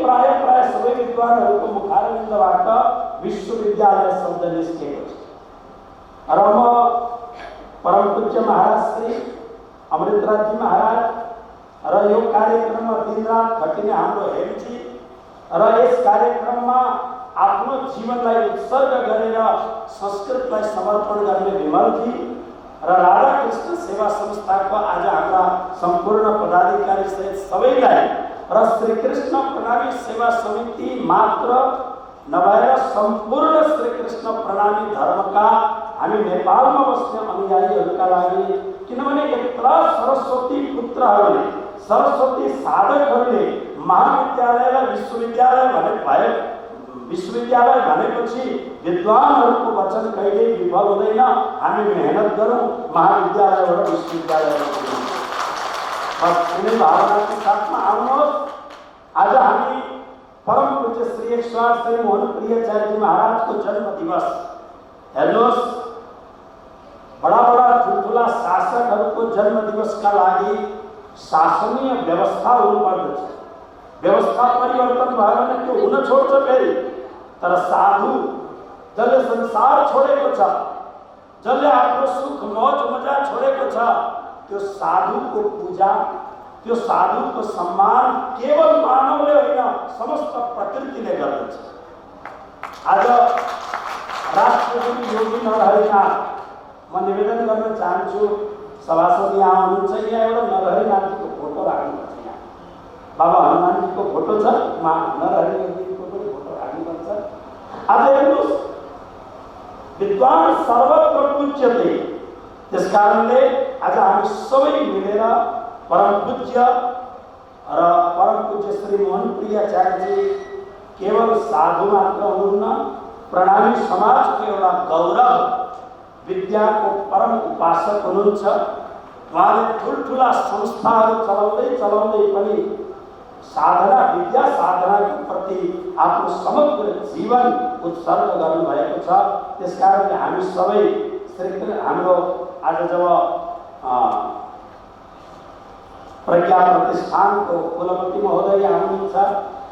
P: प्राय सबै विद्वानहरूको मुखारविन्दबाट विश्वविद्यालय शब्द निस्केको छ। र म परमपूज्य महाराज श्री अमृतराजजी महाराज र यो कार्यक्रममा दिनरात खटिने हाम्रो हेमजी र यस कार्यक्रममा आफ्नो जीवनलाई उत्सर्ग गरेर संस्कृतलाई समर्पण गर्ने विमलजी र राधाकृष्ण सेवा संस्थाको आज हाम्रा सम्पूर्ण पदाधिकारी सहित सबैलाई र श्रीकृष्ण प्रणामी सेवा समिति मात्र नभएर सम्पूर्ण श्रीकृष्ण प्रणामी धर्मका हामी नेपालमा बस्ने अनुयायीहरूका लागि, किनभने यत्र सरस्वती पुत्रहरूले, सरस्वती साधकहरूले महाविद्यालयलाई विश्वविद्यालय भनेपछि विद्वानहरूको वचन कहिल्यै विफल हुँदैन। हामी मेहनत गरौँ महाविद्यालयबाट विश्वविद्यालय कुनै भावनाको साथमा आउनुहोस्। आज हामी परम पूज्य श्री 108 श्री मोहन प्रियचार्यजी महाराजको जन्म दिवस हेर्नुहोस्, बडा ठुल्ठुला शासकहरूको जन्म दिवसका लागि शासनीय व्यवस्था हुनुपर्दछ। व्यवस्था परिवर्तन भयो भने त्यो हुन छोड्छ फेरि। तर साधु जसले संसार छोडेको छ, जसले आफ्नो सुख मौज मजा छोडेको छ, त्यो साधुको पूजा, त्यो साधुको सम्मान केवल मानवले होइन समस्त प्रकृतिले गर्दछ। आज राष्ट्रपति योगी नरहरिनाथ, म निवेदन गर्न चाहन्छु, सभासद यहाँ हुनुहुन्छ, यहाँ एउटा नरहरिनाथको फोटो राख्नुपर्छ। यहाँ बाबा हनुमानजीको फोटो छ, नरहरिनाथजीको पनि फोटो राख्नुपर्छ। आज हेर्नुहोस्, विद्वान सर्वत्र पूज्यते। त्यस कारणले आज हामी सबै मिलेर परम पूज्य श्री मोहन प्रियचार्यजी केवल साधु मात्र हुनुहुन्न, प्रणामी समाजको एउटा गौरव, विद्याको परम उपासक हुनुहुन्छ। उहाँले ठुल्ठुला संस्थाहरू चलाउँदै पनि साधना, विद्या साधनाको प्रति आफ्नो समग्र जीवन उत्सर्ग गर्नुभएको छ। त्यसकारणले हामी सबै हाम्रो आज जब प्रज्ञा प्रतिष्ठानको कुलपति महोदय हुनुहुन्छ,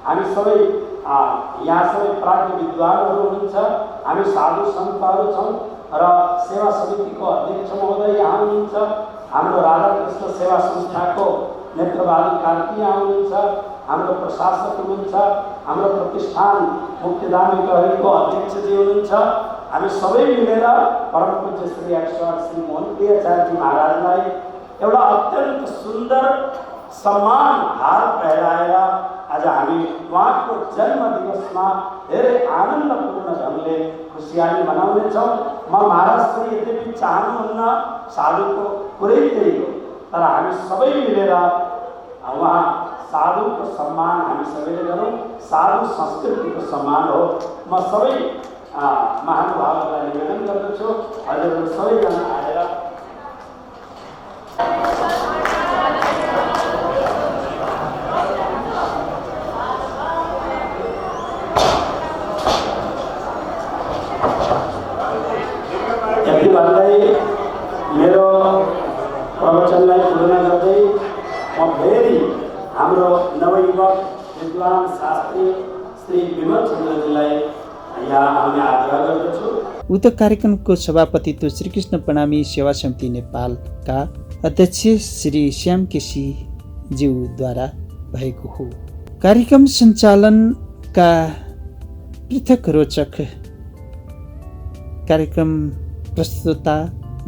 P: हामी सबै यहाँ सबै प्राज्ञ विद्वानहरू हुनुहुन्छ, हामी साधु सन्तहरू छौँ र सेवा समितिको अध्यक्ष महोदय यहाँ हुनुहुन्छ, हाम्रो राधाकृष्ण सेवा संस्थाको नेत्रबहादुर कार्की यहाँ हुनुहुन्छ, हाम्रो प्रशासक हुनुहुन्छ, हाम्रो प्रतिष्ठान मुक्तिदान विग्रहको अध्यक्षजी हुनुहुन्छ। हामी सबै मिलेर परम पूज्य श्री 108 श्री मोहन प्रियचार्यजी महाराजलाई एउटा अत्यन्त सुन्दर सम्मान हार पहिराएर आज हामी उहाँको जन्म दिवसमा धेरै आनन्दपूर्ण ढङ्गले खुसियाली मनाउनेछौँ। म महाराज श्री यद्यपि चाहनुहुन्न, साधुको कुरै त्यही हो, तर हामी सबै मिलेर उहाँ साधुको सम्मान हामी सबैले गरौँ। साधु संस्कृतिको सम्मान हो। म सबै महानुभावहरूलाई निवेदन गर्दछु, हजुरहरू सबैजना आएर यति भन्दै मेरो प्रवचनलाई पूर्ण गर्दै म फेरि हाम्रो नवयुवक विद्वान शास्त्री श्री विमल चन्द्रजीलाई यहाँ आउने आग्रह गर्दछु।
D: उक्त कार्यक्रमको सभापतित्व श्रीकृष्ण प्रणामी सेवा समिति नेपालका अध्यक्ष श्री श्याम केसी ज्यूद्वारा भएको हो। कार्यक्रम सञ्चालनका पृथक रोचक कार्यक्रम प्रस्तुता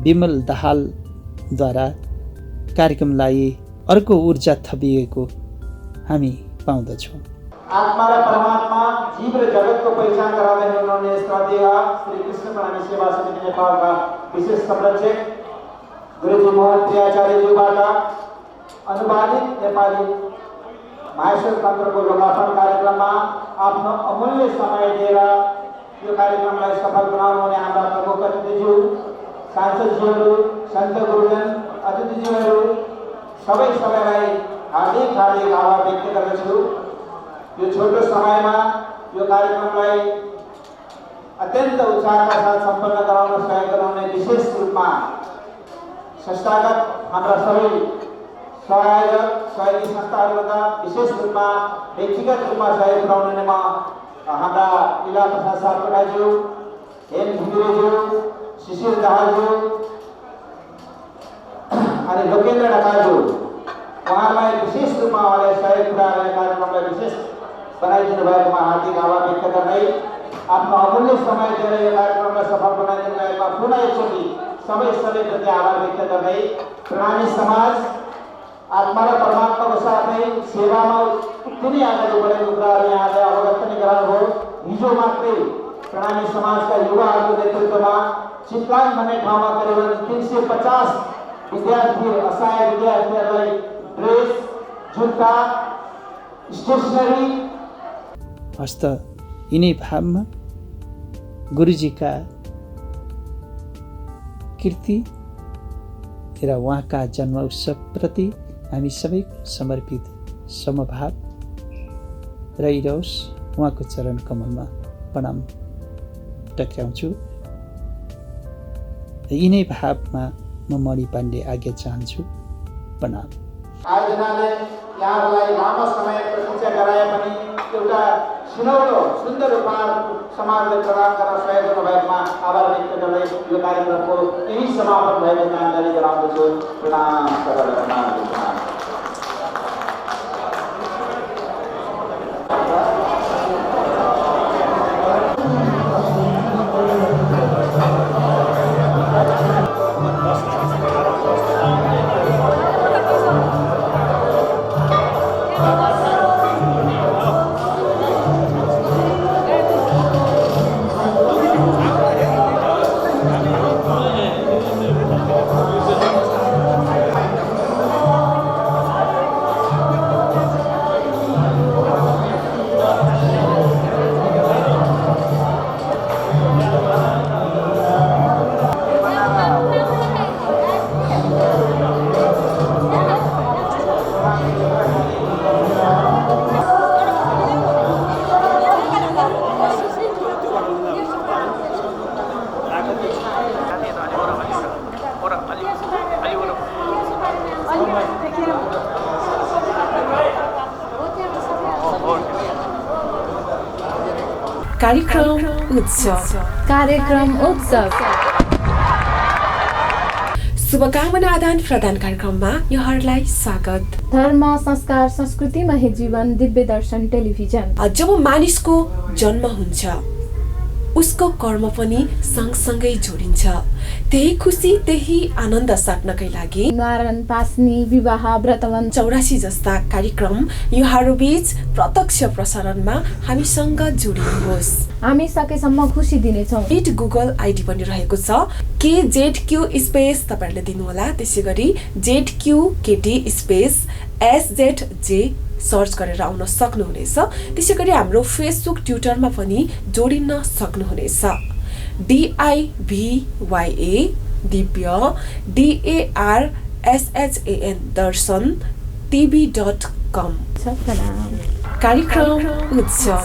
D: विमल दाहालद्वारा कार्यक्रमलाई अर्को ऊर्जा थपिएको हामी पाउँदछौँ।
F: आत्मा र परमात्मा जीव र जगतको पहिचान गराउँदै हुनुहुने श्रद्धेय श्री कृष्ण प्रणामी सेवा समिति नेपालका विशेष संरक्षक गुरुजी मोहन प्रियाचार्यज्यूबाट अनुवादित नेपाली माहेश्वर तन्त्रको लोकार्पण कार्यक्रममा आफ्नो अमूल्य समय दिएर यो कार्यक्रमलाई सफल बनाउनु हुने हाम्रा प्रमुख अतिथिज्यू, सांसदज्यूहरू, सन्त गुरुजन, अतिथिज्यूहरू सबैलाई हार्दिक आभार व्यक्त गर्दछु। यो छोटो समयमा यो कार्यक्रमलाई अत्यन्त उत्साहका साथ सम्पन्न गराउन सहयोग गराउने विशेष रूपमा संस्थागत हाम्रा सबै सहयोगी संस्थाहरूका विशेष रूपमा व्यक्तिगत रूपमा सहयोग पुर्याउनु म हाम्रा जिल्ला प्रसाद सापकोटाज्यू, हेम घिमिरेज्यू, शिशिर दाहालज्यू अनि लोकेन्द्र ढकालज्यू उहाँलाई विशेष रूपमा उहाँले सहयोग पुर्याएर कार्यक्रमलाई विशेष बनाइदिनु भएकोमा हार्दिक आभार व्यक्त गर्दै आफ्नो अमूल्य समय दिएर यो कार्यक्रमलाई सफल बनाइदिनु भएकोमा पुनः एकचोटि सबैप्रति आभार व्यक्त गर्दै प्रणामी समाज आत्मा र परमात्माको साथै सेवामा उत्तिनै अगाडि बढेको कुराहरू यहाँले अवगत पनि गराउनुभयो। हिजो मात्रै प्रणामी समाजका युवाहरूको नेतृत्वमा चितलाङ भन्ने ठाउँमा करिब 350 विद्यार्थी असहाय विद्यार्थीहरूलाई ड्रेस, जुत्ता, स्टेसनरी
D: हस्त यिनै भावमा गुरुजीका कृति र उहाँका जन्म उत्सवप्रति हामी सबै समर्पित समभाव रहिरहोस्। उहाँको चरण कमलमा प्रणाम टक्राउँछु। यिनै भावमा म मणि पाण्डे आज्ञा चाहन्छु। प्रणाम।
F: आयोजनाले यहाँहरूलाई लामो समय प्रतीक्षा गराए पनि एउटा सुनौलो सुन्दर उपहार समाजले प्रदान गर्न सहयोग गर्नुभएकोमा आभार व्यक्त गर्दै यो कार्यक्रमको यही समापन भएको जानकारी गराउँदछु। प्रणाम।
B: कार्यक्रम उत्सव
A: शुभकामना आदान प्रदान कार्यक्रममा यहाँहरूलाई स्वागत।
B: धर्म, संस्कार, संस्कृतिमा हे जीवन दिव्य दर्शन टेलिभिजन।
A: जब मानिसको जन्म हुन्छ उसको कर्म पनि सँगसँगै जोडिन्छ। त्यही खुसी त्यही आनन्द साट्नकै लागि
B: न्वारन, पास्नी, विवाह, व्रतवन,
A: 84 जस्ता कार्यक्रम यहाँहरू बीच प्रत्यक्ष प्रसारणमा हामीसँग जोडिनुहोस्।
B: हामी सकेसम्म खुसी दिनेछौँ।
A: इट गुगल आइडी पनि रहेको छ KZQ स्पेस तपाईहरुले दिनुहोला। त्यसैगरी ZQKT स्पेस SZJ सर्च गरेर आउन सक्नुहुनेछ। त्यसैगरी हाम्रो फेसबुक, ट्विटरमा पनि जोडिन सक्नुहुनेछ। DIVYA दिव्य DARSHAN दर्शन TV.com। कार्यक्रम उत्सव।